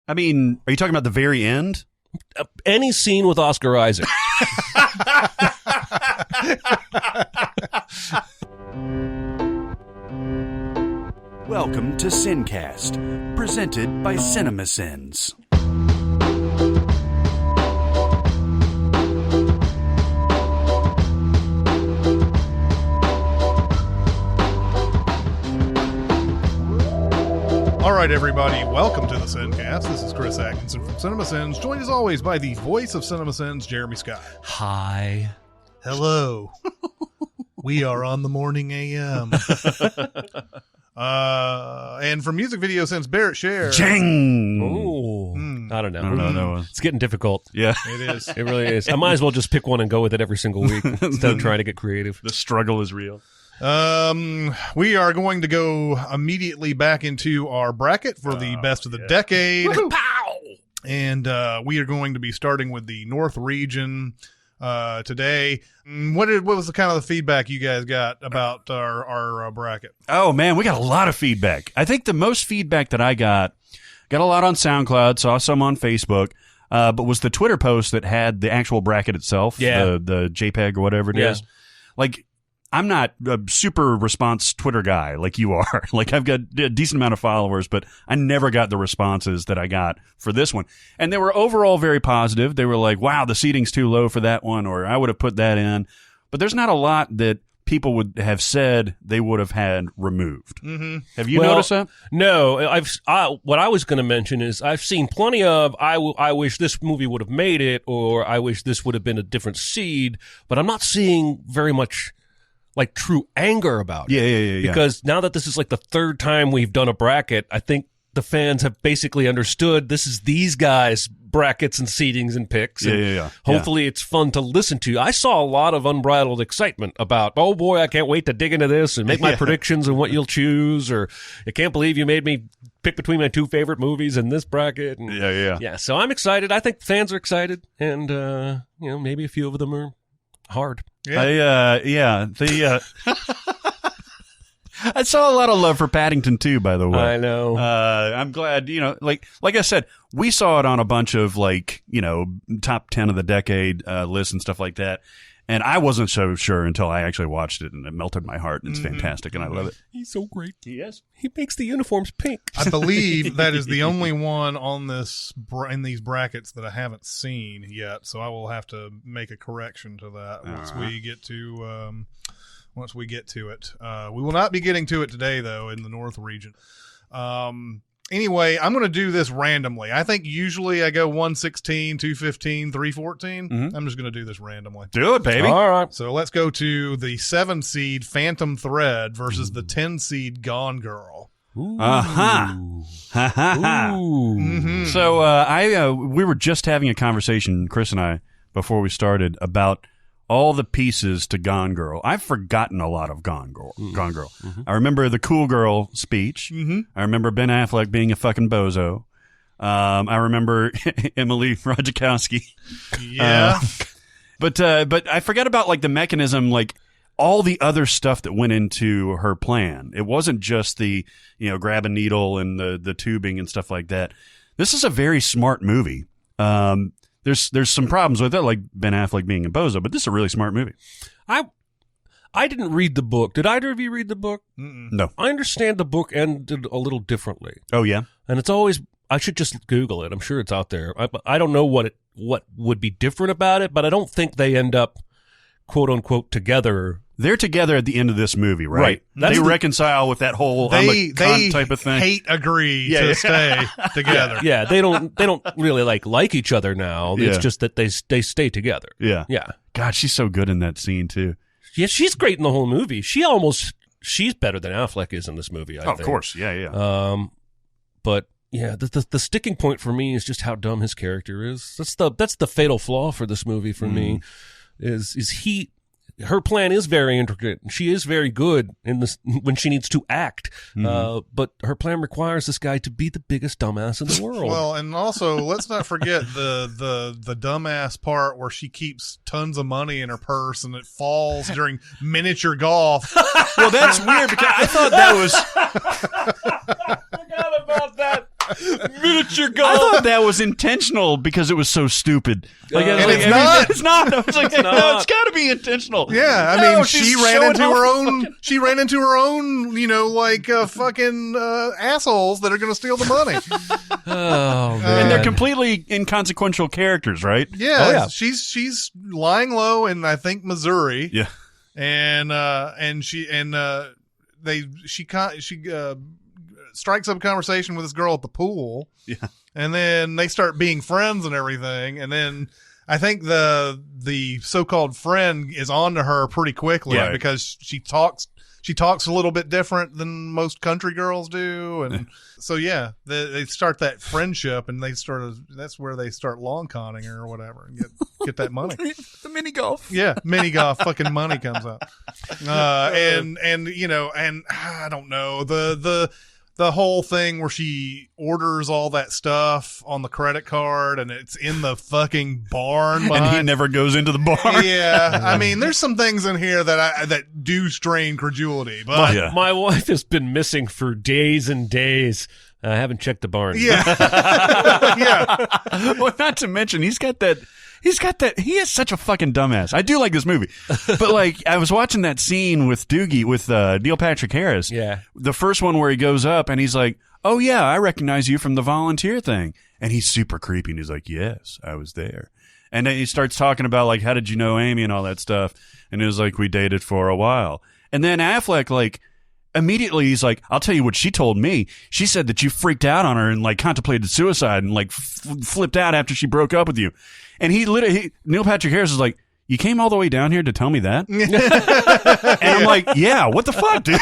I mean, are you talking about the very end? Any scene with Oscar Isaac. Welcome to Sincast, presented by Cinemasins. All right, everybody, welcome to the Sincast. This is Chris Atkinson from Cinemasins, joined as always by the voice of Cinemasins, Jeremy Scott. Hi. Hello. We are on the morning AM. And from music video since Barrett Share. Jang! Oh, I don't know. I don't know. It's getting difficult. Yeah. It is. It really is. I might as well just pick one and go with it every single week instead of trying to get creative. The struggle is real. We are going to go immediately back into our bracket for the best of the decade. Pow! And we are going to be starting with the North region today. What was the kind of the feedback you guys got about our bracket? Oh, man, we got a lot of feedback. I think the most feedback that I got a lot on SoundCloud, saw some on Facebook, but was the Twitter post that had the actual bracket itself, the JPEG or whatever it is. Like, I'm not a super response Twitter guy like you are. Like, I've got a decent amount of followers, but I never got the responses that I got for this one. And they were overall very positive. They were like, wow, the seating's too low for that one, or I would have put that in. But there's not a lot that people would have said they would have had removed. Mm-hmm. Have you noticed that? No. What I was going to mention is I've seen plenty of I wish this movie would have made it, or I wish this would have been a different seed, but I'm not seeing very much like true anger about it. Yeah. Because now that this is like the third time we've done a bracket, I think the fans have basically understood this is these guys' brackets and seedings and picks. And hopefully it's fun to listen to. I saw a lot of unbridled excitement about, oh boy, I can't wait to dig into this and make my predictions and what you'll choose, or I can't believe you made me pick between my two favorite movies in this bracket. And, yeah. So I'm excited. I think fans are excited, and maybe a few of them are hard. I saw a lot of love for Paddington too, by the way. I know. I'm glad, like I said, we saw it on a bunch of top 10 of the decade lists and stuff like that. And I wasn't so sure until I actually watched it, and it melted my heart, and it's fantastic, and I love it. He's so great. He is. He makes the uniforms pink. I believe that is the only one on this in these brackets that I haven't seen yet, so I will have to make a correction to that once we get to it. We will not be getting to it today, though, in the North region. Anyway, I'm going to do this randomly. I think usually I go 116, 215, 314. Mm-hmm. I'm just going to do this randomly. Do it, baby. All right. So let's go to the 7 seed Phantom Thread versus the 10 seed Gone Girl. So we were just having a conversation, Chris and I, before we started, about all the pieces to Gone Girl. I've forgotten a lot of Gone Girl. Mm-hmm. I remember the cool girl speech. Mm-hmm. I remember Ben Affleck being a fucking bozo. I remember Emily Ratajkowski. Yeah. But I forgot about like the mechanism, like all the other stuff that went into her plan. It wasn't just the, grab a needle and the tubing and stuff like that. This is a very smart movie. There's some problems with it, like Ben Affleck being a bozo, but this is a really smart movie. I didn't read the book. Did either of you read the book? Mm-mm. No. I understand the book ended a little differently. Oh, yeah? And it's always, I should just Google it. I'm sure it's out there. I don't know what would be different about it, but I don't think they end up, quote unquote, together. They're together at the end of this movie, right? They reconcile with that whole I'm a cunt type of thing. Hate agree to stay together. Yeah, they don't really like each other now. It's just that they stay together. Yeah. Yeah. God, she's so good in that scene too. Yeah, she's great in the whole movie. She's better than Affleck is in this movie, I think. Of course. Yeah. But yeah, the sticking point for me is just how dumb his character is. That's the fatal flaw for this movie for me. Her plan is very intricate. She is very good in this when she needs to act. But her plan requires this guy to be the biggest dumbass in the world. Well, and also let's not forget the dumbass part where she keeps tons of money in her purse and it falls during miniature golf. Well, that's weird because I thought that was. I forgot about that. Miniature golf. I thought that was intentional because it was so stupid. Like, and it's not. It's not. I was like, no, it's got to be intentional. Yeah, I mean, she ran into her own. She ran into her own. Fucking assholes that are going to steal the money. Oh man! And they're completely inconsequential characters, right? Yeah, oh, yeah. She's lying low in I think Missouri. Yeah, and she strikes up a conversation with this girl at the pool. Yeah, and then they start being friends and everything, and then I think the so-called friend is on to her pretty quickly because she talks a little bit different than most country girls do, and so they start that friendship, and that's where they start long conning her or whatever and get that money. the mini golf. Yeah, mini golf, fucking money comes out, and I don't know the whole thing where she orders all that stuff on the credit card and it's in the fucking barn and he never goes into the barn. Yeah, I mean, there's some things in here that do strain credulity, but my wife has been missing for days and days. I haven't checked the barn. Yeah. Yeah. Well, not to mention, he is such a fucking dumbass. I do like this movie. But, like, I was watching that scene with Doogie, with Neil Patrick Harris. Yeah. The first one where he goes up and he's like, oh, yeah, I recognize you from the volunteer thing. And he's super creepy. And he's like, yes, I was there. And then he starts talking about, like, how did you know Amy and all that stuff? And it was like, we dated for a while. And then Affleck, like, immediately he's like, I'll tell you what she told me. She said that you freaked out on her and like contemplated suicide and like flipped out after she broke up with you. And Neil Patrick Harris is like, you came all the way down here to tell me that? And I'm like, yeah, what the fuck, dude?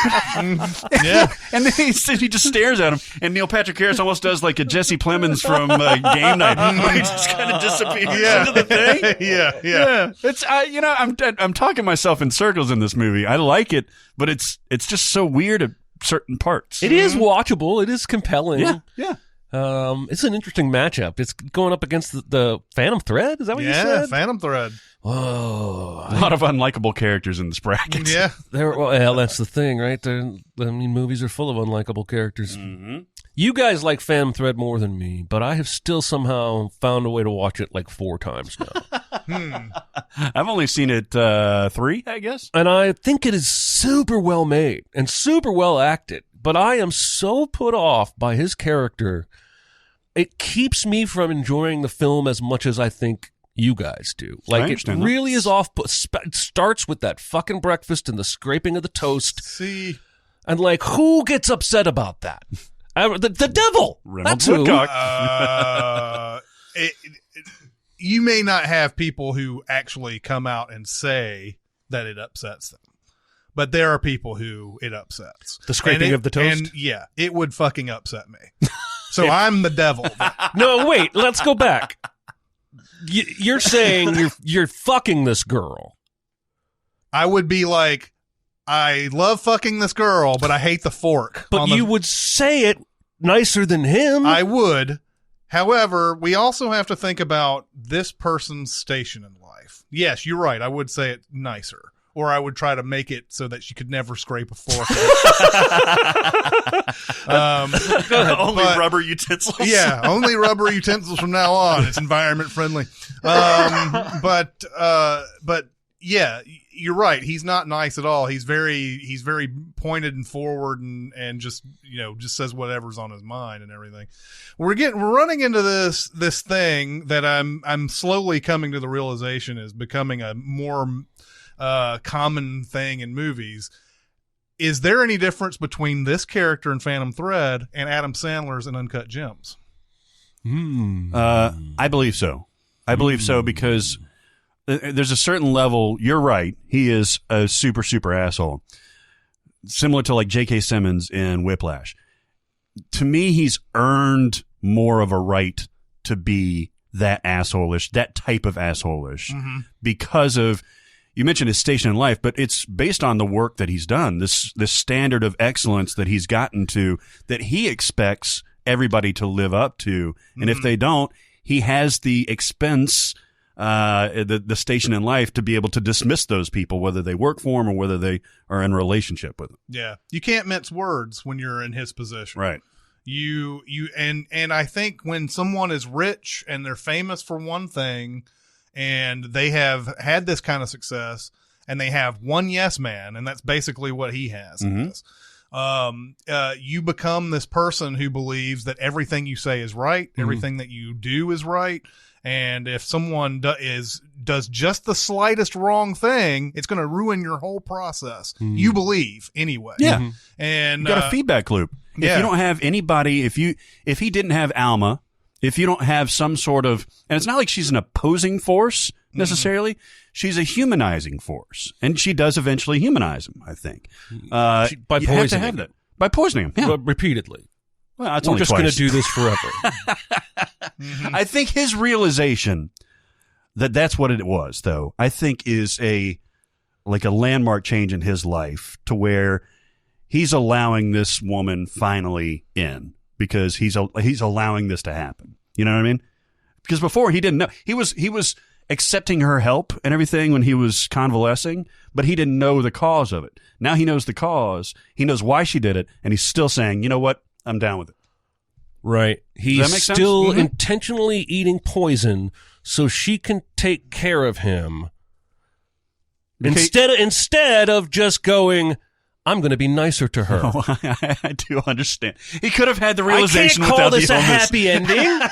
Yeah. And then he just stares at him, and Neil Patrick Harris almost does like a Jesse Plemons from Game Night, where he just kind of disappears into the thing. Yeah. It's I'm talking myself in circles in this movie. I like it, but it's just so weird at certain parts. It is watchable. It is compelling. Yeah. It's an interesting matchup. It's going up against the Phantom Thread. Is that what you said? Yeah, Phantom Thread. Whoa. A lot of unlikable characters in this bracket. Yeah. That's the thing, right? Movies are full of unlikable characters. Mm-hmm. You guys like Phantom Thread more than me, but I have still somehow found a way to watch it like 4 times now. I've only seen it 3, I guess. And I think it is super well made and super well acted, but I am so put off by his character. It keeps me from enjoying the film as much as I think you guys do. Like, it really is off. It starts with that fucking breakfast and the scraping of the toast. See, and like, who gets upset about that? The devil. Reynolds That's who. You may not have people who actually come out and say that it upsets them, but there are people who it upsets. The scraping of the toast? And yeah, it would fucking upset me. So I'm the devil. No, wait, let's go back. You're saying you're fucking this girl. I would be like, I love fucking this girl, but I hate the fork. But you would say it nicer than him. I would. However, we also have to think about this person's station in life. Yes, you're right. I would say it nicer. Or I would try to make it so that she could never scrape a fork. Only rubber utensils. Yeah, only rubber utensils from now on. It's environment friendly. But yeah, you're right. He's not nice at all. He's very pointed and forward and just says whatever's on his mind and everything. We're running into this thing that I'm slowly coming to the realization is becoming a more common thing in movies. Is there any difference between this character in Phantom Thread and Adam Sandler's in Uncut Gems? I believe so. I believe so because there's a certain level. You're right. He is a super, super asshole. Similar to like J.K. Simmons in Whiplash. To me, he's earned more of a right to be that asshole-ish, that type of asshole-ish, because of, you mentioned his station in life, but it's based on the work that he's done, this standard of excellence that he's gotten to, that he expects everybody to live up to. And if they don't, he has the expense, the station in life to be able to dismiss those people, whether they work for him or whether they are in a relationship with him. Yeah. You can't mince words when you're in his position. Right. And I think when someone is rich and they're famous for one thing and they have had this kind of success and they have one yes man, and that's basically what he has in this. You become this person who believes that everything you say is right, everything that you do is right, and if someone does just the slightest wrong thing, it's going to ruin your whole process. You believe anyway. Yeah, and you got a feedback loop. If you don't have anybody, if he didn't have Alma, if you don't have some sort of, and it's not like she's an opposing force necessarily. She's a humanizing force, and she does eventually humanize him, I think. By you poisoning have to have that. By poisoning him, yeah. Repeatedly. Well, that's We're only just going to twice. do this forever. I think his realization that that's what it was, though, I think is a landmark change in his life to where he's allowing this woman finally in because he's allowing this to happen. You know what I mean? Because before he didn't know. He was accepting her help and everything when he was convalescing, but he didn't know the cause of it. Now he knows the cause. He knows why she did it, and he's still saying, you know what? I'm down with it. Right. He's sense? still intentionally eating poison so she can take care of him. Okay. Instead of just going, I'm going to be nicer to her. Oh, I do understand. He could have had the realization I can't call without this the a illness. happy ending.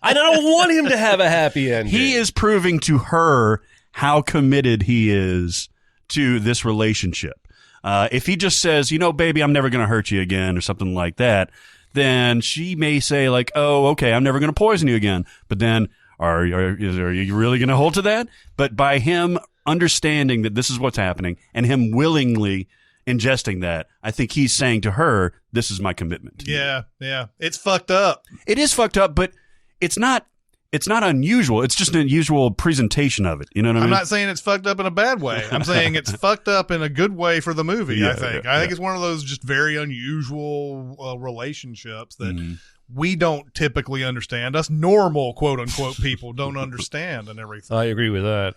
I don't want him to have a happy ending. He is proving to her how committed he is to this relationship. If he just says, you know, baby, I'm never going to hurt you again or something like that, then she may say like, oh, okay, I'm never going to poison you again. But then are you really going to hold to that? But by him understanding that this is what's happening and him willingly ingesting that, I think he's saying to her, this is my commitment to you. Yeah. It's fucked up. It is fucked up, but it's not unusual. It's just an unusual presentation of it. You know what I mean? I'm not saying it's fucked up in a bad way. I'm saying it's fucked up in a good way for the movie, Yeah, I think. I think it's one of those just very unusual relationships that we don't typically understand. Us normal, quote-unquote, people don't understand and everything. I agree with that.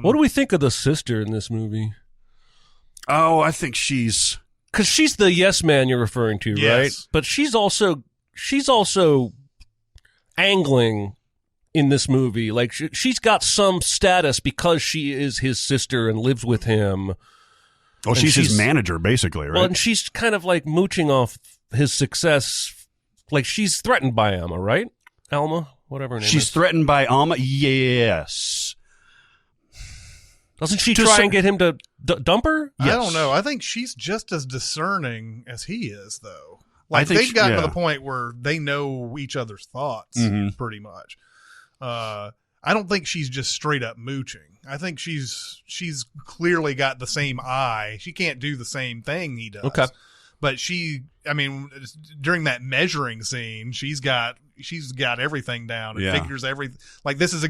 What do we think of the sister in this movie? Oh, I think she's... Because she's the yes man you're referring to, Yes. right? But she's also angling in this movie. Like, she's got some status because she is his sister and lives with him. Oh, she's his manager, basically, right? Well, and she's kind of like mooching off his success. Like, she's threatened by Alma, right? Alma? Whatever her name is. She's threatened by Alma? Yes. Doesn't she try and get him to dump her? Yes. I don't know. I think she's just as discerning as he is, though. Like, I think they've gotten to the point where they know each other's thoughts, pretty much. I don't think she's just straight up mooching. I think she's clearly got the same eye. She can't do the same thing he does. Okay. But during that measuring scene, she's got everything down and figures everything. Like, this is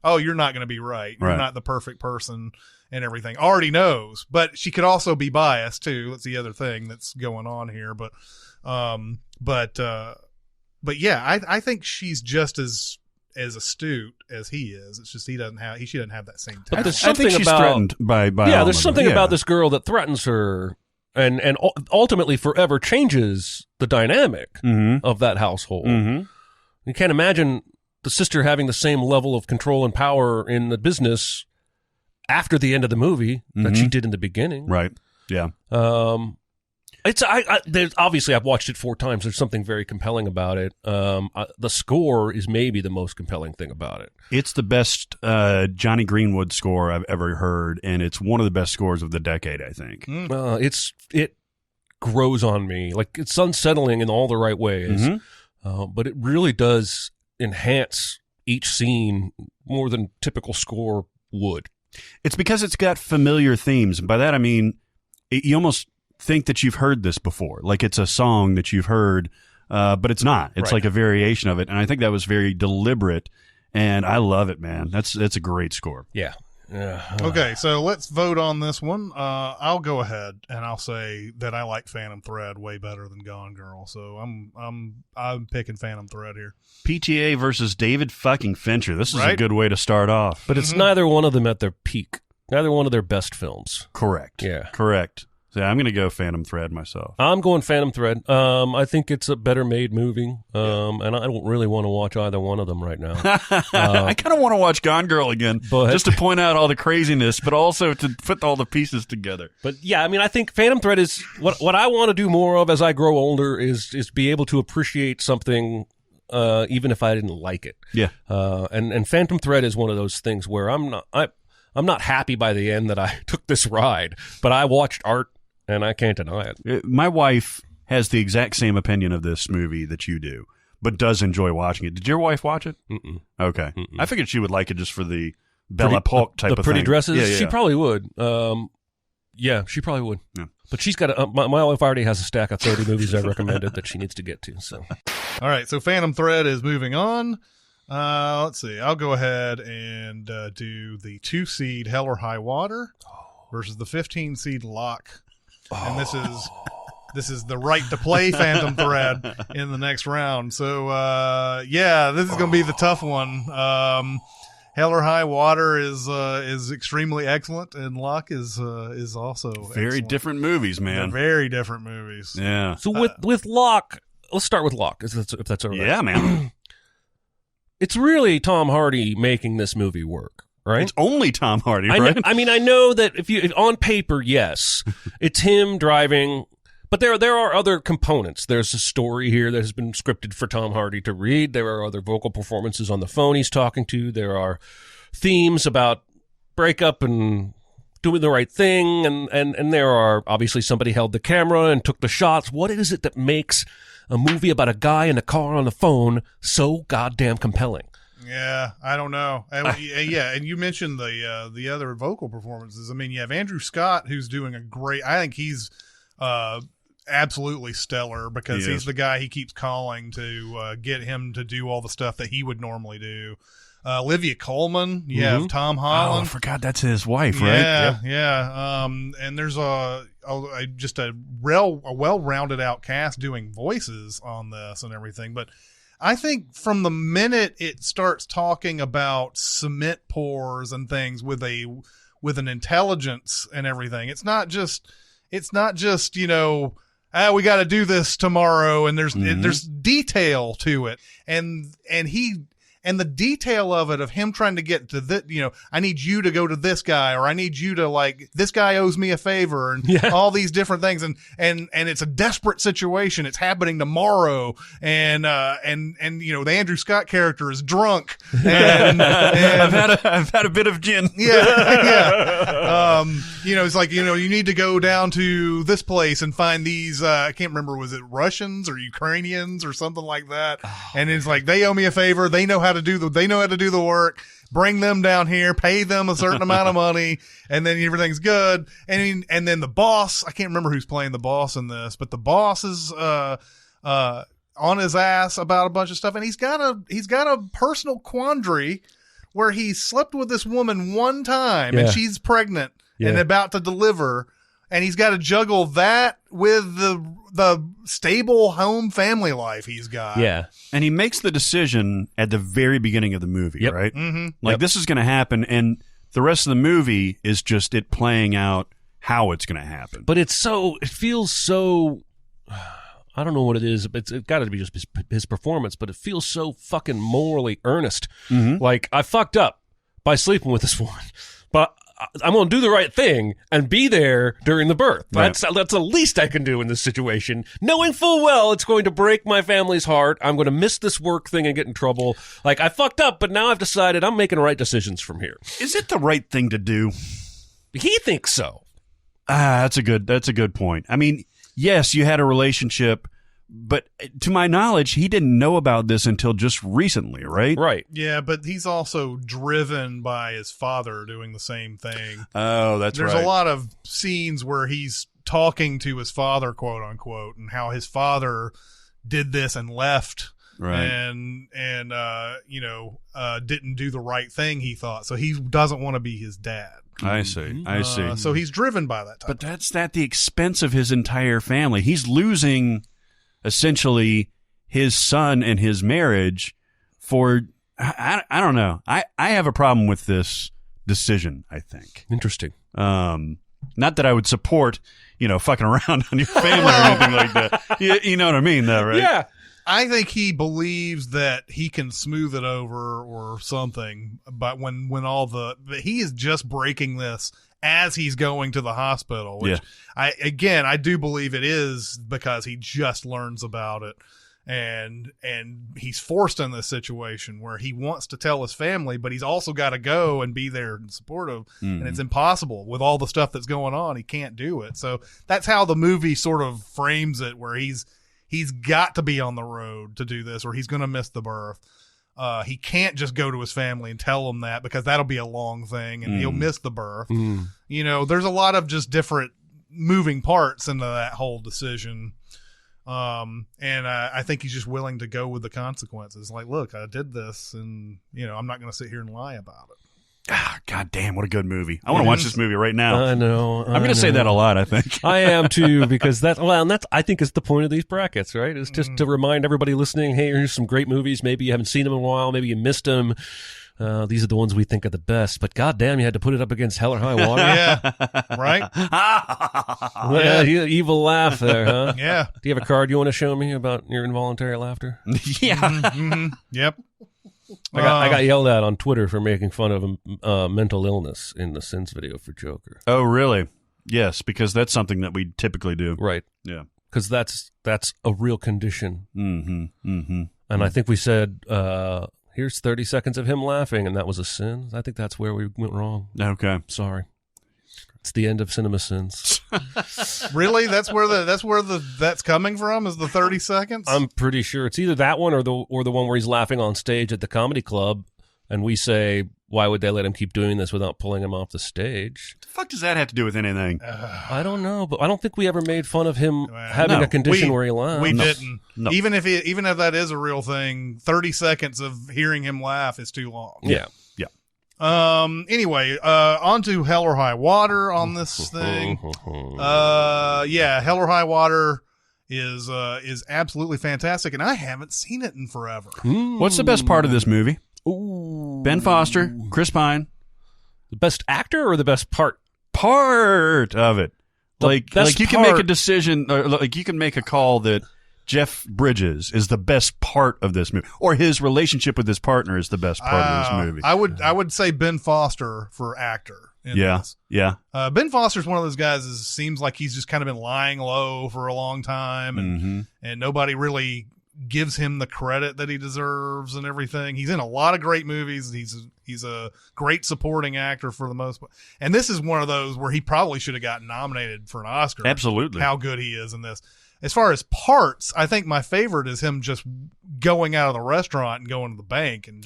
oh, you're not going to be right. You're not the perfect person and everything. Already knows, but she could also be biased too. That's the other thing that's going on here. But yeah, I think she's just as astute as he is. It's just she doesn't have that same talent. But there's I think something she's about threatened by yeah. Alma, There's something yeah. about this girl that threatens her, and ultimately forever changes the dynamic of that household. You can't imagine the sister having the same level of control and power in the business after the end of the movie that she did in the beginning. Right. Yeah. There's obviously I've watched it 4 times. There's something very compelling about it. The score is maybe the most compelling thing about it. It's the best Johnny Greenwood score I've ever heard, and it's one of the best scores of the decade, I think. It grows on me. Like, it's unsettling in all the right ways, but it really does enhance each scene more than typical score would. It's because it's got familiar themes, and by that I mean you almost think that you've heard this before, like it's a song that you've heard, but it's not. It's like a variation of it, and I think that was very deliberate, and I love it, man. It's a great score. Yeah. Okay, so let's vote on this one. I'll go ahead and I'll say that I like Phantom Thread way better than Gone Girl. So I'm picking Phantom Thread here. PTA versus David fucking Fincher. This is a good way to start off. But it's neither one of them at their peak. Neither one of their best films. Correct. Yeah. Correct. So I'm going to go Phantom Thread myself. I'm going Phantom Thread. I think it's a better made movie, and I don't really want to watch either one of them right now. I kind of want to watch Gone Girl again, just to point out all the craziness, but also to put all the pieces together. But yeah, I mean, I think Phantom Thread is what I want to do more of as I grow older is be able to appreciate something, even if I didn't like it. Yeah. And Phantom Thread is one of those things where I'm not happy by the end that I took this ride, but I watched art. And I can't deny it. My wife has the exact same opinion of this movie that you do, but does enjoy watching it. Did your wife watch it? Mm-mm. Okay. Mm-mm. I figured she would like it just for the Belle Epoque type of thing. The pretty dresses? Yeah. She probably would. Yeah, she probably would. Yeah. But she's got my wife already has a stack of 30 movies I recommended that she needs to get to. So, all right. So Phantom Thread is moving on. Let's see. I'll go ahead and do the 2-seed Hell or High Water versus the 15-seed Locke. And this is the right to play Phantom Thread in the next round. So this is going to be the tough one. Hell or High Water is extremely excellent, and Locke is also very excellent. different movies, man. They're very different movies. Yeah. So with Locke, let's start with Locke, if that's all right. Yeah, man. It's really Tom Hardy making this movie work. Right? It's only Tom Hardy, right? I mean, I know that if on paper, yes, it's him driving, but there are other components. There's a story here that has been scripted for Tom Hardy to read. There are other vocal performances on the phone he's talking to. There are themes about breakup and doing the right thing, and there are obviously somebody held the camera and took the shots. What is it that makes a movie about a guy in a car on the phone so goddamn compelling? Yeah, I don't know. And you mentioned the other vocal performances. I mean, you have Andrew Scott, who's doing a great. I think he's absolutely stellar because he's the guy he keeps calling to get him to do all the stuff that he would normally do. Olivia Colman, you have Tom Holland. Oh, I forgot that's his wife, right? Yeah. And there's a well-rounded out cast doing voices on this and everything, but. I think from the minute it starts talking about cement pours and things with an intelligence and everything, it's not just we got to do this tomorrow, and there's detail to it, and the detail of it, of him trying to get to I need you to go to this guy, or I need you to this guy owes me a favor, and all these different things. And it's a desperate situation. It's happening tomorrow. And the Andrew Scott character is drunk. And I've had a bit of gin. Yeah. It's like, you need to go down to this place and find these, I can't remember, was it Russians or Ukrainians or something like that? And it's like, they owe me a favor. They know how to do the work. Bring them down here, pay them a certain amount of money, and then everything's good. And then the boss, I can't remember who's playing the boss in this, but the boss is on his ass about a bunch of stuff, and he's got a personal quandary where he slept with this woman one time and she's pregnant and about to deliver. And he's got to juggle that with the stable home family life he's got. Yeah. And he makes the decision at the very beginning of the movie, right? Mm-hmm. This is going to happen, and the rest of the movie is just it playing out how it's going to happen. But it feels so, I don't know what it is. It's got to be just his performance, but it feels so fucking morally earnest. Mm-hmm. Like, I fucked up by sleeping with this woman, but I'm going to do the right thing and be there during the birth. Right. That's the least I can do in this situation, knowing full well it's going to break my family's heart. I'm going to miss this work thing and get in trouble. Like, I fucked up, but now I've decided I'm making right decisions from here. Is it the right thing to do? He thinks so. That's a good point. I mean, yes, you had a relationship, but to my knowledge, he didn't know about this until just recently, right? Right. Yeah, but he's also driven by his father doing the same thing. Oh, There's a lot of scenes where he's talking to his father, quote unquote, and how his father did this and left. Right. And didn't do the right thing, he thought. So he doesn't want to be his dad. I see. So he's driven by that type. But that's at the expense of his entire family. He's losing essentially his son and his marriage for, I don't know. I have a problem with this decision, I think. Interesting. Not that I would support, fucking around on your family or anything like that. You know what I mean, though, right? Yeah. I think he believes that he can smooth it over or something, but but he is just breaking this as he's going to the hospital, which I do believe it is because he just learns about it. And he's forced in this situation where he wants to tell his family, but he's also got to go and be there and supportive. And it's impossible with all the stuff that's going on. He can't do it. So that's how the movie sort of frames it, where he's got to be on the road to do this, or he's going to miss the birth. He can't just go to his family and tell them that, because that'll be a long thing and he'll miss the birth. There's a lot of just different moving parts into that whole decision. And I think he's just willing to go with the consequences. Like, look, I did this, and I'm not going to sit here and lie about it. God damn, what a good movie. I want to watch this movie right now. I know. I'm going to say that a lot, I think. I am too, because that's I think is the point of these brackets, right? It's just to remind everybody listening, hey, here's some great movies. Maybe you haven't seen them in a while. Maybe you missed them. These are the ones we think are the best, but goddamn, you had to put it up against Hell or High Water. Yeah, right? Evil laugh there, huh? Yeah. Do you have a card you want to show me about your involuntary laughter? Yeah. Yep. I got yelled at on Twitter for making fun of mental illness in the Sins video for Joker. Oh, really? Yes, because that's something that we typically do. Right. Yeah. Because that's a real condition. And I think we said, here's 30 seconds of him laughing, and that was a sin. I think that's where we went wrong. Okay. Sorry. It's the end of Cinemasins. Really? That's where that's coming from, is the 30 seconds? I'm pretty sure it's either that one or the one where he's laughing on stage at the comedy club, and we say, why would they let him keep doing this without pulling him off the stage? What the fuck does that have to do with anything? I don't know, but I don't think we ever made fun of him having a condition where he laughed. We didn't. No. Even if that is a real thing, 30 seconds of hearing him laugh is too long. Yeah. Anyway, on to Hell or High Water on this thing. Hell or High Water is absolutely fantastic, and I haven't seen it in forever. What's the best part of this movie? Ooh. Ben Foster, Chris Pine. The best actor or the best part? Part of it. Like you can make a decision, or like you can make a call that Jeff Bridges is the best part of this movie, or his relationship with his partner is the best part of this movie. I would say Ben Foster for actor. This. Yeah. Ben Foster's one of those guys that seems like he's just kind of been lying low for a long time, and nobody really gives him the credit that he deserves and everything. He's in a lot of great movies. He's a great supporting actor for the most part. And this is one of those where he probably should have gotten nominated for an Oscar. Absolutely. How good he is in this. As far as parts, I think my favorite is him just going out of the restaurant and going to the bank and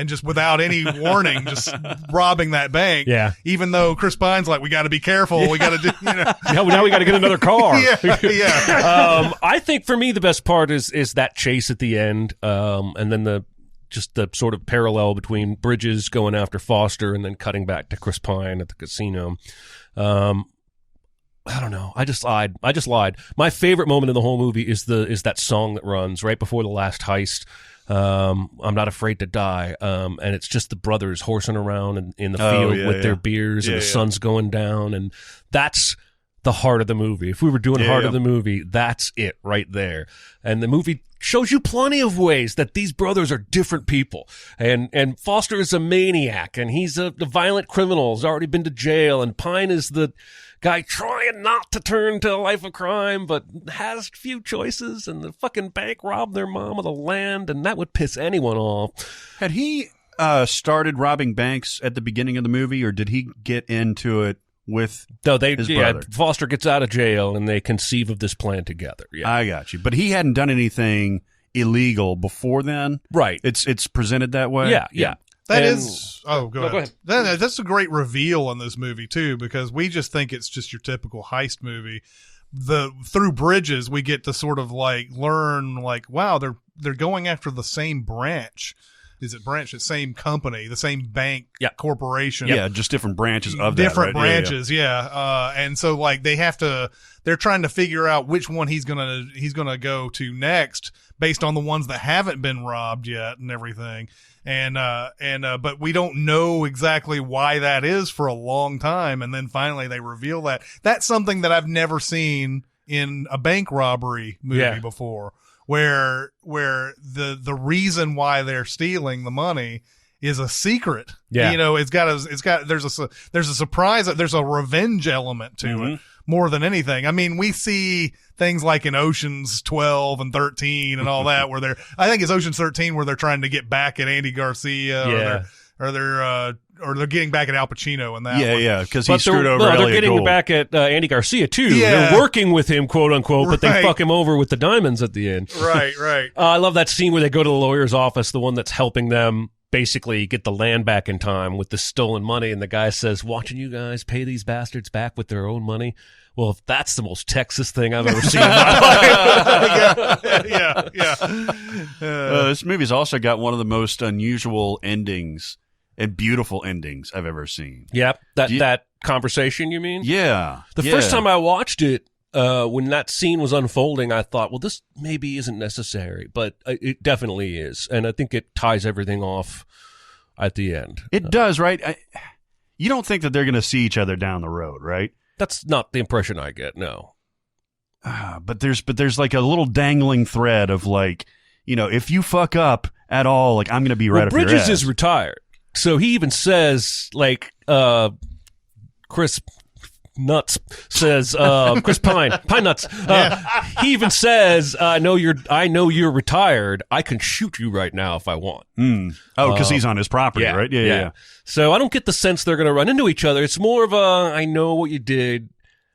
just without any warning, just robbing that bank. Yeah. Even though Chris Pine's like, we got to be careful. We got to do, now we got to get another car. Yeah. I think for me, the best part is that chase at the end. And then the sort of parallel between Bridges going after Foster and then cutting back to Chris Pine at the casino. I don't know. I just lied. My favorite moment in the whole movie is that song that runs right before the last heist. I'm not afraid to die. And it's just the brothers horsing around in the field with their beers and the sun's going down. And that's the heart of the movie. If we were doing heart of the movie, that's it right there. And the movie shows you plenty of ways that these brothers are different people. And Foster is a maniac, and he's a violent criminal. He's already been to jail. And Pine is the guy trying not to turn to a life of crime, but has few choices, and the fucking bank robbed their mom of the land, and that would piss anyone off. Had he started robbing banks at the beginning of the movie, or did he get into it with his brother? Foster gets out of jail, and they conceive of this plan together. Yeah. I got you. But he hadn't done anything illegal before then? Right. It's presented that way? Yeah. Go ahead. That's a great reveal in this movie too, because we just think it's just your typical heist movie. Through Bridges, we get to sort of like learn, like, wow, they're going after the same branch, is it branch? The same company, the same bank corporation. Yeah, just different branches of different that, right? branches. Yeah. And so like they're trying to figure out which one he's gonna go to next based on the ones that haven't been robbed yet and everything. But we don't know exactly why that is for a long time. And then finally they reveal that. That's something that I've never seen in a bank robbery movie before, where the reason why they're stealing the money is a secret. Yeah. There's a surprise, there's a revenge element to it more than anything. I mean, we see things like in Ocean's 12 and 13 and all that I think it's Ocean's 13 where they're trying to get back at Andy Garcia or they're getting back at Al Pacino in that one. Yeah, because he screwed over Elliot they're getting Gould. back at Andy Garcia, too. Yeah. They're working with him, quote unquote, but they fuck him over with the diamonds at the end. Right. I love that scene where they go to the lawyer's office, the one that's helping them basically get the land back in time with the stolen money, and the guy says, watching you guys pay these bastards back with their own money. Well, if that's the most Texas thing I've ever seen in my life. Yeah. This movie's also got one of the most unusual endings and beautiful endings I've ever seen. Yep. That conversation, you mean? Yeah. The first time I watched it, when that scene was unfolding, I thought, well, this maybe isn't necessary, but it definitely is. And I think it ties everything off at the end. It does, right? You don't think that they're going to see each other down the road, right? That's not the impression I get, no. But there's like a little dangling thread of like, if you fuck up at all, like I'm going to be right up your ass. Bridges is retired. So he even says, like, Chris Nuts says, Chris Pine Nuts. He even says, I know you're retired. I can shoot you right now if I want. Oh, because he's on his property, right? Yeah. So I don't get the sense they're going to run into each other. It's more of I know what you did,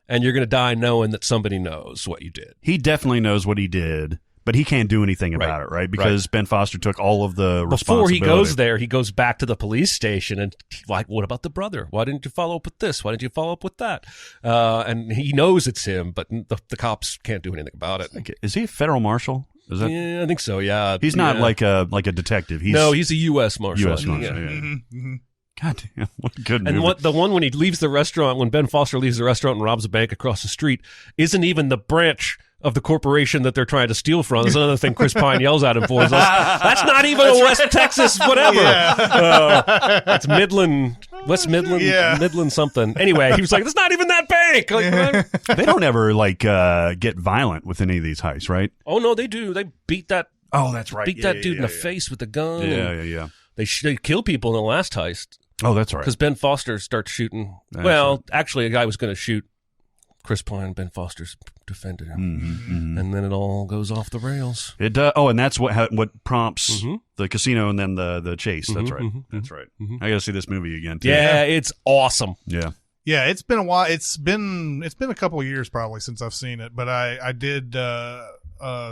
and you're going to die knowing that somebody knows what you did. He definitely knows what he did, but he can't do anything about it, right? Because Ben Foster took all of the responsibility. Before he goes there, he goes back to the police station and like, what about the brother? Why didn't you follow up with this? Why didn't you follow up with that? And he knows it's him, but the cops can't do anything about it. Is he a federal marshal? Is that? Yeah, I think so. Yeah, he's not like a detective. He's a U.S. marshal. U.S. marshal. Yeah. Mm-hmm. God damn, what a good movie. And the one when he leaves the restaurant, when Ben Foster leaves the restaurant and robs a bank across the street, isn't even the branch of the corporation that they're trying to steal from. That's another thing Chris Pine yells at him for. That's not even a West Texas whatever. That's West Midland, Midland something. Anyway, he was like, that's not even that bank. Like, they don't ever get violent with any of these heists, right? Oh, no, they do. They beat that. Oh, that's right. Beat that dude in the face with the gun. Yeah. They kill people in the last heist. Oh, that's right. Because Ben Foster starts shooting. Actually, a guy was going to shoot Chris Pine. Ben Foster's defended him, and then it all goes off the rails. It does. Oh, and that's what prompts the casino and then the chase. That's right. That's right. I got to see this movie again too. Yeah, it's awesome. Yeah. Yeah, it's been a while. It's been a couple of years probably since I've seen it, but I did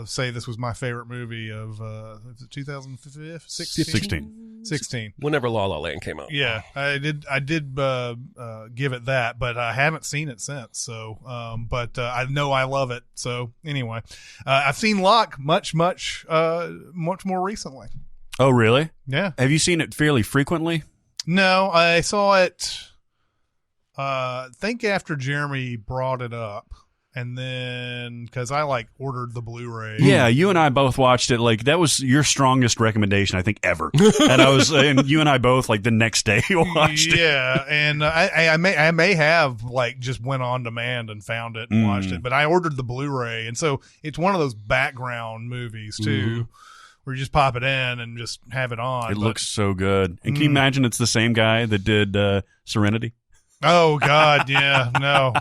say this was my favorite movie of 2016. Whenever La La Land came out. Yeah, I did give it that, but I haven't seen it since. So, but I know I love it. So anyway, I've seen Locke much more recently. Oh, really? Yeah. Have you seen it fairly frequently? No, I saw it. Think after Jeremy brought it up, and then because I ordered the Blu-ray. Yeah, you and I both watched it. Like that was your strongest recommendation I think ever. And you and I both the next day watched it. Yeah, and I may have just went on demand and found it and watched it, but I ordered the Blu-ray, and so it's one of those background movies too. Where you just pop it in and just have it on. It looks so good. And can you imagine it's the same guy that did Serenity? Oh God, yeah, no.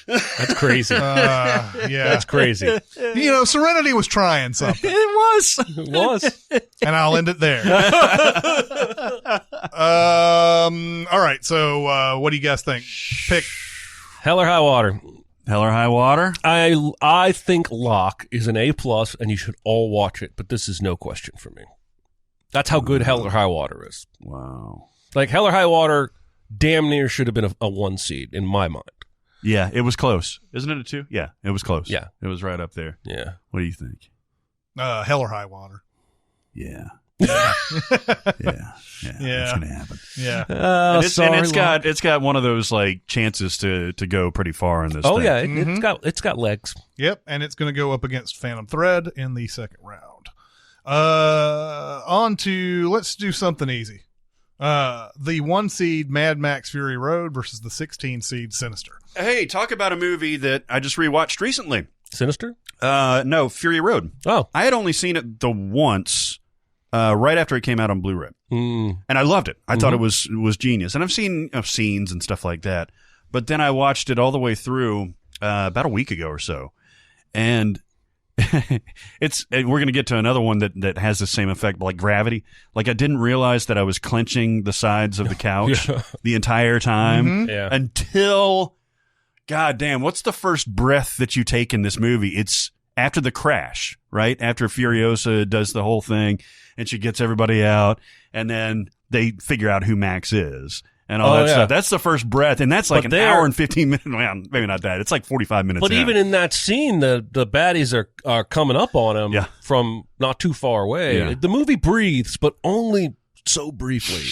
That's crazy. Yeah, that's crazy. Serenity was trying something. It was, and I'll end it there. All right. So, what do you guys think? Pick Hell or High Water. Hell or High Water. I think Locke is an A+, and you should all watch it. But this is no question for me. That's how good Hell or High Water is. Wow. Hell or High Water. Damn near should have been a 1 seed in my mind. Yeah, it was close. Isn't it a 2? Yeah, it was close. Yeah. It was right up there. Yeah. What do you think? Hell or High Water. Yeah. Yeah. That's gonna happen. Yeah. And it's got one of those like chances to go pretty far in this. Oh thing. yeah, it's got legs. Yep, and it's going to go up against Phantom Thread in the second round. On to, let's do something easy. The 1 seed Mad Max Fury Road versus the 16 seed Sinister. Hey, talk about a movie that I just rewatched recently. Sinister? No, Fury Road. Oh, I had only seen it the once, right after it came out on Blu-ray, and I loved it. I thought it was genius. And I've seen scenes and stuff like that, but then I watched it all the way through about a week ago or so, and we're going to get to another one that has the same effect, like Gravity. Like, I didn't realize that I was clenching the sides of the couch the entire time until, God damn, what's the first breath that you take in this movie? It's after the crash, right? After Furiosa does the whole thing and she gets everybody out, and then they figure out who Max is. And all that stuff. That's the first breath, and that's like an hour and 15 minutes. Well, maybe not that. It's like 45 minutes. But even in that scene, the baddies are coming up on him from not too far away. Yeah. The movie breathes, but only so briefly.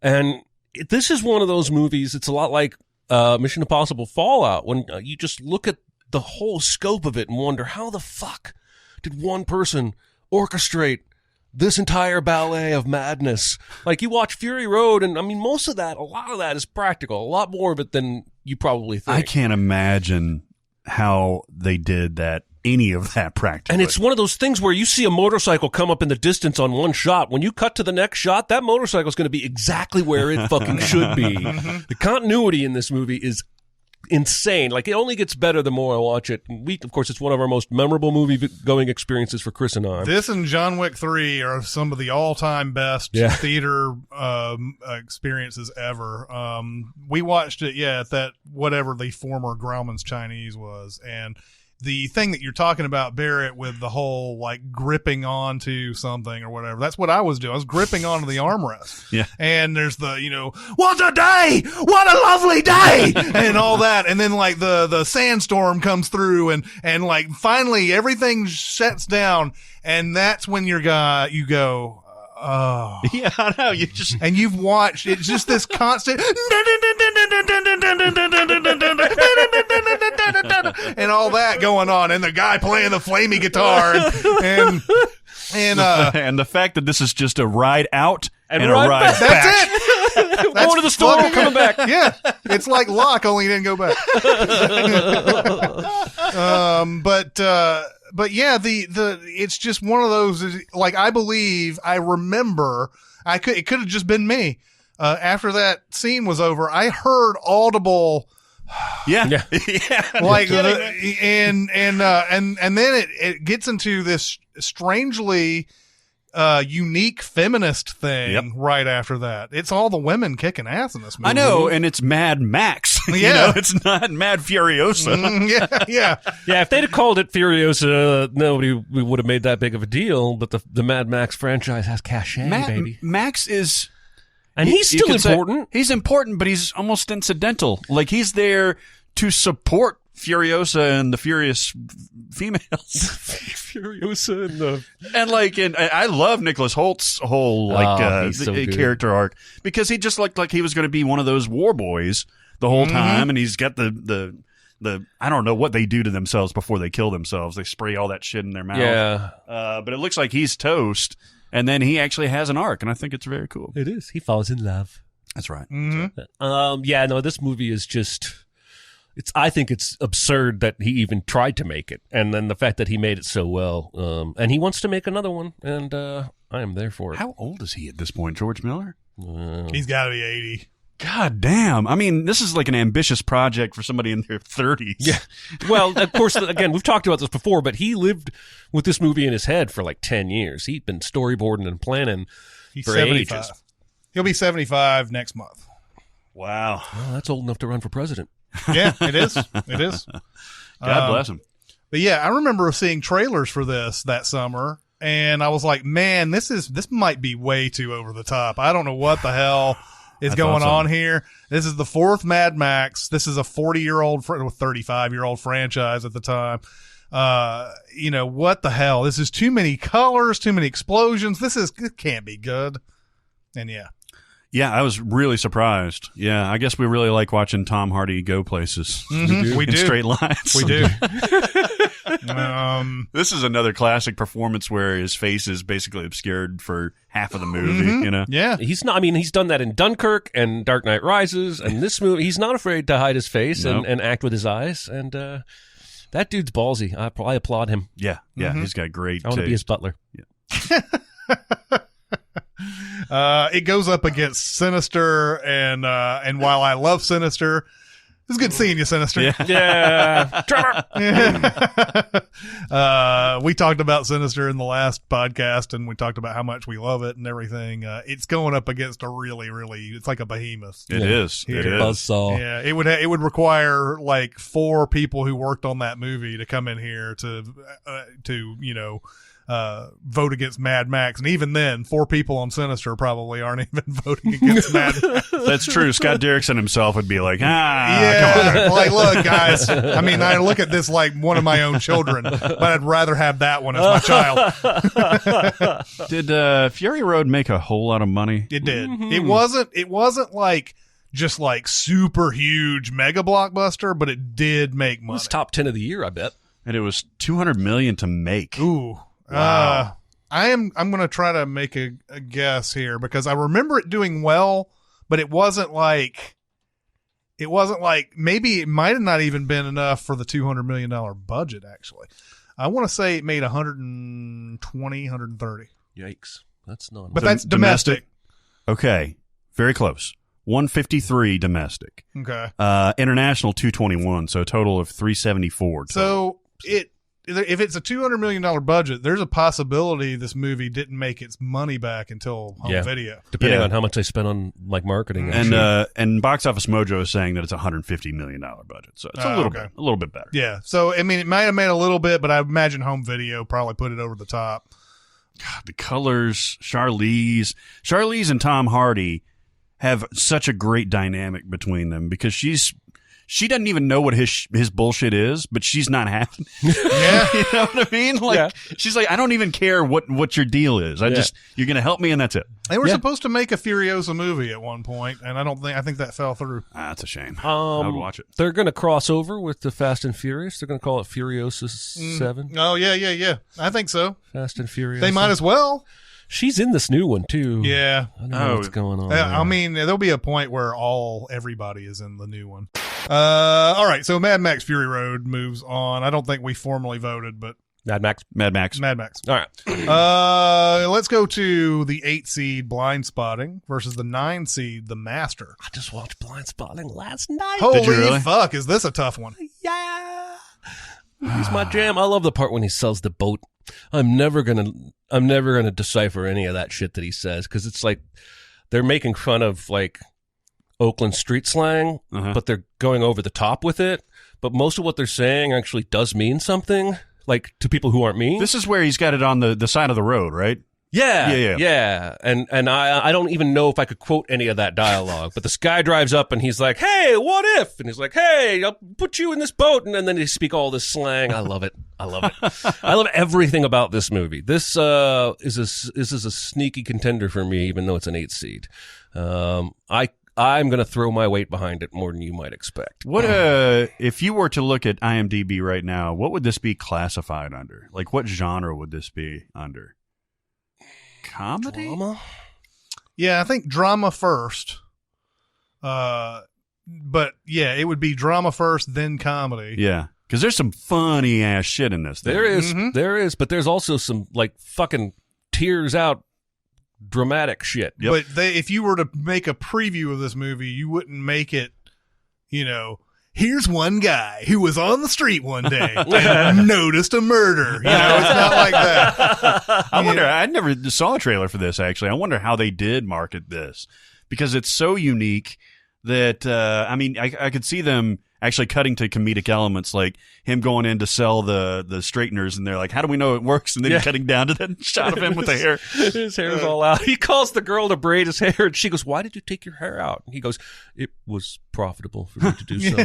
And this is one of those movies. It's a lot like Mission Impossible Fallout, when you just look at the whole scope of it and wonder, how the fuck did one person orchestrate this entire ballet of madness? Like, you watch Fury Road, and I mean, a lot of that is practical. A lot more of it than you probably think. I can't imagine how they did that, any of that practically. And it's one of those things where you see a motorcycle come up in the distance on one shot. When you cut to the next shot, that motorcycle is going to be exactly where it fucking should be. The continuity in this movie is insane. Like, it only gets better the more I watch it. And of course, it's one of our most memorable movie-going experiences for Chris and I. This and John Wick 3 are some of the all-time best theater experiences ever. We watched it, at that, whatever the former Grauman's Chinese was, and the thing that you're talking about, Barrett, with the whole, like, gripping onto something or whatever, that's what I was doing. I was gripping onto the armrest. Yeah. And there's the, what a day! What a lovely day! And all that. And then, like, the sandstorm comes through, and like, finally, everything sets down, and that's when you go, oh. Yeah, I know. And you've watched, it's just this constant, and all that going on, and the guy playing the flamey guitar, and the fact that this is just a ride out and a ride back. That's it. Going to the store, coming back. Yeah, it's like Locke, only he didn't go back. But yeah, it's just one of those, like, I remember, it could have just been me. After that scene was over, I heard audible. Yeah. Like, and then it gets into this strangely unique feminist thing right after that. It's all the women kicking ass in this movie. I know, and it's Mad Max. Yeah. It's not Mad Furiosa. Yeah. If they'd have called it Furiosa, nobody would have made that big of a deal. But the Mad Max franchise has cachet, baby. Max is... And he's still important. He's important, but he's almost incidental. Like, he's there to support Furiosa and the furious females. Furiosa and I love Nicholas Holt's whole character arc, because he just looked like he was going to be one of those war boys the whole time, and he's got the I don't know what they do to themselves before they kill themselves. They spray all that shit in their mouth. Yeah. But it looks like he's toast. And then he actually has an arc, and I think it's very cool. It is. He falls in love. That's right. Mm-hmm. This movie is just... I think it's absurd that he even tried to make it, and then the fact that he made it so well. And he wants to make another one, and I am there for it. How old is he at this point, George Miller? He's got to be 80. God damn. I mean, this is like an ambitious project for somebody in their 30s. Yeah. Well, of course, again, we've talked about this before, but he lived with this movie in his head for like 10 years. He'd been storyboarding and planning for 75. ages. He'll be 75 next month. Wow. Well, that's old enough to run for president. Yeah, it is. It is. God bless him. But yeah, I remember seeing trailers for this that summer, and I was like, man, this might be way too over the top. I don't know what the hell is going on here. This is the fourth Mad Max. This is a 40-year-old, 35-year-old franchise at the time. what the hell? This is too many colors, too many explosions. It can't be good. And yeah, I was really surprised. Yeah, I guess we really like watching Tom Hardy go places. Mm-hmm. We do. In straight lines. We do. This is another classic performance where his face is basically obscured for half of the movie, Mm-hmm. Yeah. He's not, I mean, he's done that in Dunkirk and Dark Knight Rises, and this movie, he's not afraid to hide his face and act with his eyes, and that dude's ballsy. I applaud him. Yeah, he's got great I want to be his butler. Yeah. It goes up against Sinister, and while I love Sinister, it's good seeing you, Sinister. Yeah. Trevor. We talked about Sinister in the last podcast, and we talked about how much we love it and everything. It's going up against a really, it's like a behemoth. It is. Here. It is. Buzzsaw. Yeah, it would require like 4 people who worked on that movie to come in here to vote against Mad Max, and even then 4 people on Sinister probably aren't even voting against Mad Max. That's true. Scott Derrickson himself would be like, come on. Like, look, guys, I mean, I look at this like one of my own children, but I'd rather have that one as my child. Did Fury Road make a whole lot of money? It did. Mm-hmm. It wasn't like just like super huge mega blockbuster, but it did make money. It was top 10 of the year, I bet. And it was $200 million to make. Ooh. Wow. I'm going to try to make a guess here because I remember it doing well, but it wasn't like maybe it might have not even been enough for the $200 million budget. Actually, I want to say it made 120, 130. Yikes. That's not, but that's domestic. Okay. Very close. 153 domestic. Okay. International 221. So a total of 374. So if it's a $200 million budget, there's a possibility this movie didn't make its money back until home video, depending on how much they spent on like marketing. And Box Office Mojo is saying that it's a $150 million budget, so it's a little bit better. Yeah, so I mean, it might have made a little bit, but I imagine home video probably put it over the top. God, the colors, Charlize and Tom Hardy have such a great dynamic between them because she doesn't even know what his bullshit is, but she's not having it. Yeah. You know what I mean? Like, she's like, I don't even care what your deal is. You're going to help me and that's it. They were supposed to make a Furiosa movie at one point, and I think that fell through. That's a shame. I would watch it. They're going to cross over with the Fast and Furious. They're going to call it Furiosa 7. Oh, yeah. I think so. Fast and Furious. They might as well. She's in this new one, too. Yeah. I don't know what's going on. I mean, there'll be a point where everybody is in the new one. All right, so Mad Max Fury Road moves on. I don't think we formally voted, but Mad Max. All right. Let's go to the 8 seed Blindspotting versus the 9 seed The Master. I just watched Blindspotting last night. Holy fuck, is this a tough one? Yeah. He's my jam. I love the part when he sells the boat. I'm never gonna decipher any of that shit that he says because it's like they're making fun of like Oakland street slang, but they're going over the top with it. But most of what they're saying actually does mean something, like to people who aren't me. This is where he's got it on the side of the road, right? Yeah. And I don't even know if I could quote any of that dialogue, but this guy drives up and he's like, hey, what if? And he's like, hey, I'll put you in this boat. And then they speak all this slang. I love it. I love everything about this movie. This is a sneaky contender for me, even though it's an 8 seed. I'm going to throw my weight behind it more than you might expect. What if you were to look at IMDb right now, what would this be classified under? Like what genre would this be under? Comedy? Drama? Yeah, I think drama first. But yeah, it would be drama first, then comedy. Yeah, because there's some funny ass shit in this thing. There is, but there's also some like fucking tears out dramatic shit. Yep. But if you were to make a preview of this movie, you wouldn't make it, here's one guy who was on the street one day and noticed a murder. It's not like that. I wonder, I never saw a trailer for this, actually. I wonder how they did market this because it's so unique that, I could see them actually cutting to comedic elements, like him going in to sell the straighteners, and they're like, how do we know it works? And then cutting down to that shot of him with the hair. His hair's all out. He calls the girl to braid his hair, and she goes, why did you take your hair out? And he goes, it was profitable for me to do so.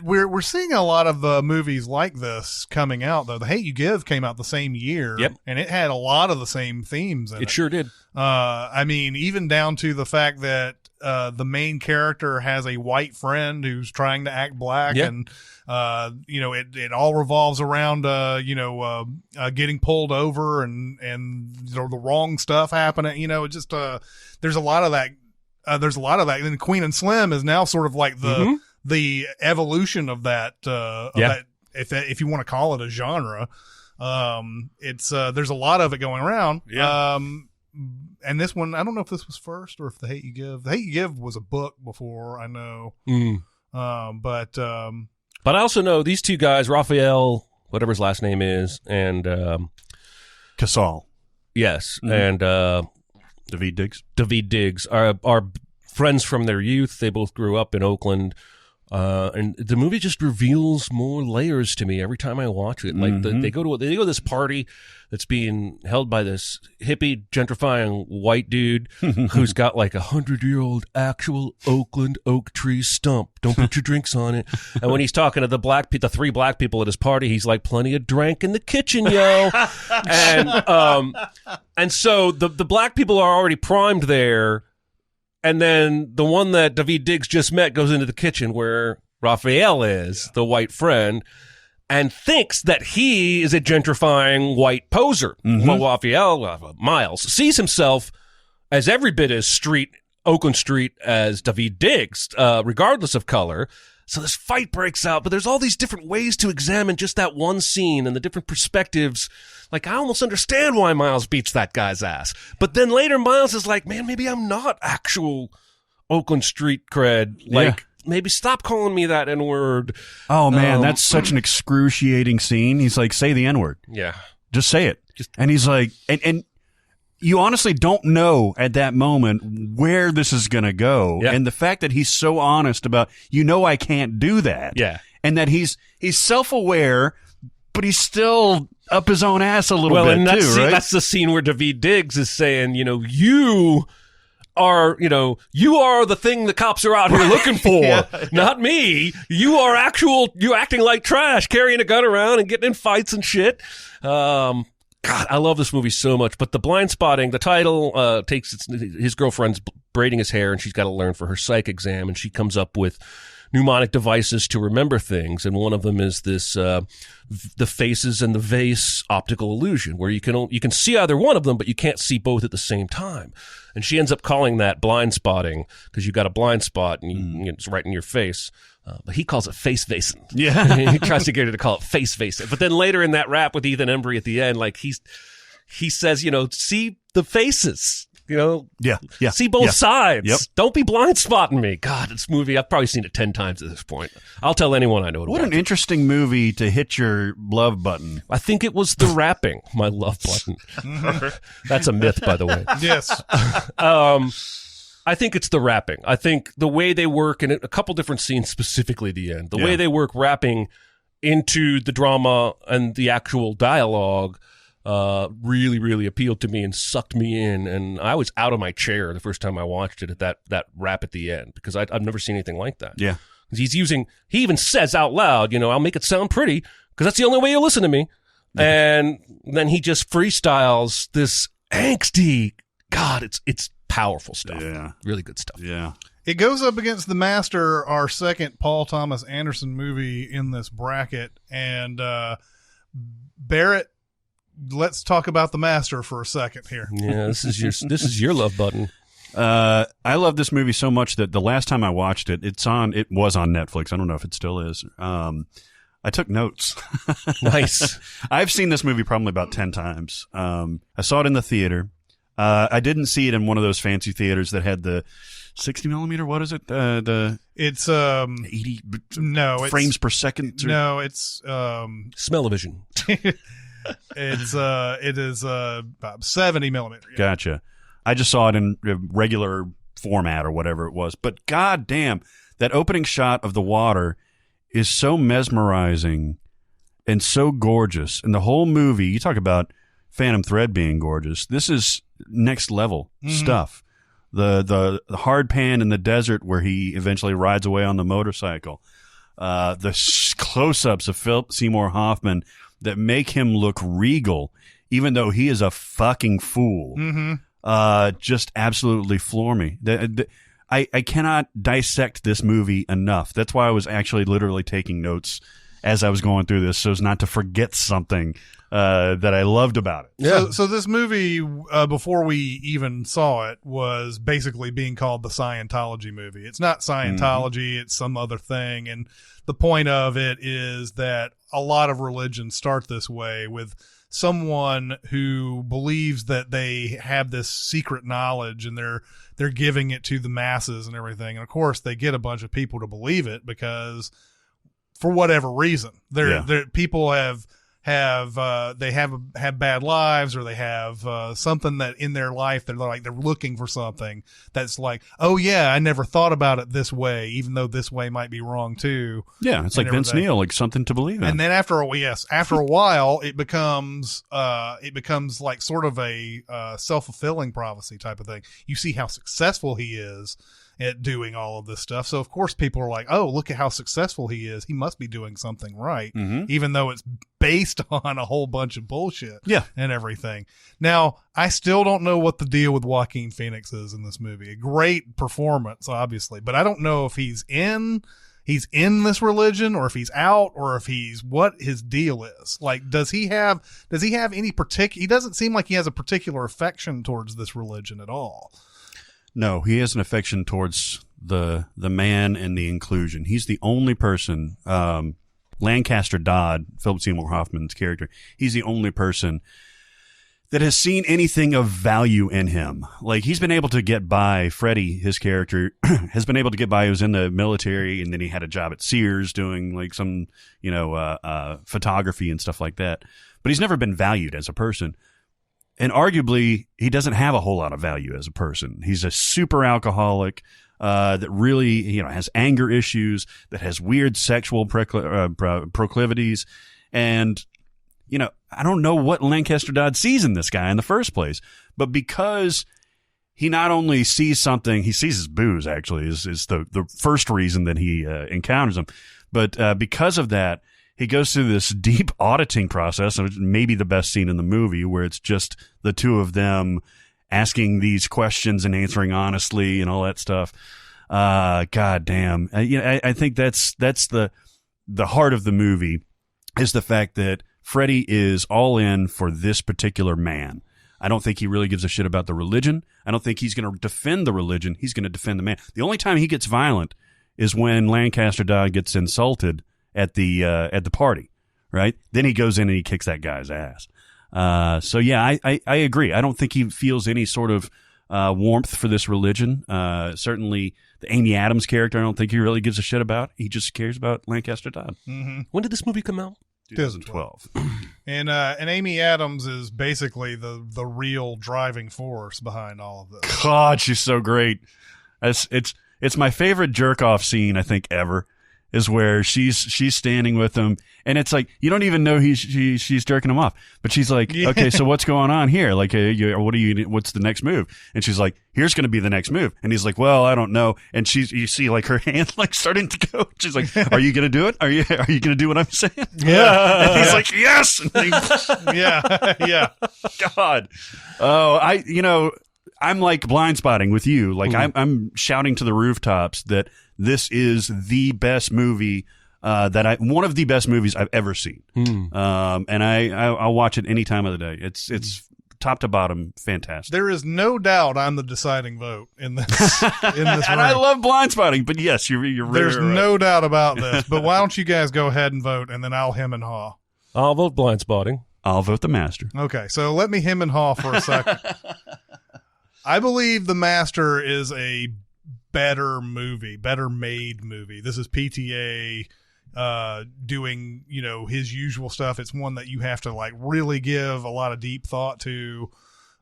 We're seeing a lot of movies like this coming out, though. The Hate You Give came out the same year, and it had a lot of the same themes in it. It sure did. I mean, even down to the fact that the main character has a white friend who's trying to act black, and it all revolves around getting pulled over and the wrong stuff happening. It just there's a lot of that. There's a lot of that. And Queen and Slim is now sort of like the evolution of that. That, if you want to call it a genre, it's there's a lot of it going around. Yeah. And this one, I don't know if this was first or if The Hate You Give. The Hate You Give was a book before, I know. But I also know these two guys, Raphael, whatever his last name is, and Chazelle. Yes, and David Diggs are friends from their youth. They both grew up in Oakland. And the movie just reveals more layers to me every time I watch it. Like they go to this party that's being held by this hippie gentrifying white dude who's got like 100-year-old actual Oakland oak tree stump. Don't put your drinks on it. And when he's talking to the three black people at his party, he's like, plenty of drink in the kitchen, yo. And so the black people are already primed there. And then the one that David Diggs just met goes into the kitchen where Raphael is, the white friend, and thinks that he is a gentrifying white poser. Well, Raphael, Miles, sees himself as every bit as Oakland Street as David Diggs, regardless of color. So this fight breaks out, but there's all these different ways to examine just that one scene and the different perspectives. Like, I almost understand why Miles beats that guy's ass. But then later Miles is like, man, maybe I'm not actual Oakland Street cred. Like, maybe stop calling me that N-word. Oh, man, that's such an excruciating scene. He's like, say the N-word. Yeah. Just say it. And he's like, and you honestly don't know at that moment where this is going to go. Yeah. And the fact that he's so honest about, I can't do that. Yeah. And that he's self-aware, but he's still up his own ass a little bit too, right? That's the scene where David Diggs is saying, you are the thing the cops are out here looking for, not me. You're acting like trash, carrying a gun around and getting in fights and shit. God, I love this movie so much. But the Blindspotting, the title takes his girlfriend's braiding his hair, and she's got to learn for her psych exam, and she comes up with mnemonic devices to remember things, and one of them is this the faces and the vase optical illusion, where you can see either one of them, but you can't see both at the same time. And she ends up calling that blind spotting because you got a blind spot and it's right in your face. But he calls it face vasing. Yeah. He tries to get her to call it face vasing. But then later in that rap with Ethan Embry at the end, like he says, see the faces. See both sides. Yep. Don't be blind spotting me. God, this movie, I've probably seen it 10 times at this point. I'll tell anyone I know to What watch an interesting movie to hit your love button. I think it was the rapping, my love button. That's a myth, by the way. Yes. I think it's the rapping. I think the way they work in a couple different scenes, specifically the end, the way they work rapping into the drama and the actual dialogue really, really appealed to me and sucked me in. And I was out of my chair the first time I watched it at that rap at the end, because I've never seen anything like that. Yeah. He even says out loud, I'll make it sound pretty because that's the only way you'll listen to me. And then he just freestyles this angsty, God, it's powerful stuff. Yeah. Really good stuff. Yeah. It goes up against The Master, our second Paul Thomas Anderson movie in this bracket. And Barrett, let's talk about The Master for a second here. Yeah, this is your love button. I love this movie so much that the last time I watched it, it was on Netflix. I don't know if it still is. I took notes. Nice. I've seen this movie probably about 10 times. I saw it in the theater. I didn't see it in one of those fancy theaters that had the 60 millimeter. What is it? It's 80 frames per second. No, it's Smell-o-vision. It is about 70 millimeter. Yeah. Gotcha. I just saw it in regular format or whatever it was. But goddamn, that opening shot of the water is so mesmerizing and so gorgeous. And the whole movie, you talk about Phantom Thread being gorgeous. This is next level stuff. The hard pan in the desert where he eventually rides away on the motorcycle. The close-ups of Philip Seymour Hoffman that make him look regal, even though he is a fucking fool. Just absolutely floor me. I cannot dissect this movie enough. That's why I was actually literally taking notes as I was going through this, so as not to forget something that I loved about it. Yeah. So this movie, before we even saw it, was basically being called the Scientology movie. It's not Scientology, it's some other thing. And the point of it is that a lot of religions start this way, with someone who believes that they have this secret knowledge and they're giving it to the masses and everything. And of course they get a bunch of people to believe it because for whatever reason, people have bad lives, or they have something that in their life they're looking for something that's like, oh yeah, I never thought about it this way, even though this way might be wrong too. Yeah, it's like Vince Neil, like something to believe in. And then after a while, it becomes like sort of a self-fulfilling prophecy type of thing. You see how successful he is at doing all of this stuff. So of course people are like, oh, look at how successful he is. He must be doing something right, even though it's based on a whole bunch of bullshit and everything. Now, I still don't know what the deal with Joaquin Phoenix is in this movie. A great performance, obviously, but I don't know if he's in this religion, or if he's out, or if he's what his deal is. Like, does he have any particular, he doesn't seem like he has a particular affection towards this religion at all. No, he has an affection towards the man and the inclusion. He's the only person, Lancaster Dodd, Philip Seymour Hoffman's character, he's the only person that has seen anything of value in him. Like, he's been able to get by. Freddie, his character, has been able to get by. He was in the military, and then he had a job at Sears doing like some, photography and stuff like that. But he's never been valued as a person. And arguably, he doesn't have a whole lot of value as a person. He's a super alcoholic that really, has anger issues, that has weird sexual proclivities. And, I don't know what Lancaster Dodd sees in this guy in the first place. But because he not only sees something, he sees his booze, actually, is the first reason that he encounters him. But because of that, he goes through this deep auditing process, and maybe the best scene in the movie, where it's just the two of them asking these questions and answering honestly and all that stuff. God damn. I think that's the heart of the movie, is the fact that Freddie is all in for this particular man. I don't think he really gives a shit about the religion. I don't think he's going to defend the religion. He's going to defend the man. The only time he gets violent is when Lancaster Dodd gets insulted at the party, right? Then he goes in and he kicks that guy's ass. So yeah, I agree. I don't think he feels any sort of warmth for this religion. Certainly the Amy Adams character, I don't think he really gives a shit about. He just cares about Lancaster Dodd. When did this movie come out? 2012. And Amy Adams is basically the real driving force behind all of this. God, she's so great. It's my favorite jerk off scene, I think, ever. Is where she's standing with him, and it's like you don't even know she's jerking him off, but she's like, okay, so what's going on here? Like, what's the next move? And she's like, here's going to be the next move, and he's like, well, I don't know. And you see like her hand like starting to go. She's like, are you going to do it? Are you going to do what I'm saying? Yeah. And he's like, yes. And yeah. God. Oh, I'm like Blindspotting with you. Like I'm shouting to the rooftops that this is the best movie one of the best movies I've ever seen. And I'll watch it any time of the day. It's top to bottom fantastic. There is no doubt I'm the deciding vote in this. And I love Blindspotting, but yes, you're really There's right. no doubt about this. But why don't you guys go ahead and vote, and then I'll hem and haw. I'll vote Blindspotting. I'll vote The Master. Okay, so let me hem and haw for a second. I believe The Master is a better made movie. This is PTA doing, his usual stuff. It's one that you have to like really give a lot of deep thought to.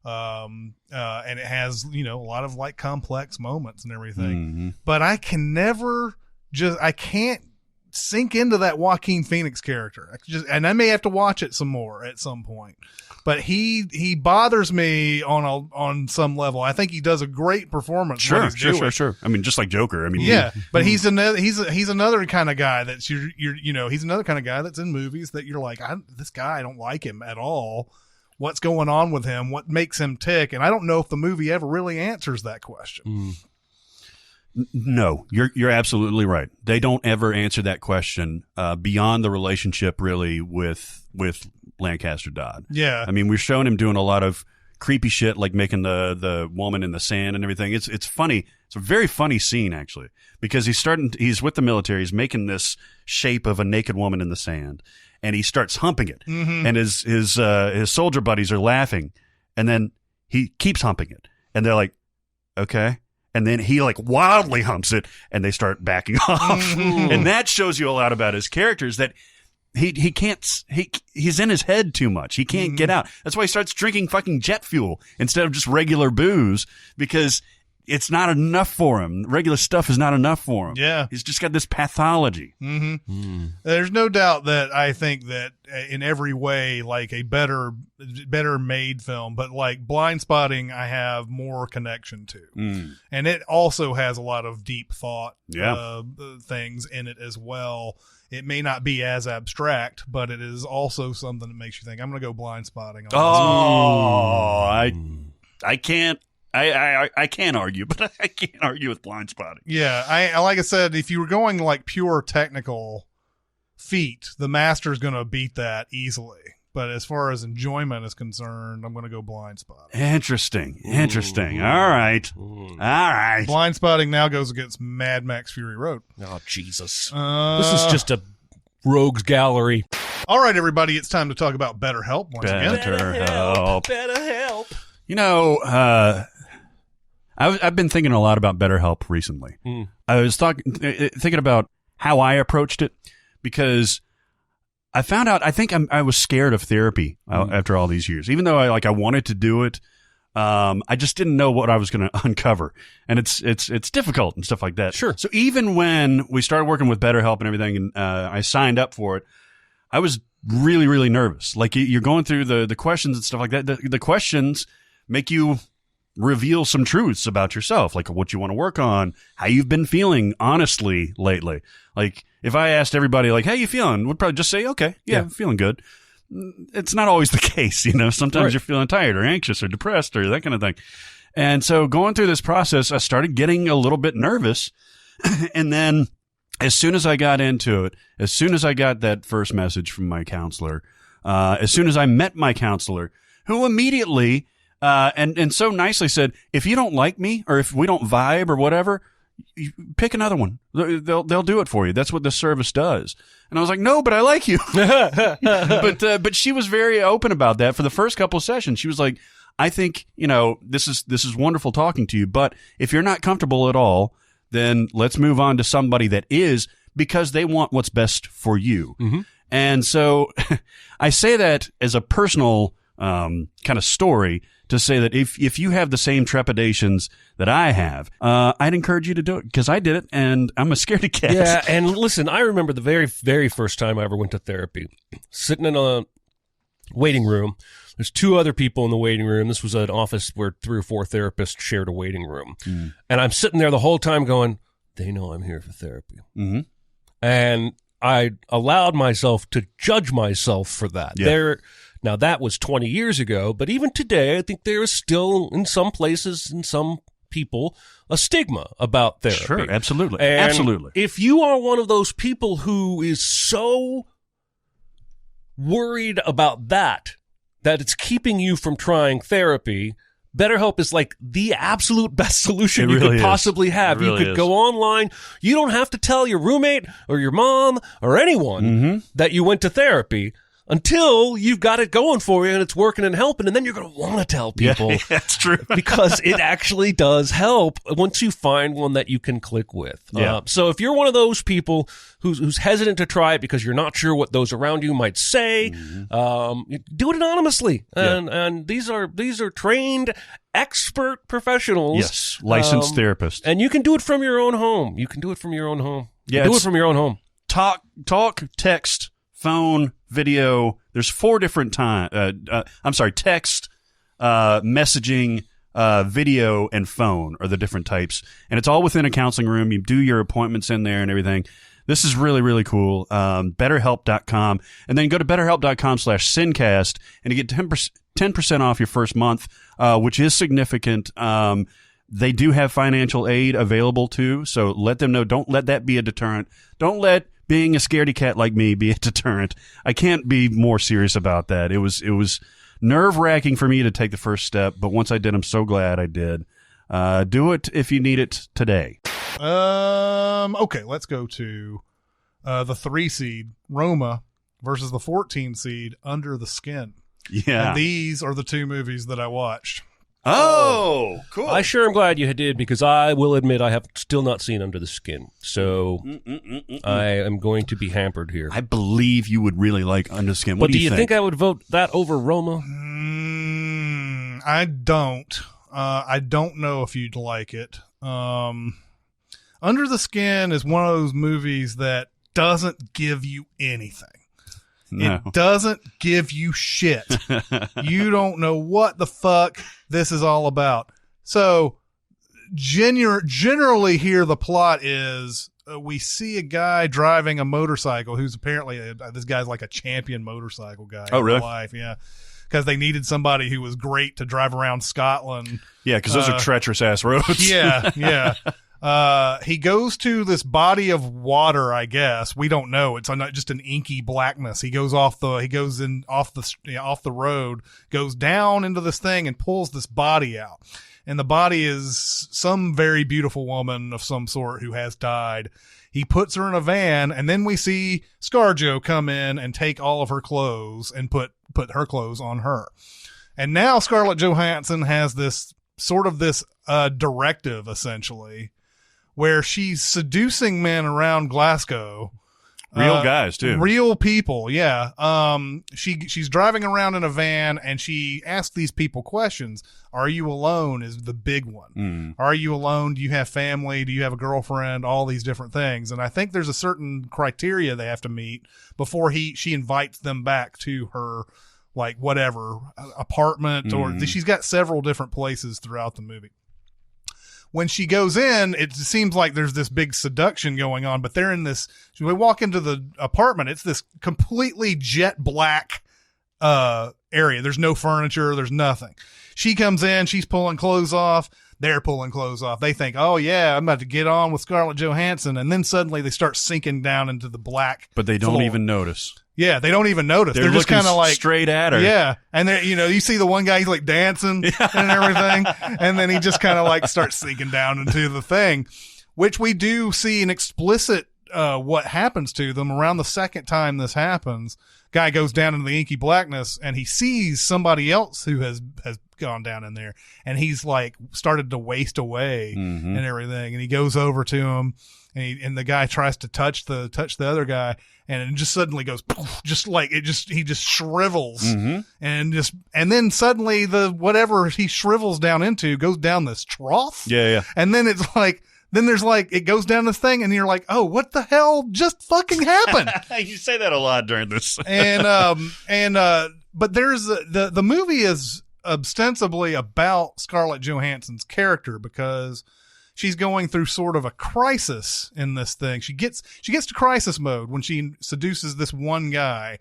and it has a lot of like complex moments and everything. But I can't sink into that Joaquin Phoenix character. And I may have to watch it some more at some point. But he bothers me on some level. I think he does a great performance. Sure. I mean, just like Joker. I mean, yeah. But he's another kind of guy that's he's another kind of guy that's in movies that you're like, this guy, I don't like him at all. What's going on with him? What makes him tick? And I don't know if the movie ever really answers that question. No, you're absolutely right. They don't ever answer that question beyond the relationship really with Lancaster Dodd. Yeah. I mean, we're showing him doing a lot of creepy shit like making the woman in the sand and everything. It's funny. It's a very funny scene actually, because he's with the military, he's making this shape of a naked woman in the sand, and he starts humping it. And his soldier buddies are laughing, and then he keeps humping it, and they're like, okay. And then he like wildly humps it, and they start backing off. And that shows you a lot about his characters, that he's in his head too much. He can't get out. That's why he starts drinking fucking jet fuel instead of just regular booze, because it's not enough for him. Regular stuff is not enough for him. Yeah. He's just got this pathology. There's no doubt that I think that in every way, like a better made film, but like Blindspotting, I have more connection to. And it also has a lot of deep thought things in it as well. It may not be as abstract, but it is also something that makes you think. I'm going to go Blindspotting. I can't. I can't argue, but I can't argue with Blindspotting. Yeah, I like I said, if you were going like pure technical feat, The Master's going to beat that easily. But as far as enjoyment is concerned, I'm going to go Blindspotting. Interesting. All right. Blindspotting now goes against Mad Max Fury Road. Oh, Jesus. This is just a rogues gallery. All right, everybody, it's time to talk about BetterHelp once again. BetterHelp. You know, I've been thinking a lot about BetterHelp recently. I was thinking about how I approached it, because I found out, I think I was scared of therapy after all these years. Even though I wanted to do it, I just didn't know what I was going to uncover. And it's difficult and stuff like that. Sure. So even when we started working with BetterHelp and everything, and I signed up for it, I was really, really nervous. Like, you're going through the questions and stuff like that. The questions make you reveal some truths about yourself, like what you want to work on, how you've been feeling honestly lately. Like, if I asked everybody, like, how you feeling, we'd probably just say, okay, yeah, I'm feeling good. It's not always the case, Sometimes you're feeling tired or anxious or depressed or that kind of thing. And so going through this process, I started getting a little bit nervous. And then as soon as I got into it, as soon as I got that first message from my counselor, as soon as I met my counselor, who immediately and so nicely said, if you don't like me, or if we don't vibe or whatever, you pick another one. They'll do it for you. That's what the service does. And I was like, no, but I like you. But she was very open about that for the first couple of sessions. She was like, I think, this is wonderful talking to you, but if you're not comfortable at all, then let's move on to somebody that is, because they want what's best for you. And so I say that as a personal kind of story, to say that if you have the same trepidations that I have, I'd encourage you to do it, because I did it, and I'm a scaredy cat. Yeah, and listen, I remember the very, very first time I ever went to therapy, sitting in a waiting room. There's two other people in the waiting room. This was an office where 3 or 4 therapists shared a waiting room. And I'm sitting there the whole time going, they know I'm here for therapy. And I allowed myself to judge myself for that. Yeah. Now, that was 20 years ago, but even today, I think there is still, in some places, in some people, a stigma about therapy. Sure, absolutely. And absolutely. If you are one of those people who is so worried about that it's keeping you from trying therapy, BetterHelp is like the absolute best solution you could possibly have. You could go online. You don't have to tell your roommate or your mom or anyone that you went to therapy. until you've got it going for you and it's working and helping, and then you're going to want to tell people. Yeah, that's true. Because it actually does help once you find one that you can click with. Yeah. So if you're one of those people who's hesitant to try it because you're not sure what those around you might say, do it anonymously. And these are trained expert professionals. Yes, licensed therapists. And you can do it from your own home. Yeah, do it from your own home. Talk, text, phone, video. There's 4 different text, messaging, video, and phone are the different types. And it's all within a counseling room. You do your appointments in there and everything. This is really, really cool. BetterHelp.com. And then go to BetterHelp.com/Sincast and you get 10% off your first month, which is significant. They do have financial aid available too. So let them know. Don't let that be a deterrent. Don't let being a scaredy cat like me be a deterrent. I can't be more serious about that. It was nerve-wracking for me to take the first step, but once I did, I'm so glad I did. Do it if you need it today. Okay, let's go to the 3 seed Roma versus the 14 seed Under the Skin. Yeah. And these are the 2 movies that I watched. Oh, cool. I sure am glad you did, because I will admit I have still not seen Under the Skin. So I am going to be hampered here. I believe you would really like Under the Skin. What but do you think I would vote that over Roma? I don't. I don't know if you'd like it. Under the Skin is one of those movies that doesn't give you anything. No. It doesn't give you shit. You don't know what the fuck this is all about. So generally here the plot is we see a guy driving a motorcycle who's apparently this guy's like a champion motorcycle guy. Oh, really? In life, yeah. Because they needed somebody who was great to drive around Scotland. Yeah, because those are treacherous ass roads. Yeah. He goes to this body of water, I guess. We don't know. It's not just an inky blackness. He goes off the road, goes down into this thing and pulls this body out. And the body is some very beautiful woman of some sort who has died. He puts her in a van, and then we see ScarJo come in and take all of her clothes and put her clothes on her. And now Scarlett Johansson has this directive, essentially, where she's seducing men around Glasgow. Real guys, too. Real people, yeah. She's driving around in a van, and she asks these people questions. Are you alone is the big one. Are you alone? Do you have family? Do you have a girlfriend? All these different things. And I think there's a certain criteria they have to meet before she invites them back to her, like, whatever, apartment, or she's got several different places throughout the movie. When she goes in, it seems like there's this big seduction going on, but they're in this, we walk into the apartment. It's this completely jet black, area. There's no furniture. There's nothing. She comes in, she's pulling clothes off. They're pulling clothes off. They think, oh yeah, I'm about to get on with Scarlett Johansson. And then suddenly they start sinking down into the black. But they don't floor. even notice. Yeah, they don't even notice. They're just kind of like straight at her. Yeah, and then you see the one guy, he's like dancing and everything, and then he just kind of like starts sinking down into the thing, which we do see an explicit what happens to them around the second time this happens. Guy goes down into the inky blackness, and he sees somebody else who has gone down in there, and he's like started to waste away and everything, and he goes over to him. And the guy tries to touch the other guy, and it just suddenly goes, poof, he just shrivels, and then suddenly whatever he shrivels down into goes down this trough. Yeah. And then it goes down this thing, and you're like, oh, what the hell just fucking happened? You say that a lot during this. But there's the movie is ostensibly about Scarlett Johansson's character, because she's going through sort of a crisis in this thing. She gets to crisis mode when she seduces this one guy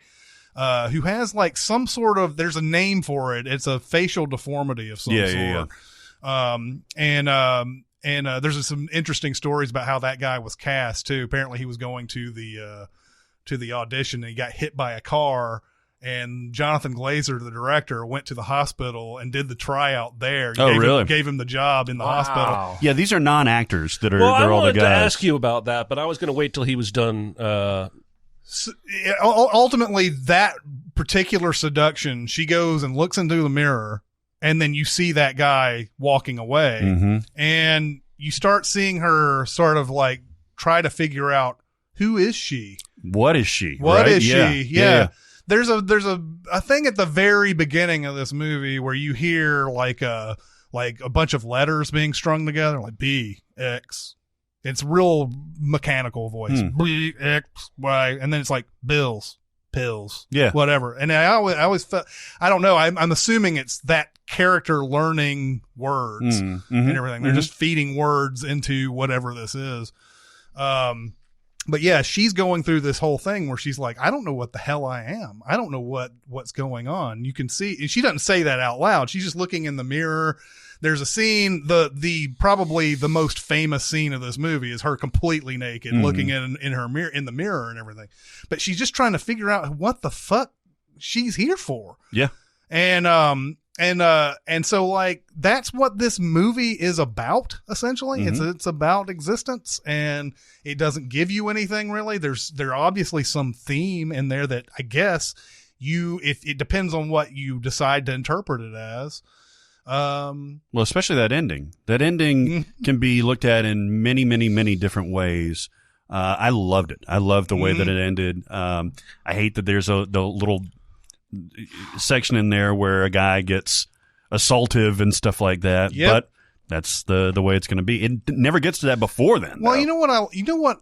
who has like some sort of, there's a name for it. It's a facial deformity of some sort. Yeah. There's some interesting stories about how that guy was cast too. Apparently he was going to the audition and he got hit by a car. And Jonathan Glazer, the director, went to the hospital and did the tryout there. Gave him the job in the hospital. Yeah, these are non-actors that are. Well, they're I all the wanted guys. to ask you about that, but I was going to wait till he was done ultimately, that particular seduction, she goes and looks into the mirror, and then you see that guy walking away, and you start seeing her sort of like try to figure out, who is she? What is she? What is Yeah. she? Yeah. There's a thing at the very beginning of this movie where you hear like a bunch of letters being strung together, like B, X. It's real mechanical voice. B, X, Y, and then it's like bills, pills, whatever. And I always felt, I don't know. I'm assuming it's that character learning words and everything. They're just feeding words into whatever this is. But yeah, she's going through this whole thing where she's like, I don't know what the hell I am. I don't know what's going on. You can see, and she doesn't say that out loud. She's just looking in the mirror. There's a scene, the probably the most famous scene of this movie is her completely naked, looking in her mirror, in the mirror and everything. But she's just trying to figure out what the fuck she's here for. Yeah. And so like that's what this movie is about, essentially. It's about existence, and it doesn't give you anything really. There's obviously some theme in there that I guess if it depends on what you decide to interpret it as. Well, especially that ending. That ending can be looked at in many, many, many different ways. I loved it. I loved the way that it ended. I hate that there's the little section in there where a guy gets assaultive and stuff like that. But that's the way it's going to be. It never gets to that before then. Well, you know what?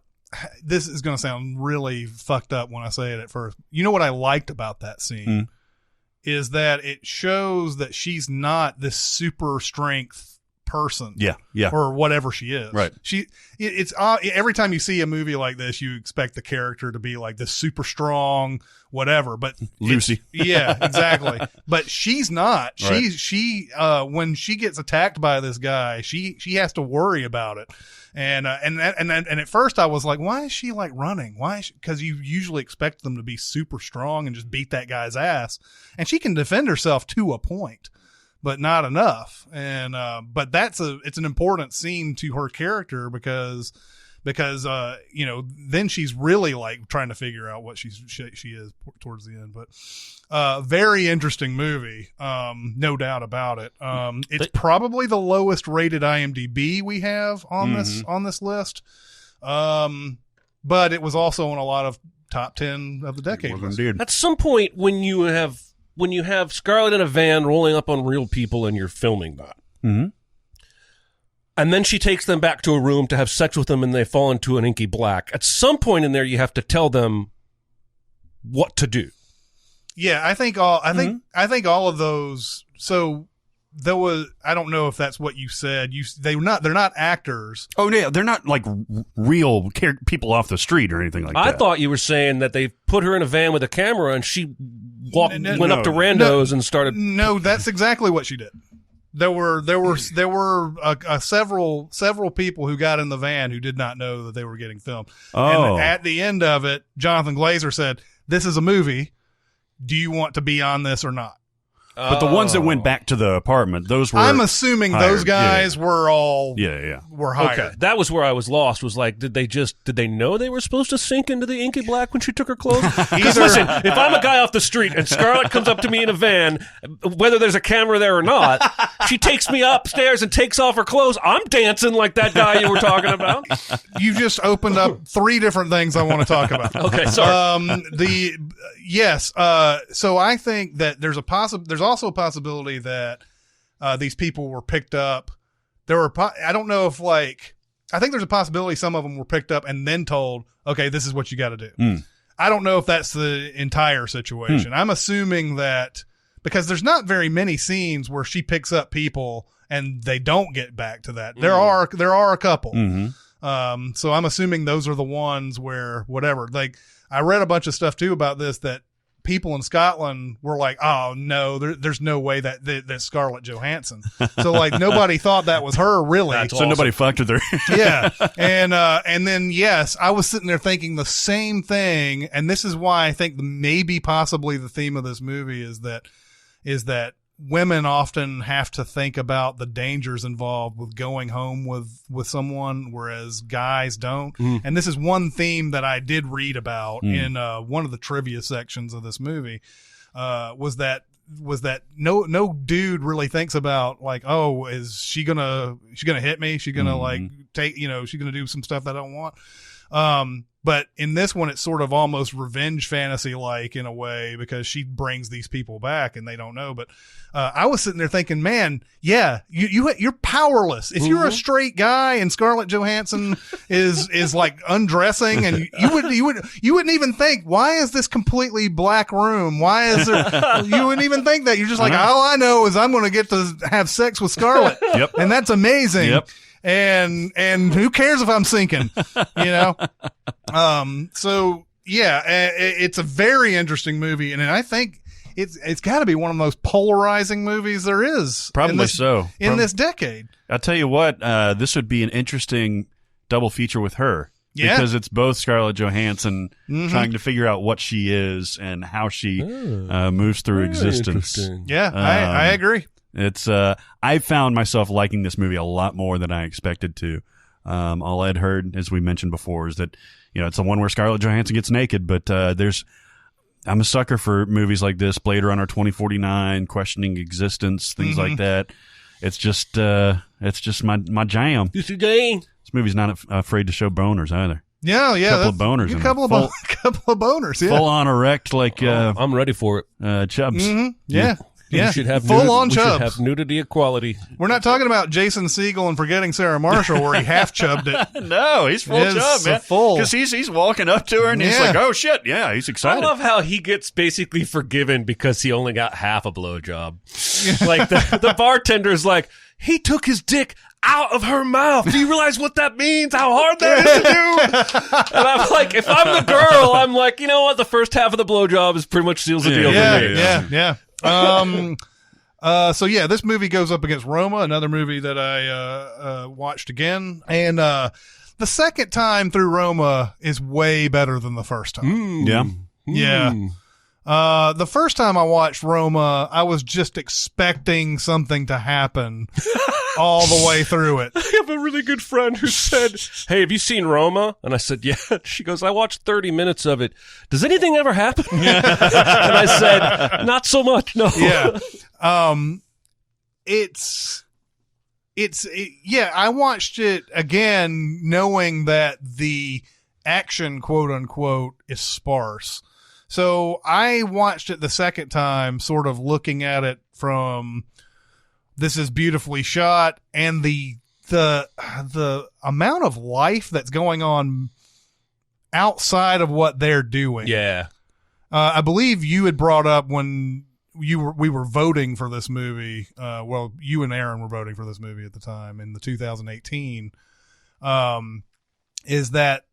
This is going to sound really fucked up when I say it at first. You know what I liked about that scene is that it shows that she's not this super strength person. Or whatever she is. Right. It's every time you see a movie like this, you expect the character to be like this super strong whatever, but Lucy. Yeah, exactly. But she's not. Right. She when she gets attacked by this guy, she has to worry about it. And at first I was like, why is she like running? Because you usually expect them to be super strong and just beat that guy's ass. And she can defend herself to a point, but not enough. And but it's an important scene to her character because then she's really like trying to figure out what she is towards the end. But very interesting movie, no doubt about it. It's probably the lowest rated IMDb we have on this list, but it was also on a lot of top 10 of the decade list. At some point, when you have Scarlett in a van rolling up on real people and you're filming that. And then she takes them back to a room to have sex with them and they fall into an inky black. At some point in there, you have to tell them what to do. Yeah, I think all of those. So there was, I don't know if that's what you said. They're not actors. Oh yeah, they're not like real people off the street or anything like that. I thought you were saying that they put her in a van with a camera and she went up to randos and started. No, that's exactly what she did. There were several people who got in the van who did not know that they were getting filmed. Oh. And at the end of it, Jonathan Glazer said, "This is a movie. Do you want to be on this or not?" But the ones that went back to the apartment, those were. I'm assuming hired. those guys were all. Were hired. Okay, that was where I was lost. Was like, did they know they were supposed to sink into the inky black when she took her clothes? Because listen, if I'm a guy off the street and Scarlett comes up to me in a van, whether there's a camera there or not, she takes me upstairs and takes off her clothes. I'm dancing like that guy you were talking about. You just opened up 3 different things I want to talk about. Okay, sorry. So I think that there's also a possibility that these people were picked up. I don't know if I think there's a possibility some of them were picked up and then told, okay, this is what you got to do. I don't know if that's the entire situation. I'm assuming that because there's not very many scenes where she picks up people and they don't get back to that. There are a couple. So I'm assuming those are the ones where whatever. Like I read a bunch of stuff too about this that people in Scotland were like, "Oh no, there's no way that's Scarlett Johansson." So like nobody thought that was her really. That's so awesome. Nobody fucked with her. Yeah, and then yes, I was sitting there thinking the same thing, and this is why I think maybe possibly the theme of this movie is that women often have to think about the dangers involved with going home with someone, whereas guys don't. And this is one theme that I did read about in one of the trivia sections of this movie, was that no dude really thinks about like, oh, is she gonna hit me? She gonna like take, she gonna do some stuff that I don't want. But in this one, it's sort of almost revenge fantasy like in a way, because she brings these people back and they don't know. But I was sitting there thinking, man, yeah, you're powerless. If you're a straight guy and Scarlett Johansson is like undressing, and you wouldn't even think, why is this completely black room? Why is there? You wouldn't even think that. You're just like, all I know is I'm going to get to have sex with Scarlett, and that's amazing. Yep. And who cares if I'm sinking, So yeah, it's a very interesting movie. And I think it's gotta be one of the most polarizing movies there is. Probably in this decade. I'll tell you what, this would be an interesting double feature with her. Yeah. Because it's both Scarlett Johansson trying to figure out what she is and how she moves through existence. Yeah, I agree. It's I found myself liking this movie a lot more than I expected to. All I'd heard, as we mentioned before, is that it's the one where Scarlett Johansson gets naked, but I'm a sucker for movies like this, Blade Runner 2049, questioning existence, things like that. It's just my jam. This movie's not afraid to show boners either. Yeah, couple of boners. A couple of boners. Yeah, full on erect, like I'm ready for it. Chubs. Yeah. Yeah, we should have full-on chubs. chubs. We should have nudity equality. We're not talking about Jason Segel and Forgetting Sarah Marshall, where he half chubbed it. No, he's full chub, man. Because he's walking up to her and he's like, "Oh shit, yeah!" He's excited. I love how he gets basically forgiven because he only got half a blowjob. Like the bartender's like, he took his dick out of her mouth. Do you realize what that means? How hard that is to do? And I'm like, if I'm the girl, I'm like, you know what? The first half of the blowjob is pretty much seals the deal for me. Yeah. So yeah, this movie goes up against Roma, another movie that I watched again, and the second time through Roma is way better than the first time. Yeah. The first time I watched Roma, I was just expecting something to happen all the way through it. I have a really good friend who said, "Hey, have you seen Roma?" And I said, "Yeah." She goes, "I watched 30 minutes of it. Does anything ever happen?" And I said, "Not so much, no." Yeah. I watched it again knowing that the action, quote unquote, is sparse. So I watched it the second time sort of looking at it from, this is beautifully shot, and the amount of life that's going on outside of what they're doing. Yeah. I believe you had brought up when we were voting for this movie. Well, you and Aaron were voting for this movie at the time in the 2018. Is that,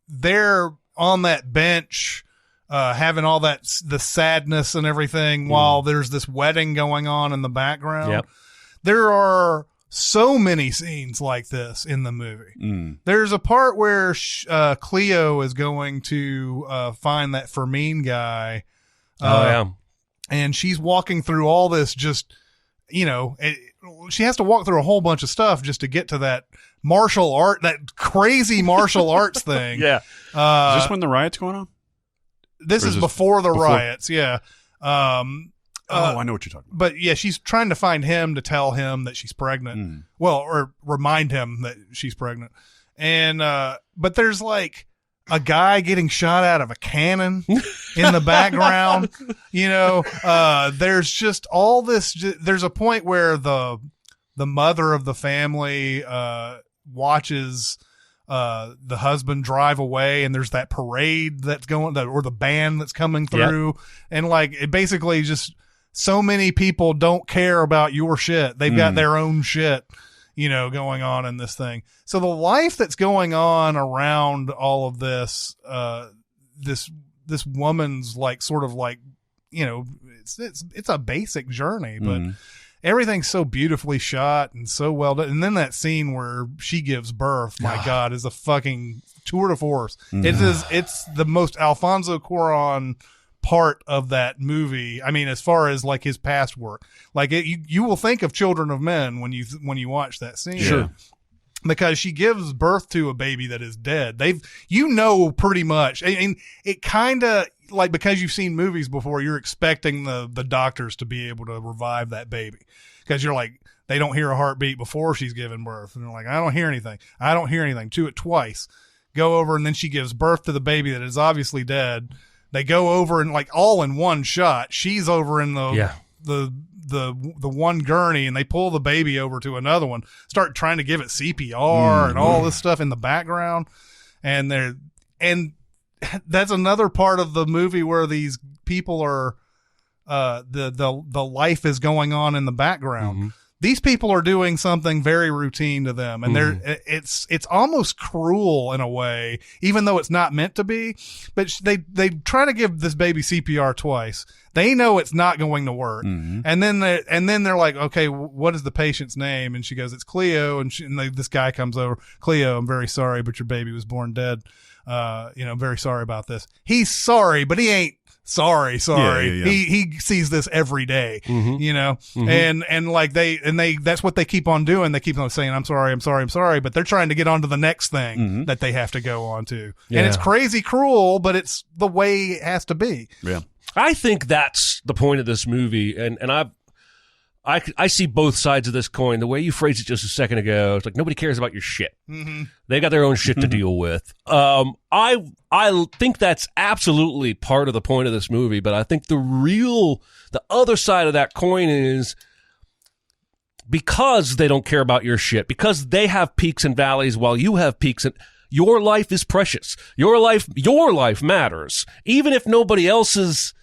they're on that bench, having all that, the sadness and everything while there's this wedding going on in the background. Yep. There are so many scenes like this in the movie. There's a part where Cleo is going to find that Fermin guy. And she's walking through all this, just, she has to walk through a whole bunch of stuff just to get to that martial art, that crazy martial arts thing. Yeah. Is this when the riot's going on? This is before the riots. Yeah. I know what you're talking about. But yeah, she's trying to find him to tell him that she's pregnant. Well, or remind him that she's pregnant. And, but there's like a guy getting shot out of a cannon in the background. There's just all this. There's a point where the mother of the family, watches, the husband drive away, and there's that parade that's going, or the band that's coming through. Yep. And like, it basically just, so many people don't care about your shit. They've got their own shit, going on in this thing. So the life that's going on around all of this, this woman's like, sort of like, it's a basic journey, but everything's so beautifully shot and so well done. And then that scene where she gives birth, my God, is a fucking tour de force. It's the most Alfonso Cuarón part of that movie. I mean, as far as like his past work, like you will think of Children of Men when you watch that scene. Sure. Because she gives birth to a baby that is dead. Pretty much. And it kind of like, because you've seen movies before, you're expecting the doctors to be able to revive that baby. Because you're like, they don't hear a heartbeat before she's given birth. And they're like, I don't hear anything. Do it twice. Go over, and then she gives birth to the baby that is obviously dead. They go over and like all in one shot. She's over in the one gurney, and they pull the baby over to another one, start trying to give it CPR and all this stuff in the background. And that's another part of the movie where these people are, the life is going on in the background. Mm-hmm. These people are doing something very routine to them, and it's almost cruel in a way, even though it's not meant to be. But they try to give this baby CPR twice. They know it's not going to work, and then they're like, okay, what is the patient's name? And she goes, it's Cleo, and this guy comes over, Cleo, I'm very sorry, but your baby was born dead. I'm very sorry about this. He's sorry, but he ain't sorry. Yeah. He sees this every day, and like they that's what they keep on doing. They keep on saying, I'm sorry, but they're trying to get on to the next thing that they have to go on to. Yeah. And it's crazy cruel, but it's the way it has to be. Yeah. I think that's the point of this movie, and I see both sides of this coin. The way you phrased it just a second ago, it's like nobody cares about your shit. Mm-hmm. They got their own shit to deal with. I think that's absolutely part of the point of this movie, but I think the other side of that coin is because they don't care about your shit, because they have peaks and valleys while you have peaks, and your life is precious. Your life matters, even if nobody else's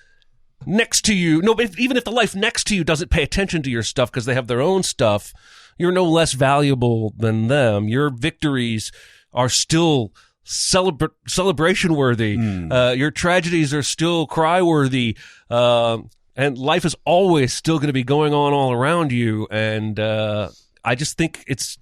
next to you, even if the life next to you doesn't pay attention to your stuff because they have their own stuff, you're no less valuable than them. Your victories are still celebration worthy. Your tragedies are still cry worthy. And life is always still going to be going on all around you. And I just think it's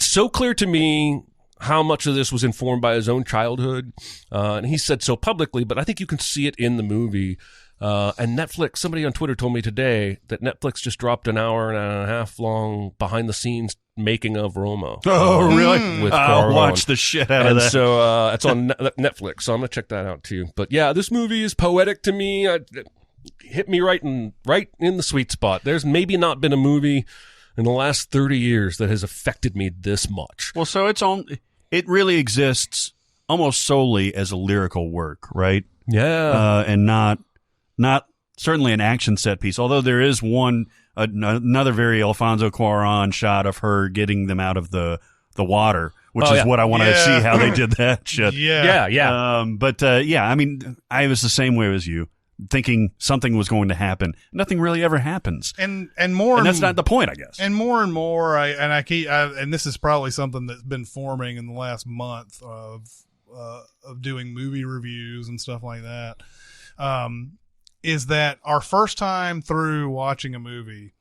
so clear to me how much of this was informed by his own childhood. And he said so publicly, but I think you can see it in the movie. And Netflix, somebody on Twitter told me today that Netflix just dropped an hour and a half long behind the scenes making of Roma. Oh, really? I'll watch the shit out of that. And so it's on Netflix, so I'm going to check that out too. But yeah, this movie is poetic to me. It hit me right in the sweet spot. There's maybe not been a movie in the last 30 years that has affected me this much. Well, so it really exists almost solely as a lyrical work, right? Yeah. And not certainly an action set piece, although there is another very Alfonso Cuarón shot of her getting them out of the water, which is what I want to see how they did that shit. Yeah. But I mean, I was the same way as you, thinking something was going to happen. Nothing really ever happens. And that's not the point, I guess. And more, and this is probably something that's been forming in the last month of doing movie reviews and stuff like that. Is that our first time through watching a movie,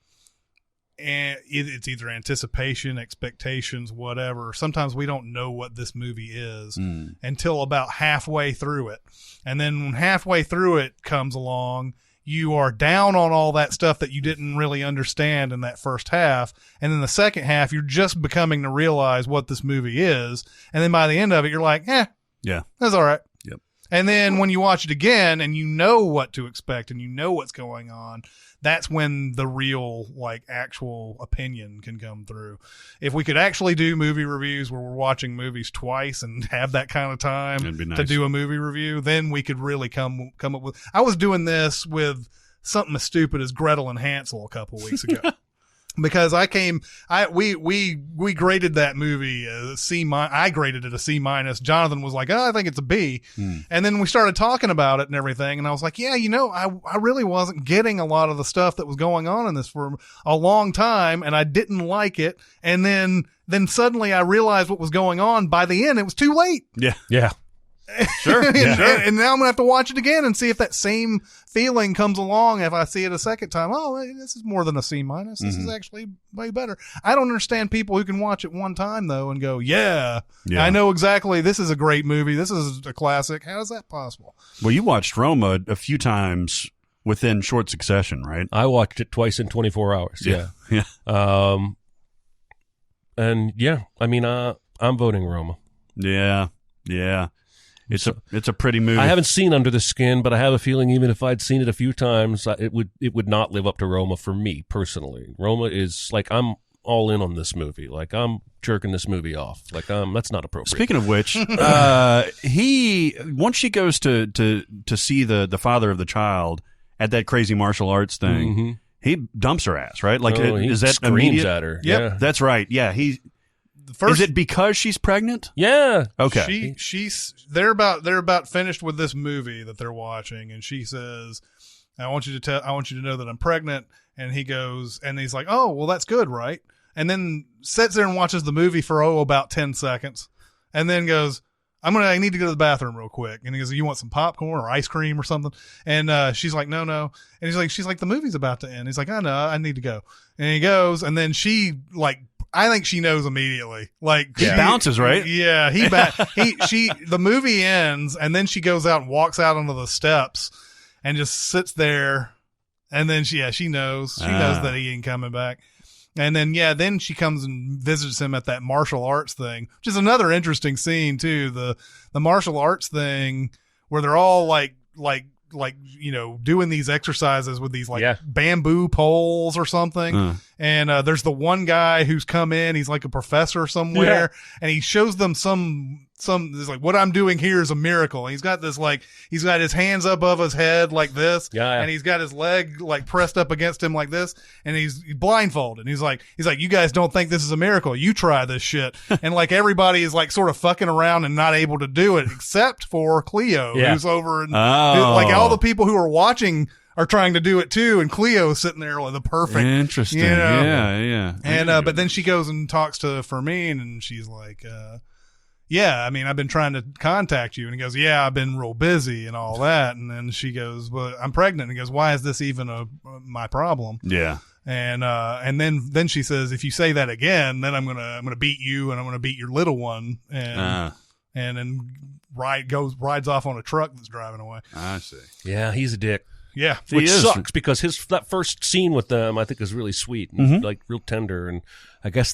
and it's either anticipation, expectations, whatever. Sometimes we don't know what this movie is until about halfway through it. And then when halfway through it comes along, you are down on all that stuff that you didn't really understand in that first half. And then the second half, you're just becoming to realize what this movie is. And then by the end of it, you're like, yeah, that's all right. Yep. And then when you watch it again and you know what to expect and you know what's going on, that's when the real, like, actual opinion can come through. If we could actually do movie reviews where we're watching movies twice and have that kind of time to do a movie review, then we could really come up with. I was doing this with something as stupid as Gretel and Hansel a couple weeks ago. Because we graded that movie a C-. I graded it a C-. Jonathan was like, I think it's a B. And then we started talking about it and everything. And I was like, I really wasn't getting a lot of the stuff that was going on in this for a long time. And I didn't like it. And then suddenly I realized what was going on. By the end, it was too late. Yeah. Yeah. Sure. And now I'm gonna have to watch it again and see if that same feeling comes along if I see it a second time. Oh, this is more than a C-. This is actually way better. I don't understand people who can watch it one time though and go, yeah, I know exactly. This is a great movie. This is a classic. How is that possible? Well, you watched Roma a few times within short succession, right? I watched it twice in 24 hours. Yeah. And yeah, I mean, I'm voting Roma. Yeah. It's a pretty movie. I haven't seen Under the Skin, but I have a feeling even if I'd seen it a few times, it would not live up to Roma for me personally. Roma is like, I'm all in on this movie. Like, I'm jerking this movie off. Like, that's not appropriate. Speaking of which, once she goes to see the father of the child at that crazy martial arts thing, he dumps her ass, right? Like, is that screams immediate? At her? Yep, Yeah, that's right. Yeah, is it because she's pregnant? Yeah. Okay. They're about finished with this movie that they're watching, and she says, I want you to know that I'm pregnant. And he goes, and he's like, oh, well, that's good, right? And then sits there and watches the movie for about 10 seconds, and then goes, I need to go to the bathroom real quick. And he goes, you want some popcorn or ice cream or something? And she's like, no. And she's like, the movie's about to end. He's like, I know, I need to go. And he goes, and then she I think she knows immediately. Like, he bounces, right? Yeah, the movie ends, and then she goes out and walks out onto the steps and just sits there. And then she knows. She knows that he ain't coming back. And then she comes and visits him at that martial arts thing, which is another interesting scene too. The martial arts thing where they're all like doing these exercises with these bamboo poles or something. And there's the one guy who's come in, he's like a professor somewhere, and he shows them some it's like, what I'm doing here is a miracle. And he's got this he's got his hands above his head like this, and he's got his leg pressed up against him like this, and he's blindfolded. And he's like, you guys don't think this is a miracle? You try this shit. And everybody is sort of fucking around and not able to do it except for Cleo, who's over and all the people who are watching are trying to do it too, and Cleo's sitting there with the perfect. Interesting. Yeah. And but then she goes and talks to Fermin, and she's like, yeah, I mean, I've been trying to contact you. And he goes, yeah, I've been real busy and all that. And then she goes, well, I'm pregnant. And he goes, why is this even my problem? Yeah. And then she says, if you say that again, then I'm gonna beat you, and I'm gonna beat your little one. And then rides off on a truck that's driving away. I see. Yeah, he's a dick. Yeah, which sucks because that first scene with them, I think, is really sweet and real tender. And I guess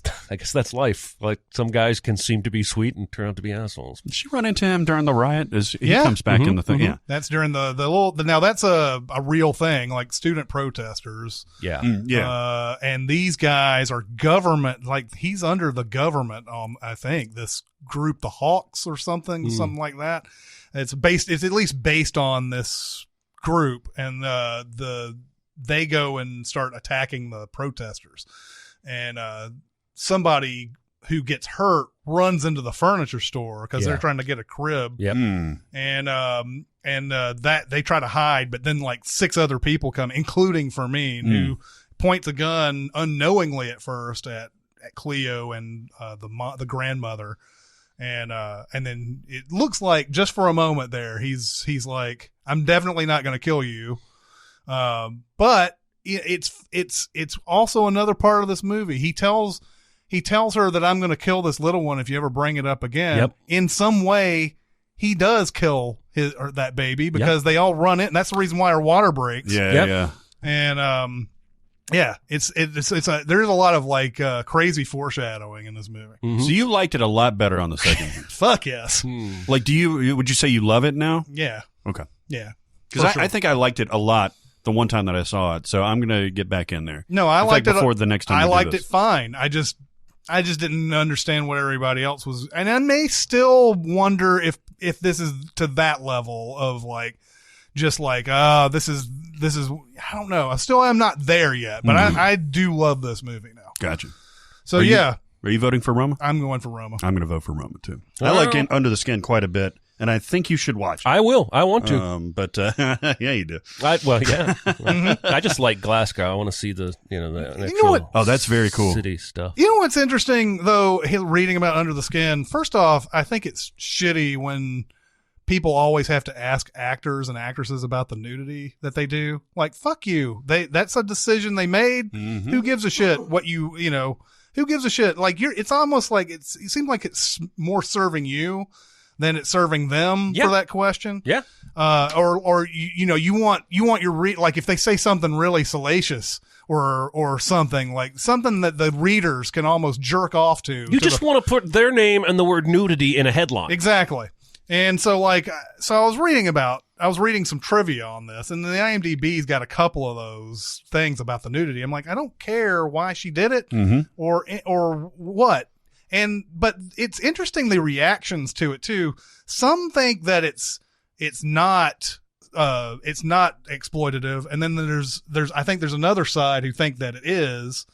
that's life. Like, some guys can seem to be sweet and turn out to be assholes. Did she run into him during the riot? As he comes back in the thing? Yeah, that's during the little. Now that's a real thing, like student protesters. Yeah, and these guys are government. Like, he's under the government. I think this group, the Hawks or something like that. It's at least based on this group, and they go and start attacking the protesters, and somebody who gets hurt runs into the furniture store because they're trying to get a crib. Yep. And that they try to hide, but then 6 other people come, including Fermin, who points a gun unknowingly at first at Cleo and the grandmother. And then it looks like, just for a moment there, he's like, I'm definitely not going to kill you. But it's also another part of this movie. He tells her that I'm going to kill this little one if you ever bring it up again. Yep. In some way, he does kill that baby because they all run it. And that's the reason why her water breaks. Yeah. And, there's a lot of crazy foreshadowing in this movie. Mm-hmm. So you liked it a lot better on the second one. Fuck yes. Would you say you love it now? Yeah. Okay. Yeah. Because I think I liked it a lot the one time that I saw it. So I'm going to get back in there. No, I liked it before the next time. I liked it fine. I just didn't understand what everybody else was. And I may still wonder if this is to that level of this is, I don't know. I'm not there yet, but I do love this movie now. Gotcha. So are you voting for Roma? I'm going for Roma. I'm going to vote for Roma too. I like Under the Skin quite a bit, and I think you should watch it. I will. I want to. But yeah, you do. I just like Glasgow. I want to see the actual that's very cool city stuff. You know what's interesting though, reading about Under the Skin. First off, I think it's shitty when people always have to ask actors and actresses about the nudity that they do. Like, fuck you. That's a decision they made. Mm-hmm. Who gives a shit what you know, who gives a shit? Like, it's almost like it seems like it's more serving you than it's serving them for that question. Yeah. Or you want your like if they say something really salacious or something like something that the readers can almost jerk off to. You just want to put their name and the word nudity in a headline. Exactly. And so I was reading some trivia on this, and the IMDb's got a couple of those things about the nudity. I'm like, I don't care why she did it or what. But it's interesting, the reactions to it too. Some think that it's not exploitative. And then I think there's another side who think that it is.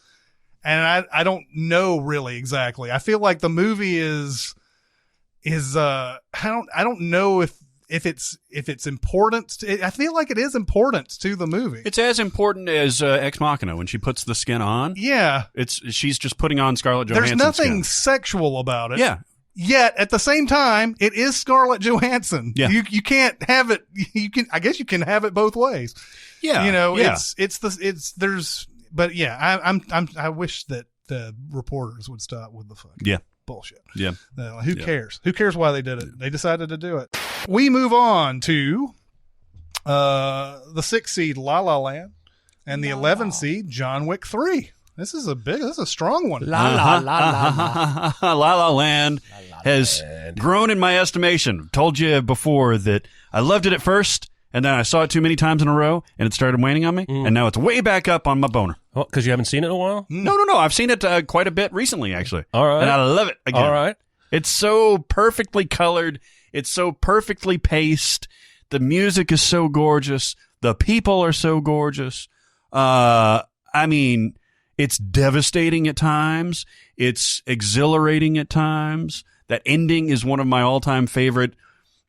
And I don't know really exactly. I feel like the movie is I don't know if it's important. I feel like it is important to the movie. It's as important as Ex Machina when she puts the skin on. Yeah. She's just putting on Scarlett Johansson's There's nothing skin. sexual about it. Yeah. Yet at the same time, it is Scarlett Johansson. Yeah. You can't have it. I guess you can have it both ways. Yeah. But yeah, I wish that the reporters would stop with the fucking bullshit. Yeah. Who cares? Who cares why they did it? They decided to do it. We move on to the 6 seed La La Land and the 11 seed John Wick 3. This is a strong one. La La Land has grown in my estimation. Told you before that I loved it at first, and then I saw it too many times in a row, and it started waning on me, and now it's way back up on my boner. Oh, because you haven't seen it in a while? No. I've seen it quite a bit recently, actually. All right. And I love it again. All right. It's so perfectly colored. It's so perfectly paced. The music is so gorgeous. The people are so gorgeous. I mean, it's devastating at times. It's exhilarating at times. That ending is one of my all-time favorite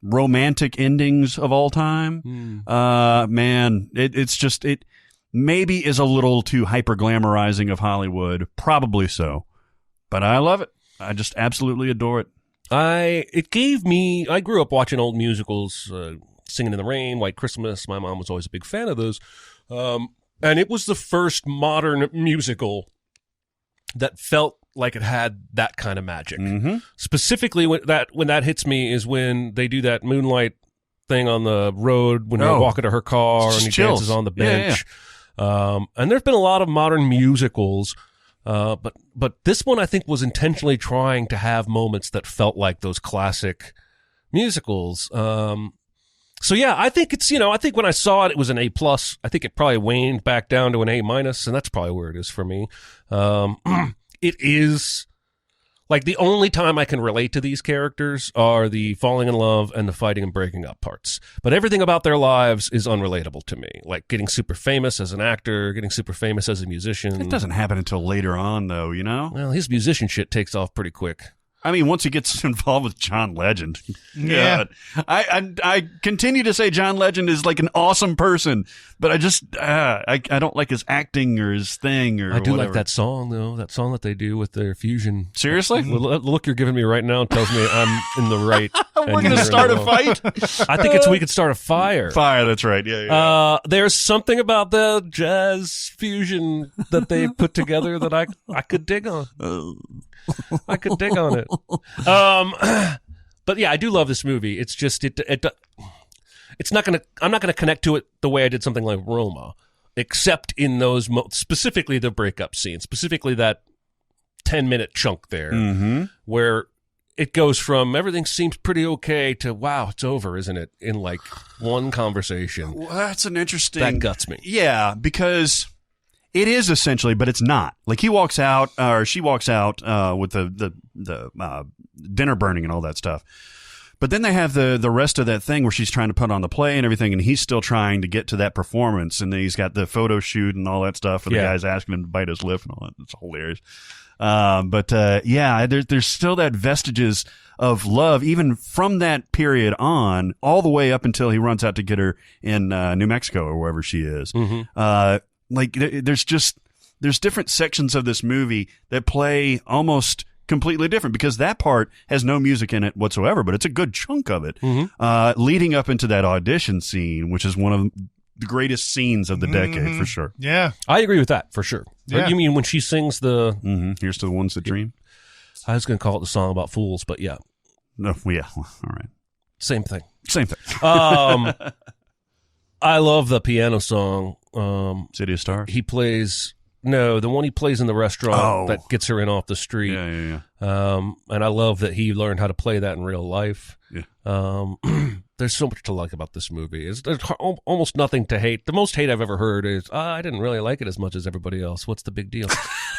romantic endings of all time. Man, it maybe is a little too hyper glamorizing of Hollywood. Probably so. But I love it. I just absolutely adore it. I grew up watching old musicals, Singing in the Rain, White Christmas. My mom was always a big fan of those. And it was the first modern musical that felt like it had that kind of magic. Mm-hmm. Specifically, when that hits me is when they do that moonlight thing on the road when they're walking to her car and he dances on the bench. Yeah. And there's been a lot of modern musicals, but this one I think was intentionally trying to have moments that felt like those classic musicals. So yeah, I think it's, I think when I saw it, it was an A+. I think it probably waned back down to an A-, and that's probably where it is for me. It is like the only time I can relate to these characters are the falling in love and the fighting and breaking up parts. But everything about their lives is unrelatable to me. Like getting super famous as an actor, getting super famous as a musician. It doesn't happen until later on, though, Well, his musician shit takes off pretty quick. I mean, once he gets involved with John Legend. Yeah. I continue to say John Legend is like an awesome person, but I just, I don't like his acting or his thing or I do whatever. like that song, though. That song that they do with their fusion. Seriously? The look you're giving me right now tells me I'm in the right. We're going to start a fight? I think we could start a fire. Fire, that's right. Yeah. There's something about the jazz fusion that they put together that I could dig on. I could dig on it. But yeah, I do love this movie. It's just I'm not gonna connect to it the way I did something like Roma, except in those specifically the breakup scene, specifically that 10-minute chunk there, where it goes from everything seems pretty okay to wow, it's over, isn't it? In like one conversation. Well, that's an interesting. That guts me. Yeah, because it is essentially, but it's not. Like he walks out, or she walks out with the dinner burning and all that stuff. But then they have the rest of that thing where she's trying to put on the play and everything, and he's still trying to get to that performance. And then he's got the photo shoot and all that stuff, and the guy's asking him to bite his lip and all that. It's hilarious. There's still that vestiges of love, even from that period on, all the way up until he runs out to get her in New Mexico or wherever she is. There's different sections of this movie that play almost completely different because that part has no music in it whatsoever, but it's a good chunk of it, leading up into that audition scene, which is one of the greatest scenes of the decade for sure. Yeah, I agree with that for sure. Yeah. You mean when she sings the Here's to the ones that dream? I was going to call it the song about fools, but yeah. No, yeah, all right. Same thing. I love the piano song. City of Stars? He plays... No, the one he plays in the restaurant that gets her in off the street. Yeah. And I love that he learned how to play that in real life. Yeah. There's so much to like about this movie. There's almost nothing to hate. The most hate I've ever heard is, I didn't really like it as much as everybody else. What's the big deal?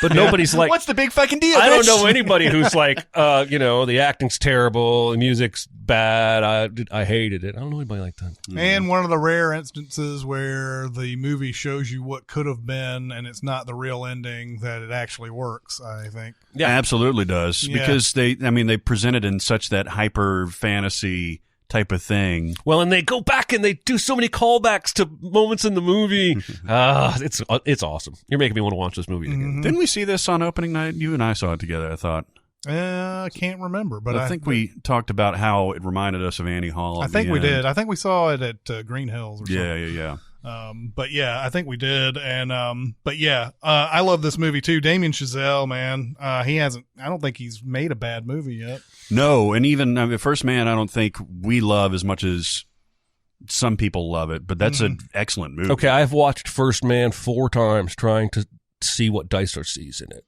But nobody's like... What's the big fucking deal, I bitch? don't know anybody who's like, the acting's terrible, the music's bad, I hated it. I don't know anybody like that. and one of the rare instances where the movie shows you what could have been and it's not the real ending, that it actually works, I think. Yeah, absolutely does. Yeah. Because they present it in such that hyper fantasy type of thing. Well, and they go back and they do so many callbacks to moments in the movie. It's awesome. You're making me want to watch this movie again. Didn't we see this on opening night? You and I saw it together, I thought. I can't remember, but I think we talked about how it reminded us of Annie Hall. I think we did. I think we saw it at Green Hills or something. Yeah. But yeah, I think we did. And, I love this movie too. Damien Chazelle, man. I don't think he's made a bad movie yet. No, and even First Man, I don't think we love as much as some people love it, but that's an excellent movie. Okay, I've watched First Man 4 times trying to see what Dicer sees in it.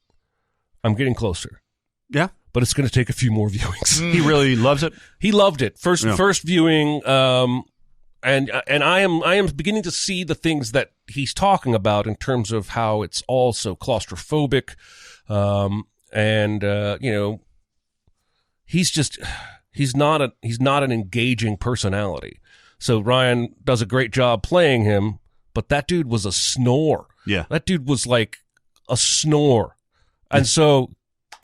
I'm getting closer. Yeah. But it's going to take a few more viewings. He really loves it? He loved it. First viewing, and I am beginning to see the things that he's talking about in terms of how it's all so claustrophobic, he's not an engaging personality. So Ryan does a great job playing him, but that dude was a snore. Yeah, that dude was like a snore, and so.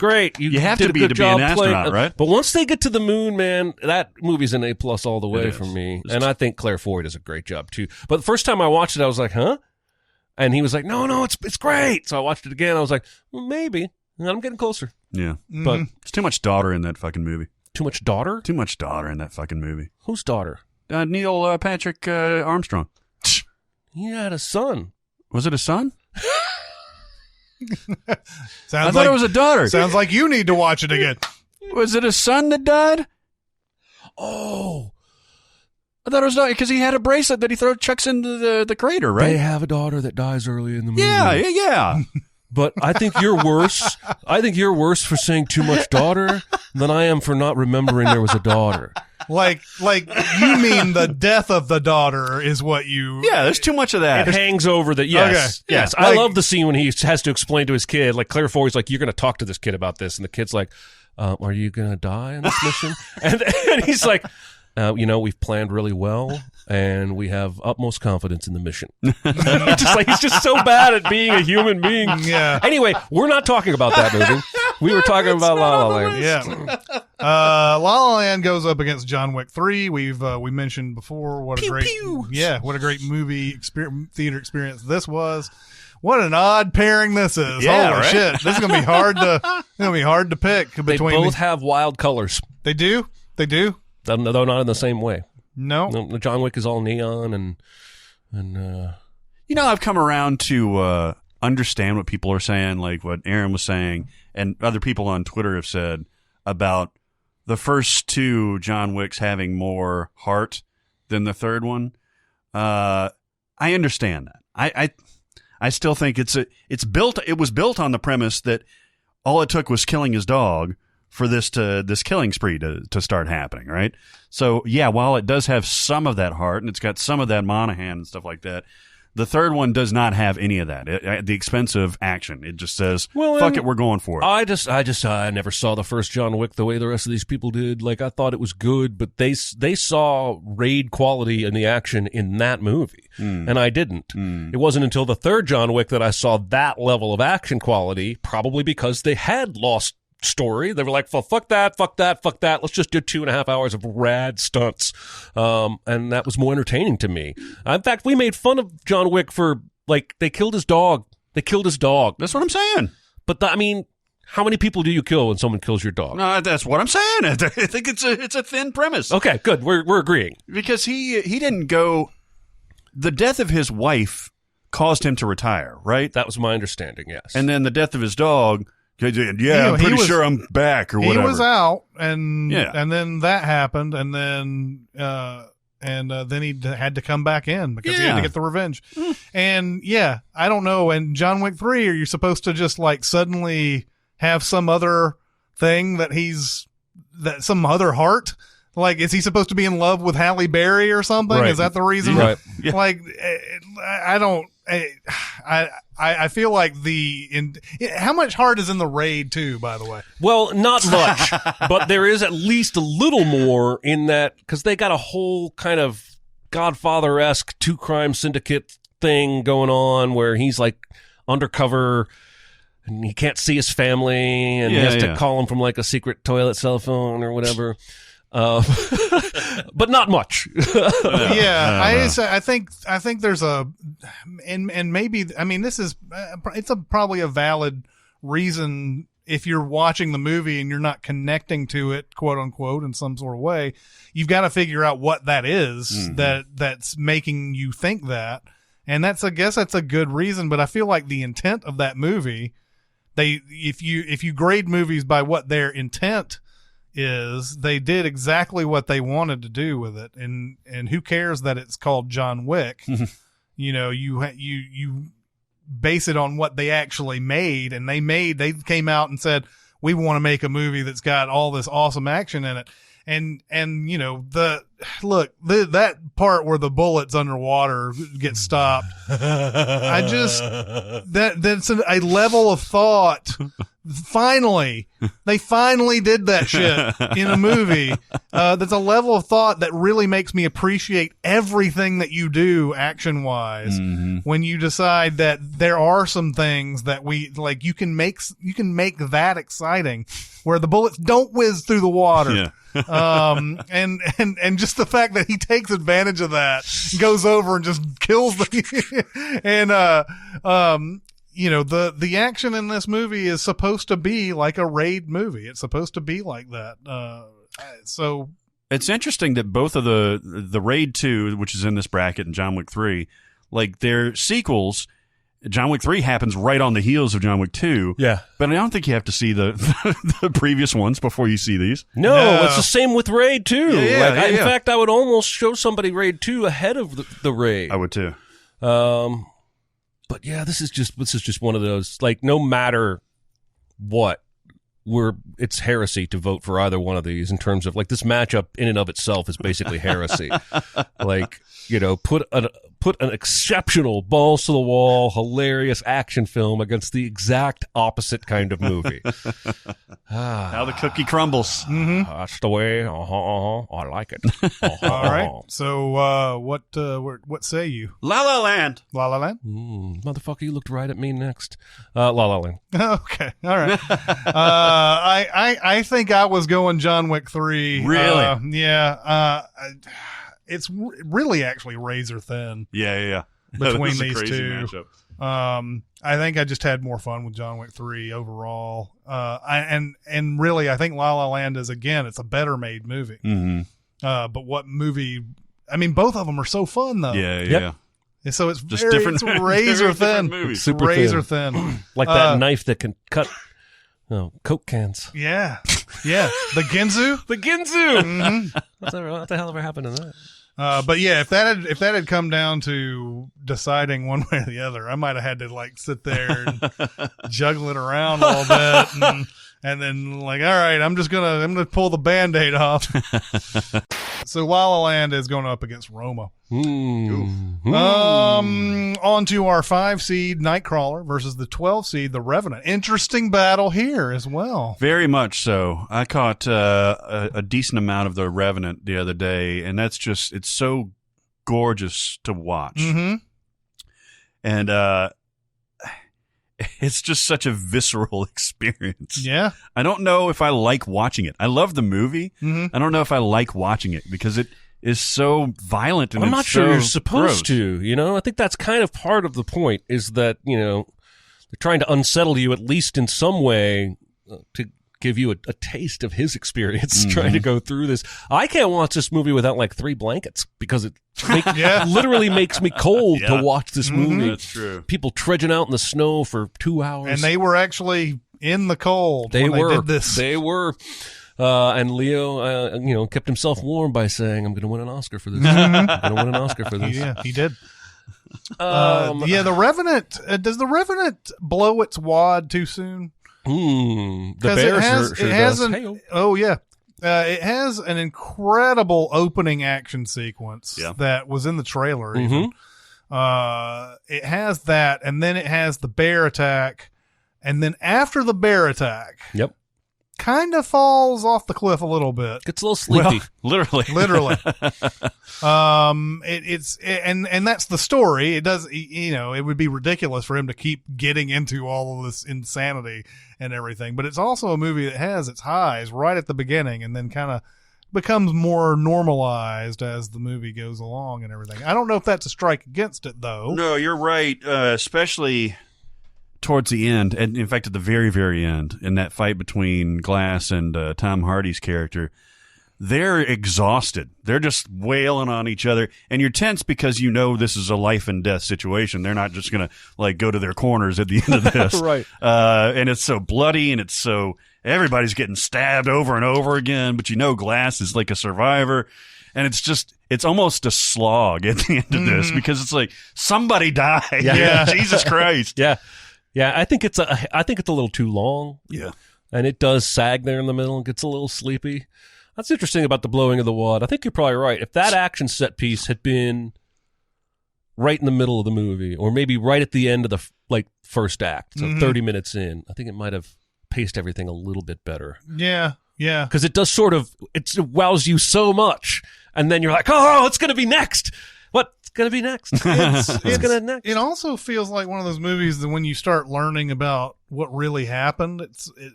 Great, you have to be an astronaut, right? But once they get to the moon, man, that movie's an A+ all the way for me. And I think Claire Foy does a great job too. But the first time I watched it, I was like, "Huh?" And he was like, "No, it's great." So I watched it again. I was like, "Well, maybe." And I'm getting closer. Yeah, but it's too much daughter in that fucking movie. Too much daughter? Too much daughter in that fucking movie. Whose daughter? Neil Patrick Armstrong. He had a son. Was it a son? I thought it was a daughter. Sounds like you need to watch it again. Was it a son that died? Oh. I thought it was not because he had a bracelet that he chucks into the crater, right? They have a daughter that dies early in the movie. Yeah. But I think you're worse. I think you're worse for saying too much daughter than I am for not remembering there was a daughter. Like you mean the death of the daughter is what you... Yeah, there's too much of that. It hangs over that, yes. Okay. Yes. I love the scene when he has to explain to his kid, like Claire Foy's like, you're going to talk to this kid about this. And the kid's like, are you going to die on this mission? and he's like, we've planned really well and we have utmost confidence in the mission. He's just so bad at being a human being. Yeah. Anyway, we're not talking about that movie. We were talking about La La Land. Yeah. La La Land goes up against John Wick 3. We mentioned before what a great movie theater experience this was. What an odd pairing this is. Yeah, Holy right? shit. This is going to be hard to pick between They both have wild colors. They do? Though not in the same way. No. John Wick is all neon and I've come around to understand what people are saying, like what Aaron was saying, and other people on Twitter have said about the first 2 John Wicks having more heart than the third one. I understand that. I still think it was built on the premise that all it took was killing his dog for this killing spree to start happening, right? So yeah, while it does have some of that heart and it's got some of that Monahan and stuff like that, the third one does not have any of that. At the expense of action, it just says, "Fuck it, we're going for it." I never saw the first John Wick the way the rest of these people did. Like I thought it was good, but they saw raid quality in the action in that movie, and I didn't. It wasn't until the third John Wick that I saw that level of action quality. Probably because they had lost story. They were like, well, fuck that. Let's just do 2.5 hours of rad stunts. And that was more entertaining to me. In fact, we made fun of John Wick for, like, they killed his dog. That's what I'm saying. But, How many people do you kill when someone kills your dog? No, that's what I'm saying. I think it's a thin premise. Okay, good. We're agreeing. Because he didn't go. The death of his wife caused him to retire, right? That was my understanding. Yes. And then the death of his dog. Yeah, I'm pretty sure I'm back or whatever. He was out, and then that happened, and then then he had to come back in because he had to get the revenge. And I don't know. And John Wick 3, are you supposed to just like suddenly have some other thing that some other heart? Like, is he supposed to be in love with Halle Berry or something? Right. Is that the reason? Right. Yeah. Like, I feel like how much heart is in the Raid 2, by the way? Well, not much, but there is at least a little more in that because they got a whole kind of Godfather-esque 2 crime syndicate thing going on where he's like undercover and he can't see his family and he has to call him from like a secret toilet cell phone or whatever. But not much. I think there's and maybe, I mean, this is, it's probably a valid reason if you're watching the movie and you're not connecting to it, quote unquote, in some sort of way. You've got to figure out what that is that's making you think that. And I guess that's a good reason, but I feel like the intent of that movie, if you grade movies by what their intent is, they did exactly what they wanted to do with it, and who cares that it's called John Wick? You know, you base it on what they actually made, and they came out and said, we want to make a movie that's got all this awesome action in it, and you know, that part where the bullets underwater get stopped, that's a level of thought. They finally did that shit in a movie. That's a level of thought that really makes me appreciate everything that you do action wise. When you decide that there are some things that you can make that exciting where the bullets don't whiz through the water. And just the fact that he takes advantage of that, goes over and just kills you know, the action in this movie is supposed to be like a Raid movie. It's supposed to be like that. So it's interesting that both of the Raid 2, which is in this bracket, and John Wick 3, like they're sequels. John Wick 3 happens right on the heels of John Wick 2. Yeah. But I don't think you have to see the previous ones before you see these. No, it's the same with Raid 2. In fact, I would almost show somebody Raid 2 ahead of the Raid. I would too. But yeah, this is just one of those, like, no matter what, it's heresy to vote for either one of these in terms of, like, this matchup in and of itself is basically heresy. Like, you know, put an exceptional balls to the wall, hilarious action film against the exact opposite kind of movie. How the cookie crumbles. That's the way. I like it. All right. So, what say you? La La Land. La La Land? Motherfucker, you looked right at me next. La La Land. Okay. All right. I think I was going John Wick 3. Really? It's really actually razor thin. Yeah. Between these two. Matchup. I think I just had more fun with John Wick 3 overall. And really, I think La La Land is, again, it's a better made movie. But what movie? I mean, both of them are so fun though. Yeah. And so it's just different. It's razor thin. Super razor thin. Like that knife that can cut Coke cans. Yeah. The Ginzu. The Ginzu. What the hell ever happened to that? But yeah, if that had come down to deciding one way or the other, I might have had to like sit there and juggle it around a little bit, and then like, all right, I'm gonna pull the Band-Aid off. So La La Land is going up against Roma. On to our 5 seed Nightcrawler versus the 12 seed the Revenant. Interesting battle here as well. Very much so. I caught a decent amount of the Revenant the other day, and it's so gorgeous to watch. And it's just such a visceral experience. Yeah. I don't know if I like watching it. I love the movie. I don't know if I like watching it because it is so violent and I'm not sure you're supposed gross. to, you know? I think that's kind of part of the point is that, you know, they're trying to unsettle you at least in some way to give you a taste of his experience trying to go through this. I can't watch this movie without like 3 blankets because it literally makes me cold to watch this movie. That's true. People trudging out in the snow for 2 hours. And they were actually in the cold when they did this. They were. And Leo, kept himself warm by saying, I'm going to win an Oscar for this. I'm going to win an Oscar for this. Yeah, he did. The Revenant. Does the Revenant blow its wad too soon? The bear sure does. It has an incredible opening action sequence that was in the trailer. Even. It has that, and then it has the bear attack, and then after the bear attack, kind of falls off the cliff a little bit. Gets a little sleepy. Well, literally. And that's the story. It does, it would be ridiculous for him to keep getting into all of this insanity and everything. But it's also a movie that has its highs right at the beginning and then kind of becomes more normalized as the movie goes along and everything. I don't know if that's a strike against it, though. No, you're right. Especially towards the end, and in fact at the very, very end, in that fight between Glass and Tom Hardy's character, they're exhausted. They're just wailing on each other, and you're tense because this is a life and death situation. They're not just going to go to their corners at the end of this. Right. And it's so bloody, and everybody's getting stabbed over and over again, but Glass is like a survivor, and it's almost a slog at the end of this because it's like somebody died. Yeah. Jesus Christ. Yeah, I think it's a little too long. Yeah. And it does sag there in the middle and gets a little sleepy. That's interesting about the blowing of the wad. I think you're probably right. If that action set piece had been right in the middle of the movie, or maybe right at the end of the first act, so 30 minutes in, I think it might have paced everything a little bit better. Yeah. Because it does it wows you so much, and then you're like, oh, it's going to be next. What's going to be next? It's going to next. It also feels like one of those movies that when you start learning about what really happened, it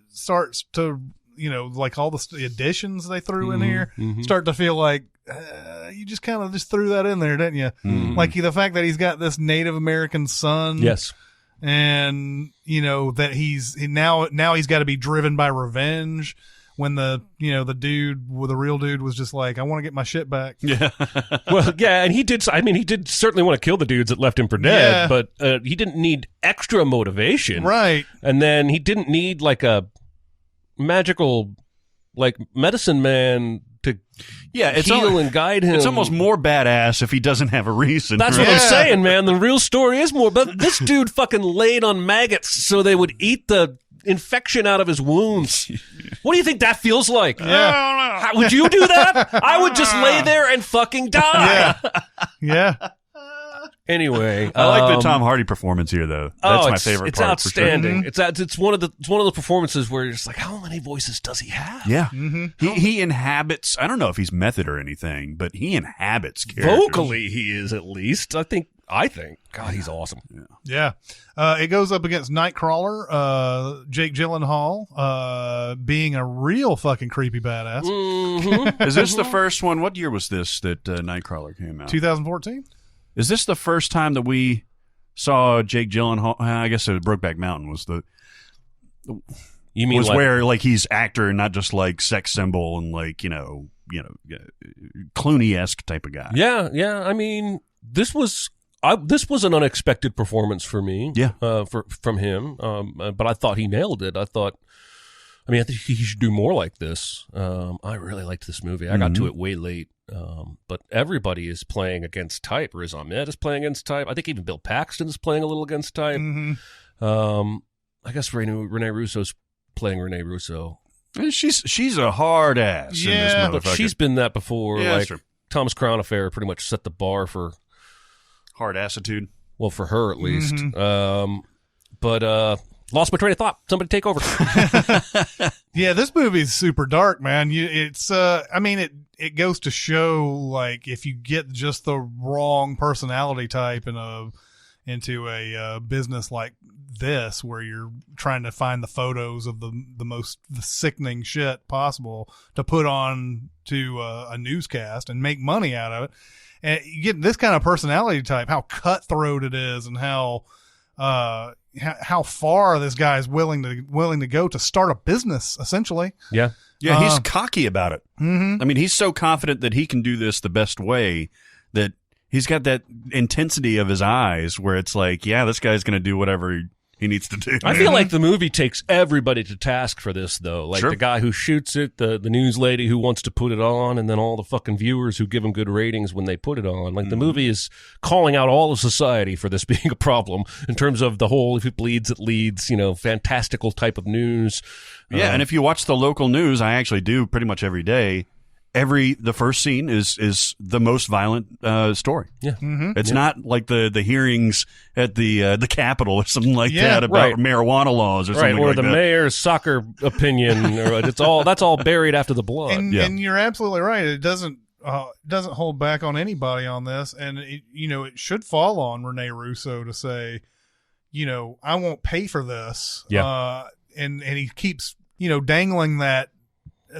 starts to, like all the additions they threw in here, start to feel like you just kind of just threw that in there, didn't you? Like the fact that he's got this Native American son. Yes. And, that he's got to be driven by revenge. When the real dude was just like, I want to get my shit back. Yeah. Well, yeah, and he did certainly want to kill the dudes that left him for dead, but he didn't need extra motivation. Right. And then he didn't need like a magical medicine man to heal and guide him. It's almost more badass if he doesn't have a reason. That's what I'm saying, man. The real story is more, but this dude fucking laid on maggots so they would eat the infection out of his wounds. What do you think that feels like? Yeah. Would you do that? I would just lay there and fucking die. Yeah. Anyway, I like the Tom Hardy performance here, though. That's my favorite it's part. Outstanding. For sure. It's one of the performances where you're just like, how many voices does he have? Yeah. He inhabits. I don't know if he's method or anything, but he inhabits characters. Vocally, he is at least. I think. God, he's awesome. Yeah. It goes up against Nightcrawler, Jake Gyllenhaal, being a real fucking creepy badass. Is this the first one? What year was this that Nightcrawler came out? 2014. Is this the first time that we saw Jake Gyllenhaal? I guess Brokeback Mountain was the. You mean where he's actor and not just sex symbol and Clooney-esque type of guy? Yeah. I mean, this was an unexpected performance for me. Yeah. From him. But I thought he nailed it. I think he should do more like this. I really liked this movie. I got to it way late. But everybody is playing against type. Riz Ahmed is playing against type. I think even Bill Paxton is playing a little against type. I guess Rene Russo's playing Rene Russo. She's a hard ass. Yeah, in this motherfucker. But she's been that before. Yeah, Thomas Crown Affair pretty much set the bar for hard assitude. Well, for her at least. But lost my train of thought. Somebody take over. Yeah, this movie's super dark, man. It goes to show if you get just the wrong personality type into a business like this, where you're trying to find the photos of the most sickening shit possible to put on to a newscast and make money out of it. And you get this kind of personality type, how cutthroat it is and how how far this guy is willing to go to start a business, essentially. Yeah. Yeah, he's cocky about it. Mm-hmm. I mean, he's so confident that he can do this the best way that he's got that intensity of his eyes where it's like, yeah, this guy's going to do whatever he needs to do. I feel like the movie takes everybody to task for this, though. Like the guy who shoots it, the news lady who wants to put it on, and then all the fucking viewers who give him good ratings when they put it on. Like the movie is calling out all of society for this being a problem in terms of the whole, if it bleeds, it leads, fantastical type of news. Yeah, and if you watch the local news, I actually do pretty much every day. The first scene is the most violent story. Yeah, it's not like the hearings at the Capitol or something like that about marijuana laws or something or like the that. mayor's soccer opinion. Or that's all buried after the blood. And you're absolutely right. It doesn't hold back on anybody on this, and it should fall on Rene Russo to say, I won't pay for this. Yeah, and he keeps dangling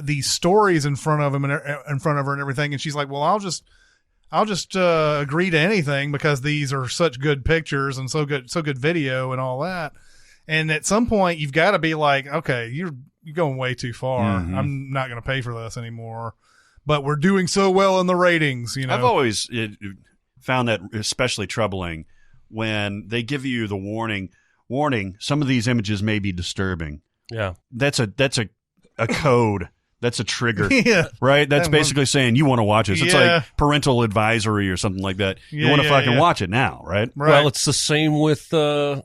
these stories in front of him and in front of her and everything, and she's like, well, I'll just agree to anything because these are such good pictures and so good video and all that. And at some point you've got to be like, okay, you're going way too far. Mm-hmm. I'm not going to pay for this anymore, but we're doing so well in the ratings. I've always found that especially troubling when they give you the warning, some of these images may be disturbing. Yeah, that's a code. That's a trigger, right? That's basically saying you want to watch this. It's like parental advisory or something like that. You want to fucking watch it now, right? Well, it's the same with. I'm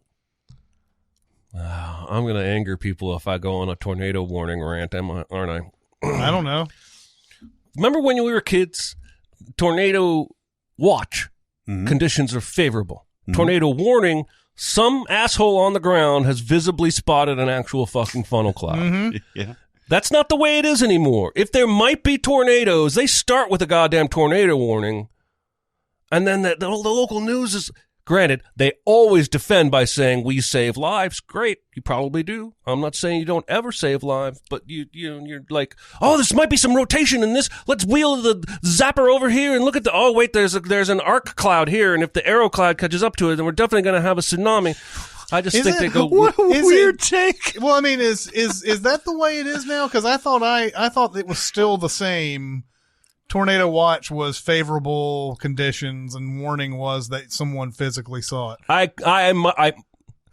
going to anger people if I go on a tornado warning rant, aren't I? I don't know. Remember when we were kids? Tornado watch conditions are favorable. Tornado warning. Some asshole on the ground has visibly spotted an actual fucking funnel cloud. Yeah. That's not the way it is anymore. If there might be tornadoes, they start with a goddamn tornado warning. And then the local news is, granted, they always defend by saying, we save lives. Great. You probably do. I'm not saying you don't ever save lives, but you're like, oh, this might be some rotation in this. Let's wheel the zapper over here and look at oh, wait, there's an arc cloud here. And if the arrow cloud catches up to it, then we're definitely going to have a tsunami. I just think they go. What a weird take. Well, I mean, is that the way it is now? Because I thought it was still the same. Tornado watch was favorable conditions, and warning was that someone physically saw it.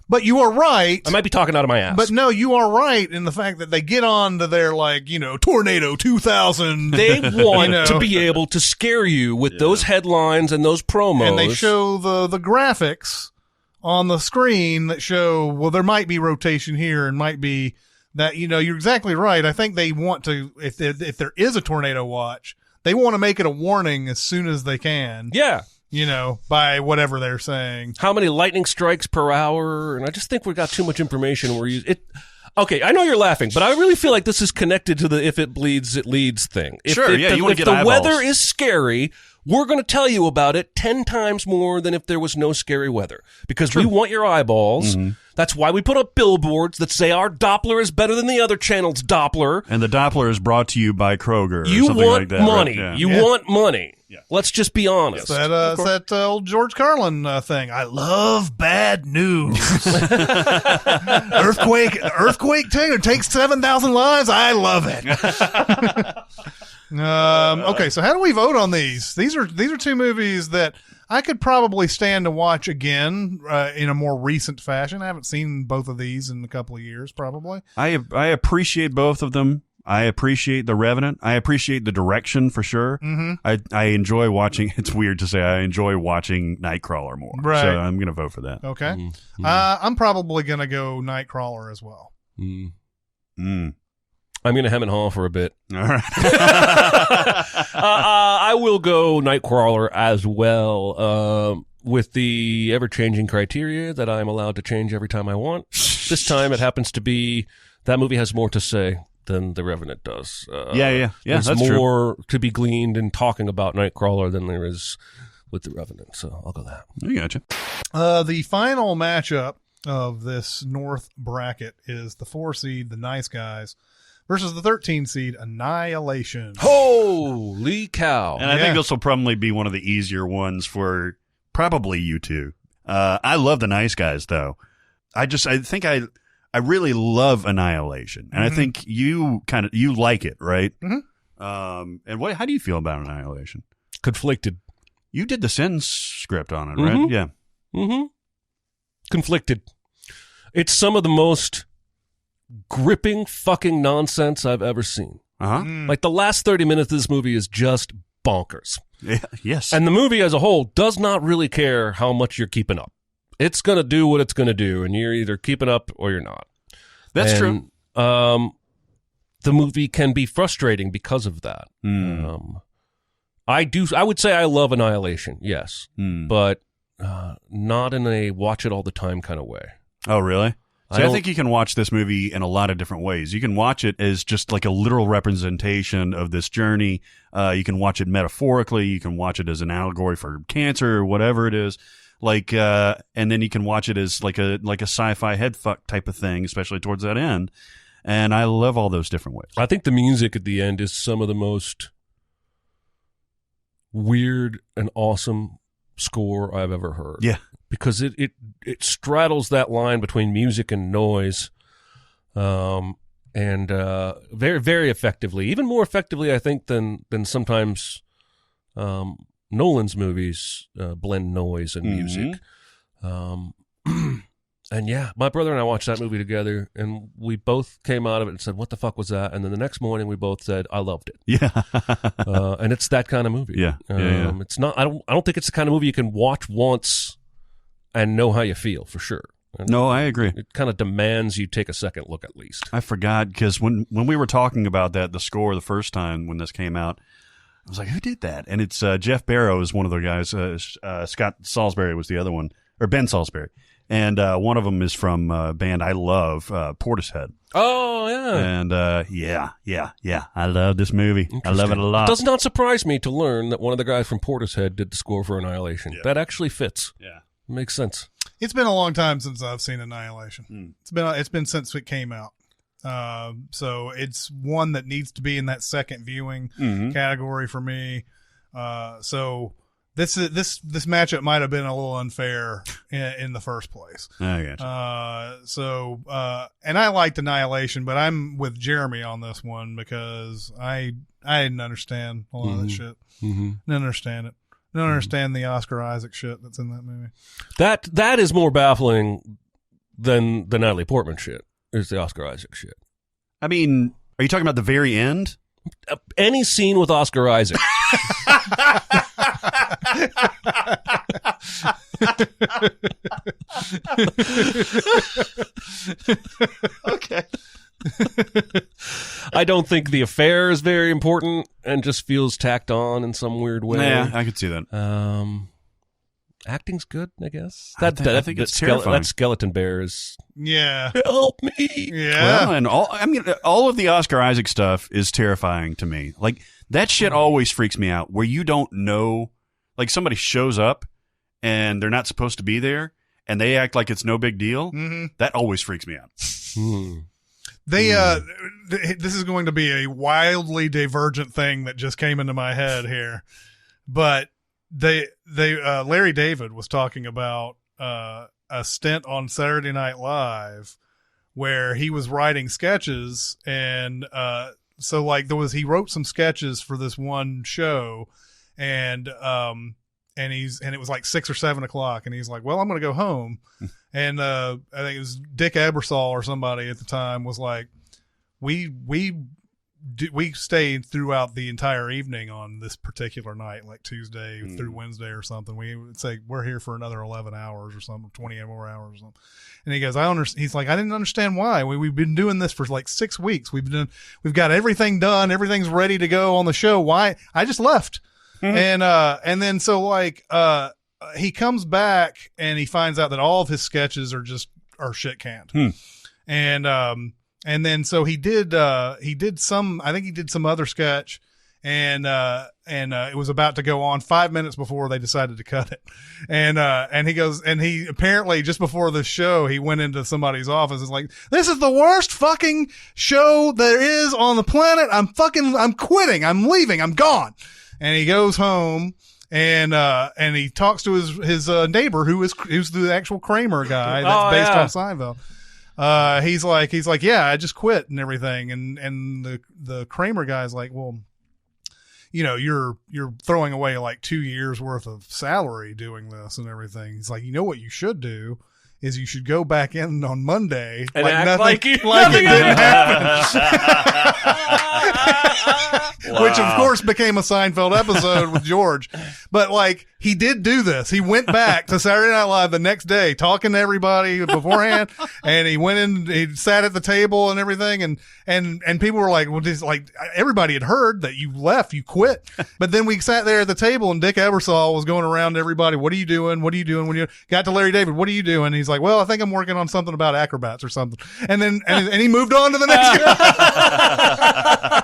But you are right. I might be talking out of my ass. But no, you are right in the fact that they get on to their Tornado 2000. They want to be able to scare you with those headlines and those promos, and they show the graphics on the screen that show, well, there might be rotation here and might be that, you're exactly right. I think they want to, if there is a tornado watch, they want to make it a warning as soon as they can. Yeah. By whatever they're saying. How many lightning strikes per hour? And I just think we've got too much information. Okay, I know you're laughing, but I really feel like this is connected to the if it bleeds, it leads thing. If the weather is scary, we're going to tell you about it 10 times more than if there was no scary weather. Because we want your eyeballs. Mm-hmm. That's why we put up billboards that say our Doppler is better than the other channel's Doppler. And the Doppler is brought to you by Kroger. You something want like that, money. Right? Yeah. You want money. Yeah. Let's just be honest. It's that old George Carlin thing. I love bad news. Earthquake takes 7,000 lives. I love it. Okay, so how do we vote on these? These are two movies that I could probably stand to watch again in a more recent fashion. I haven't seen both of these in a couple of years, probably. I appreciate both of them. I appreciate The Revenant. I appreciate the direction for sure. Mm-hmm. I enjoy watching. It's weird to say I enjoy watching Nightcrawler more. Right. So I'm going to vote for that. Okay. Mm-hmm. I'm probably going to go Nightcrawler as well. Mm. I'm going to hem and haw for a bit. All right. I will go Nightcrawler as well, with the ever-changing criteria that I'm allowed to change every time I want. This time it happens to be that movie has more to say than The Revenant does. Yeah, there's that's more true. to be gleaned in talking about Nightcrawler than there is with The Revenant, so I'll go that. I gotcha. The final matchup of this North bracket is the 4 seed, the Nice Guys, versus the 13 seed, Annihilation. Holy cow. And I think this will probably be one of the easier ones for probably you two. I love The Nice Guys, though. I think I really love Annihilation, and I think you like it, right? And how do you feel about Annihilation? Conflicted. You did the Sins script on it, right? Yeah. Conflicted. It's some of the most gripping fucking nonsense I've ever seen. Like the last 30 minutes of this movie is just bonkers. Yeah, yes. And the movie as a whole does not really care how much you're keeping up. It's going to do what it's going to do, and you're either keeping up or you're not. That's true. The movie can be frustrating because of that. I would say I love Annihilation, yes, but not in a watch it all the time kind of way. Oh, really? See, I think you can watch this movie in a lot of different ways. You can watch it as just like a literal representation of this journey. You can watch it metaphorically. You can watch it as an allegory for cancer or whatever it is. And then you can watch it as like a sci-fi headfuck type of thing, especially towards that end. And I love all those different ways. I think the music at the end is some of the most weird and awesome score I've ever heard. Yeah. Because it straddles that line between music and noise, and very, very effectively, even more effectively, I think, than sometimes Nolan's movies blend noise and music. And yeah, my brother and I watched that movie together, and we both came out of it and said, "What the fuck was that?" And then the next morning, we both said, "I loved it." Yeah, and it's that kind of movie. Yeah, It's not. I don't think it's the kind of movie you can watch once and know how you feel, for sure. And no, I agree. It kind of demands you take a second look at least. I forgot, because when we were talking about the score the first time when this came out, I was like, who did that? And it's Jeff Barrow is one of the guys. Scott Salisbury was the other one, or Ben Salisbury. And one of them is from a band I love, Portishead. Oh, yeah. And yeah. I love this movie. I love it a lot. It does not surprise me to learn that one of the guys from Portishead did the score for Annihilation. Yeah. That actually fits. Yeah. Makes sense. It's been a long time since I've seen Annihilation. It's been since it came out. So it's one that needs to be in that second viewing category for me. So this matchup might have been a little unfair in the first place. I got you. And I liked Annihilation, but I'm with Jeremy on this one because I didn't understand a lot of that shit. Didn't understand it. Don't understand the Oscar Isaac shit that's in that movie. That is more baffling than the Natalie Portman shit. Is the Oscar Isaac shit? I mean, are you talking about the very end? Any scene with Oscar Isaac. Okay. I don't think the affair is very important and just feels tacked on in some weird way. Yeah, I could see that. Acting's good, I guess. I think it's terrifying. That skeleton bear is. Yeah. Help me. Yeah. Well, and all of the Oscar Isaac stuff is terrifying to me. Like, that shit always freaks me out, where you don't know, like, somebody shows up and they're not supposed to be there and they act like it's no big deal. That always freaks me out. This is going to be a wildly divergent thing that just came into my head here, but Larry David was talking about a stint on Saturday Night Live where he was writing sketches, and so like he wrote some sketches for this one show, and it was like 6 or 7 o'clock, and he's like, well, I'm going to go home. And I think it was Dick Ebersol or somebody at the time was like, we stayed throughout the entire evening on this particular night, like Tuesday through Wednesday or something. We would say we're here for another 11 hours or something, 20 more hours or something. And he goes, he's like, I didn't understand why. We've been doing this for like 6 weeks. We've got everything done. Everything's ready to go on the show. Why? I just left. And then so like, he comes back and he finds out that all of his sketches are shit canned. And then so he did some other sketch, and it was about to go on 5 minutes before they decided to cut it. And he goes, and he apparently just before the show, he went into somebody's office and was like, this is the worst fucking show there is on the planet. I'm quitting. I'm leaving. I'm gone. And he goes home and he talks to his neighbor who's the actual Kramer guy that's based on Seinfeld. He's like, yeah, I just quit and everything, and the Kramer guy's like, well, you know, you're throwing away like 2 years worth of salary doing this and everything. He's like, you know what you should do is you should go back in on Monday and like act nothing, like it didn't happen. Which of course became a Seinfeld episode with George. But like, he did do this. He went back to Saturday Night Live the next day talking to everybody beforehand, and he went in, he sat at the table and everything, and people were like, well, just like, everybody had heard that you left, you quit. But then we sat there at the table and Dick Ebersol was going around to everybody, what are you doing? What are you doing? When you got to Larry David, what are you doing? And he's like, well, I think I'm working on something about acrobats or something. And then, and he moved on to the next guy.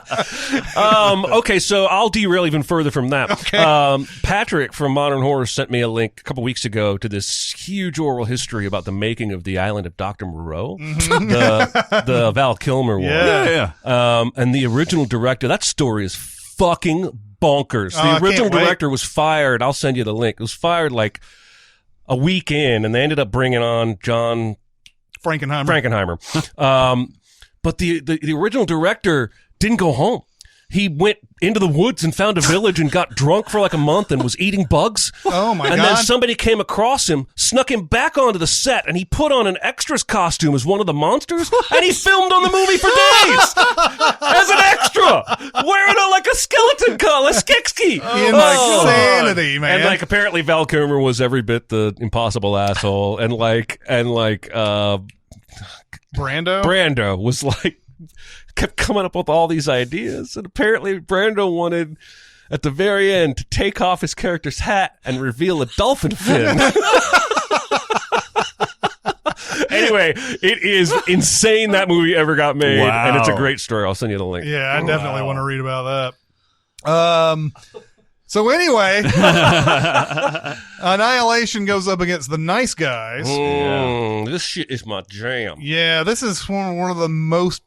Okay, so I'll derail even further from that. Okay. Patrick from Modern Horror sent me a link a couple weeks ago to this huge oral history about the making of The Island of Dr. Moreau, the Val Kilmer one. Yeah. And the original director, that story is fucking bonkers. The original director was fired. I'll send you the link. It was fired like a week in, and they ended up bringing on John Frankenheimer. But the original director didn't go home. He went into the woods and found a village and got drunk for like a month and was eating bugs. Oh my God. And then somebody came across him, snuck him back onto the set, and he put on an extra's costume as one of the monsters, and he filmed on the movie for days as an extra, wearing like a skeleton collar, a skekski. Insanity, man. And like apparently Val Kilmer was every bit the impossible asshole, and Brando was like, kept coming up with all these ideas, and apparently Brando wanted at the very end to take off his character's hat and reveal a dolphin fin. Anyway, it is insane that movie ever got made, and it's a great story. I'll send you the link. Yeah, I definitely want to read about that. So anyway, Annihilation goes up against The Nice Guys. This shit is my jam. Yeah, this is one of the most.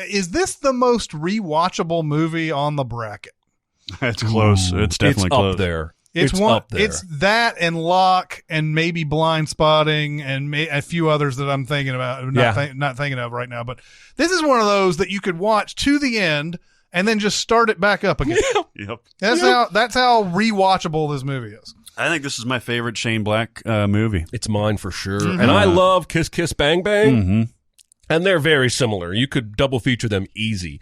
Is this the most rewatchable movie on the bracket? It's close. It's definitely close. Up there. It's up there. It's that and Locke and maybe Blindspotting and a few others that I'm thinking about, not thinking of right now. But this is one of those that you could watch to the end and then just start it back up again. Yep. That's how rewatchable this movie is. I think this is my favorite Shane Black movie. It's mine for sure. Mm-hmm. And I love Kiss Kiss Bang Bang. Mm-hmm. And they're very similar. You could double feature them easy,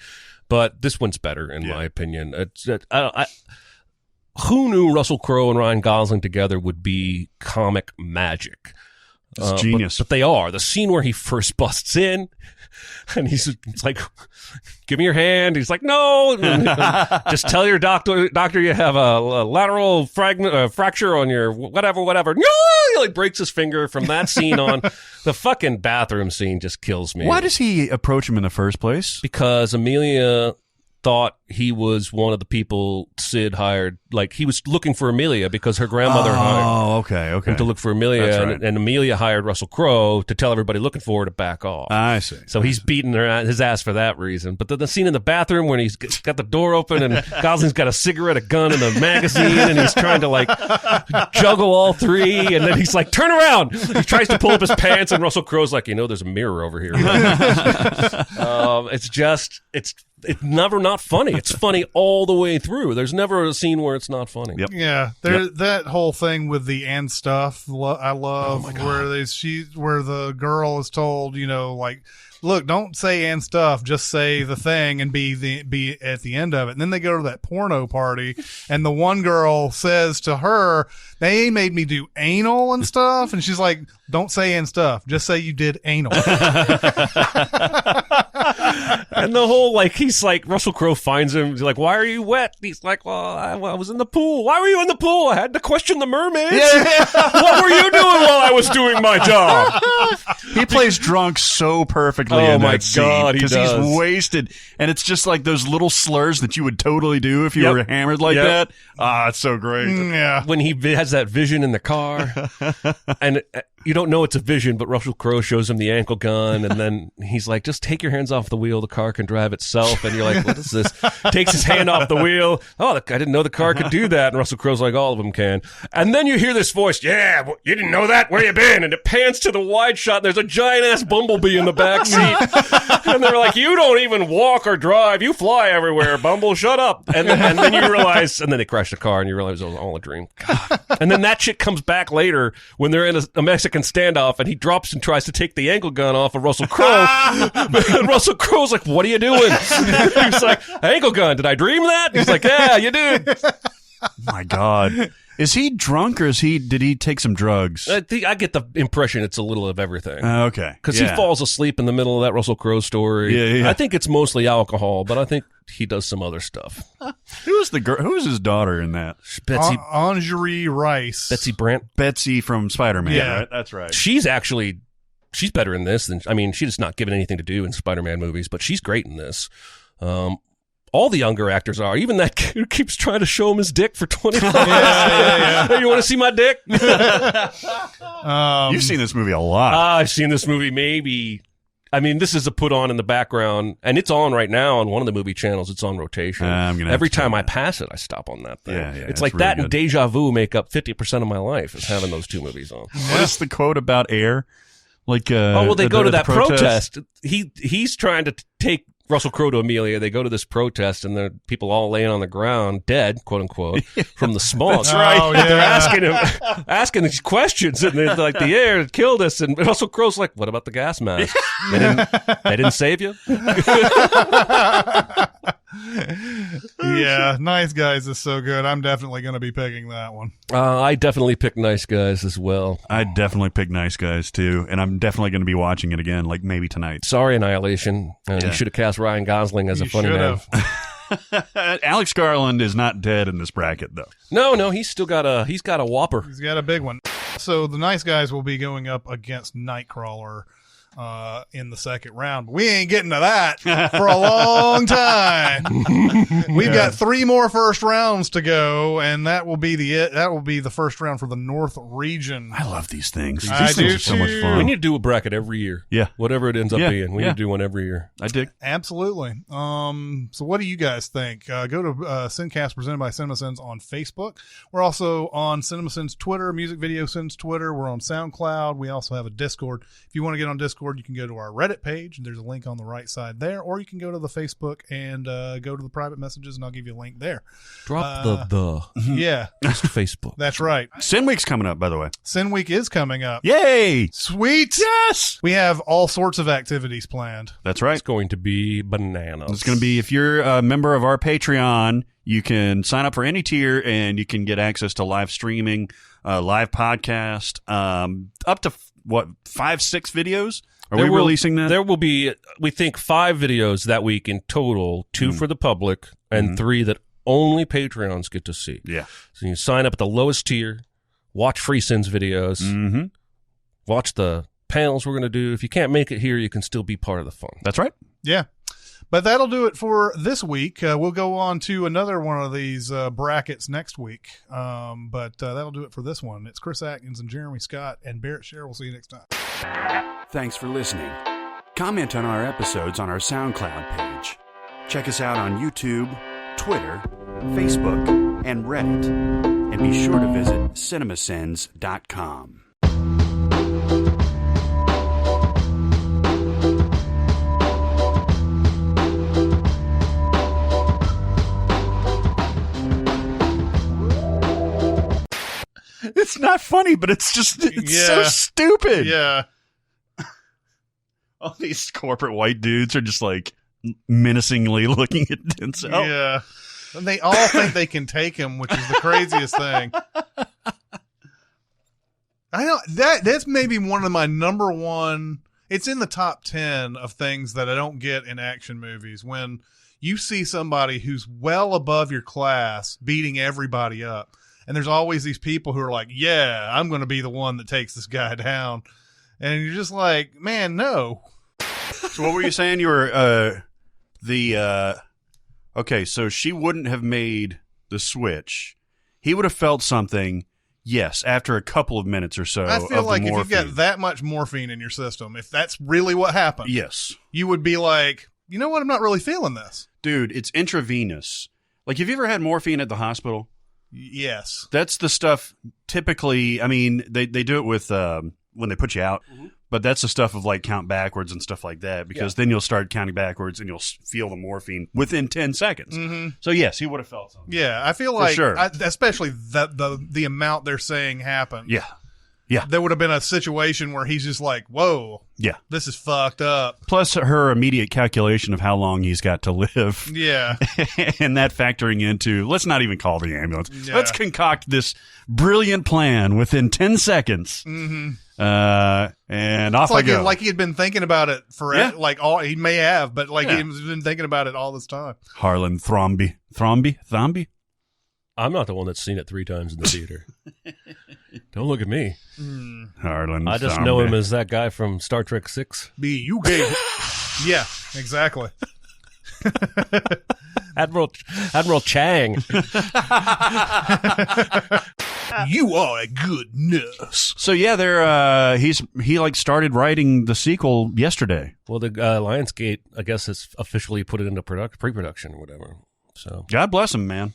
but this one's better in my opinion. Who knew Russell Crowe and Ryan Gosling together would be comic magic? It's genius. But they are. The scene where he first busts in and it's like, give me your hand. He's like, no, just tell your doctor you have a lateral fracture on your whatever. No, he like breaks his finger. From that scene on, the fucking bathroom scene just kills me. Why does he approach him in the first place? Because Amelia thought he was one of the people Sid hired. Like, he was looking for Amelia because her grandmother hired him to look for Amelia. Right. And Amelia hired Russell Crowe to tell everybody looking for her to back off. I see. So he's beating his ass for that reason. But the scene in the bathroom when he's got the door open and Gosling's got a cigarette, a gun, and a magazine, and he's trying to like juggle all three, and then he's like, turn around! He tries to pull up his pants, and Russell Crowe's like, there's a mirror over here. It's never not funny. It's funny all the way through. There's never a scene where it's not funny. Yep. Yeah, that whole thing with the and stuff. I love where where the girl is told, like, look, don't say and stuff, just say the thing and be at the end of it. And then they go to that porno party, and the one girl says to her, they made me do anal and stuff, and she's like, don't say and stuff, just say you did anal. And the whole, he's like, Russell Crowe finds him. He's like, why are you wet? He's like, well, I was in the pool. Why were you in the pool? I had to question the mermaids. Yeah. What were you doing while I was doing my job? He plays drunk so perfectly in that scene because he's wasted. And it's just like those little slurs that you would totally do if you were hammered like that. Ah, it's so great. Yeah. When he has that vision in the car. And you don't know it's a vision, but Russell Crowe shows him the ankle gun, and then he's like, just take your hands off the wheel. The car can drive itself. And you're like, what is this? Takes his hand off the wheel. Oh, I didn't know the car could do that. And Russell Crowe's like, all of them can. And then you hear this voice, yeah, you didn't know that? Where you been? And it pans to the wide shot. And there's a giant-ass bumblebee in the back seat. And they're like, you don't even walk or drive. You fly everywhere, Bumble. Shut up. And then you realize, and then they crash the car, and you realize it was all a dream. God. And then that shit comes back later when they're in a Mexican standoff, and he drops and tries to take the ankle gun off of Russell Crowe. And Russell Crowe's like, what are you doing? He's like, ankle gun, did I dream that? He's like, yeah, you did. My God. Is he drunk, or did he take some drugs? I get the impression it's a little of everything. Okay. Because he falls asleep in the middle of that Russell Crowe story. Yeah. I think it's mostly alcohol, but I think he does some other stuff. Who was his daughter in that? Betsy Anjali Rice. Betsy Brandt. Betsy from Spider-Man. Yeah. Right? That's right. She's better in this than, she's just not given anything to do in Spider-Man movies, but she's great in this. All the younger actors are. Even that kid who keeps trying to show him his dick for 25 minutes. Hey, you want to see my dick? You've seen this movie a lot. I've seen this movie maybe. This is a put on in the background, and it's on right now on one of the movie channels. It's on rotation. Every time I pass it, I stop on that thing. Yeah, it's like really that good. And Deja Vu make up 50% of my life is having those two movies on. What is the quote about Air? Like, they go to that protest. He's trying to take Russell Crowe to Amelia. They go to this protest, and the people all laying on the ground, dead, quote unquote, from the smog. That's right. Oh, yeah. They're asking these questions, and they're like, the air killed us. And Russell Crowe's like, what about the gas mask? They didn't save you? Yeah, Nice Guys is so good. I'm definitely going to be picking that one. I definitely picked Nice Guys as well. I definitely picked Nice Guys too, and I'm definitely going to be watching it again, like maybe tonight. Sorry, Annihilation. You should have cast Ryan Gosling as a funny man. Alex Garland is not dead in this bracket, though. No, he's got a whopper. He's got a big one. So the Nice Guys will be going up against Nightcrawler in the second round. But we ain't getting to that for a long time. We've got 3 more first rounds to go, and that will be the first round for the North region. I love these things. I These things do are so much too. fun. We need to do a bracket every year. Yeah. Whatever it ends up Yeah, being. We need to do one every year. I dig. Absolutely. So what do you guys think? Go to Sincast presented by Cinemasins on Facebook. We're also on Cinemasins Twitter, Music Video Sins Twitter. We're on SoundCloud. We also have a Discord. If you want to get on Discord, you can go to our Reddit page. There's a link on the right side there, or you can go to the Facebook and go to the private messages, and I'll give you a link there. Drop Yeah, just Facebook. that's right. Sin Week's coming up, by the way. Sin Week is coming up. Yay! Sweet. Yes! We have all sorts of activities planned. That's right. It's going to be bananas. It's going to be, if you're a member of our Patreon, you can sign up for any tier, and you can get access to live streaming, live podcast, up to 5-6 videos. Are we releasing that? There will be, we think, 5 videos that week in total, 2 for the public and 3 that only Patreons get to see. Yeah. So you sign up at the lowest tier, watch Free Sins videos, watch the panels we're going to do. If you can't make it here, you can still be part of the fun. That's right. Yeah. But that'll do it for this week. We'll go on to another one of these brackets next week. But that'll do it for this one. It's Chris Atkins and Jeremy Scott and Barrett Sher. We'll see you next time. Thanks for listening. Comment on our episodes on our SoundCloud page. Check us out on YouTube, Twitter, Facebook, and Reddit. And be sure to visit cinemasins.com. It's not funny, but it's just, it's so stupid. Yeah. All these corporate white dudes are just like menacingly looking at Denzel. Yeah. And they all think they can take him, which is the craziest thing. I know that's maybe one of my number one. It's in the top 10 of things that I don't get in action movies. When you see somebody who's well above your class beating everybody up. And there's always these people who are like, yeah, I'm going to be the one that takes this guy down. And you're just like, man, no. So what were you saying? You were okay, so she wouldn't have made the switch. He would have felt something. Yes, after a couple of minutes or so. I feel like if you've got morphine. that much morphine in your system, if that's really what happened, Yes. you would be like, you know what? I'm not really feeling this. Dude, it's intravenous. Like, have you ever had morphine at the hospital? Yes. That's the stuff typically, I mean, they do it with when they put you out, but that's the stuff of like count backwards and stuff like that, because then you'll start counting backwards and you'll feel the morphine within 10 seconds. So yes, he would have felt something. Yeah, I feel like, sure. especially the amount they're saying happened. Yeah. Yeah. There would have been a situation where he's just like, whoa, Yeah. this is fucked up. Plus her immediate calculation of how long he's got to live. Yeah. And that factoring into, let's not even call the ambulance. Yeah. Let's concoct this brilliant plan within 10 seconds. And off It's like, I go. like he had been thinking about it for like all he may have, but like he's been thinking about it all this time. Harlan Thromby? I'm not the one that's seen it 3 times in the theater. Don't look at me. Harlan I just Thromby. know him as that guy from Star Trek 6. You gave yeah, exactly. Admiral Chang. You are a good nurse. So yeah, they're he like started writing the sequel yesterday. Well, the Lionsgate, I guess, has officially put it into pre-production or whatever. So God bless him, man.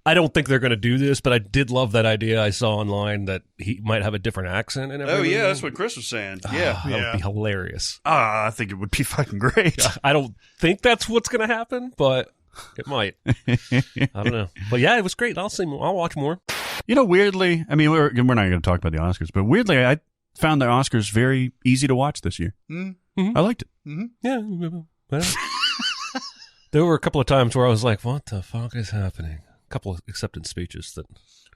I don't think they're going to do this, but I did love that idea I saw online that he might have a different accent and everything. Oh yeah, that's what Chris was saying. Yeah. That would be hilarious. I think it would be fucking great. I don't think that's what's going to happen, but it might. I don't know. But yeah, it was great. I'll watch more. You know, weirdly, I mean, we're not going to talk about the Oscars, but weirdly, I found the Oscars very easy to watch this year. I liked it. Yeah. Well, there were a couple of times where I was like, what the fuck is happening? A couple of acceptance speeches that...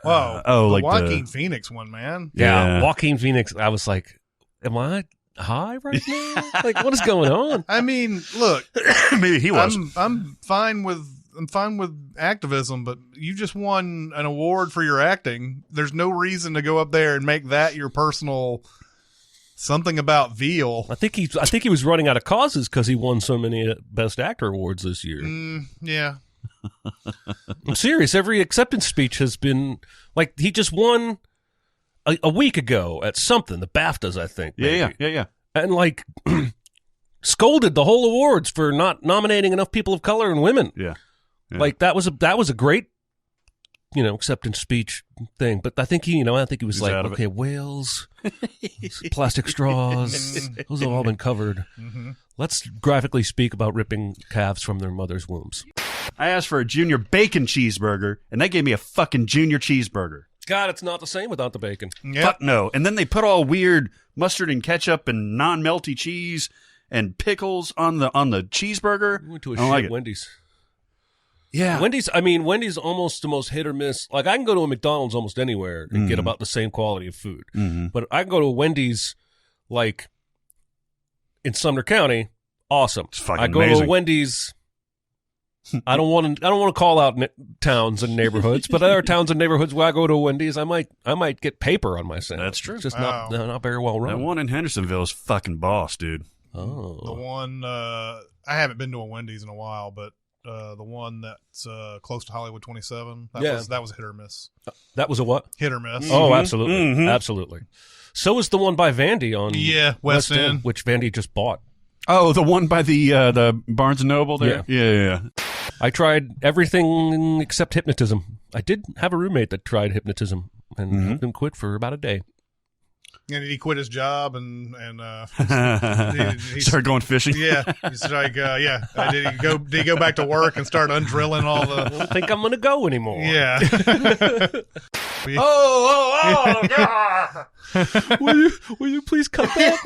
Whoa. the like Joaquin Phoenix one, man. Yeah, Joaquin Phoenix. I was like, am I high right now? Like, what is going on? I mean, look, Maybe he was. I'm fine with activism, but you just won an award for your acting. There's no reason to go up there and make that your personal something about veal. I think he was running out of causes because he won so many Best Actor awards this year. Yeah. I'm serious. Every acceptance speech has been like he just won a week ago at something, the BAFTAs, I think. Maybe. Yeah. And like scolded the whole awards for not nominating enough people of color and women. Yeah. Like that was a great, acceptance speech thing. But I think he was like, okay, whales, plastic straws, those have all been covered. Let's graphically speak about ripping calves from their mother's wombs. I asked for a junior bacon cheeseburger, and they gave me a fucking junior cheeseburger. God, it's not the same without the bacon. Yep. Fuck no. And then they put all weird mustard and ketchup and non-melty cheese and pickles on the cheeseburger. We went to a I don't like it. Wendy's. Yeah. Wendy's almost the most hit or miss. Like I can go to a McDonald's almost anywhere and get about the same quality of food. But I can go to a Wendy's like in Sumner County, awesome. It's fucking I go amazing. to a Wendy's. I don't want to call out towns and neighborhoods, but there are towns and neighborhoods where I go to a Wendy's, I might get paper on my sandwich. That's true. It's just Wow. not very well run. That one in Hendersonville is fucking boss, dude. Oh, The one I haven't been to a Wendy's in a while, but the one that's close to Hollywood 27, that was hit or miss. that was a what? Hit or miss. Oh, absolutely, absolutely. So is the one by Vandy on West End, which Vandy just bought. Oh, the one by the Barnes & Noble there? Yeah. I tried everything except hypnotism. I did have a roommate that tried hypnotism and helped him quit for about a day. And did he quit his job and he Start going fishing? Yeah, he's like, Did he go back to work and start undrilling all I the? don't think I'm going to go anymore. Yeah. God. Will you please cut that?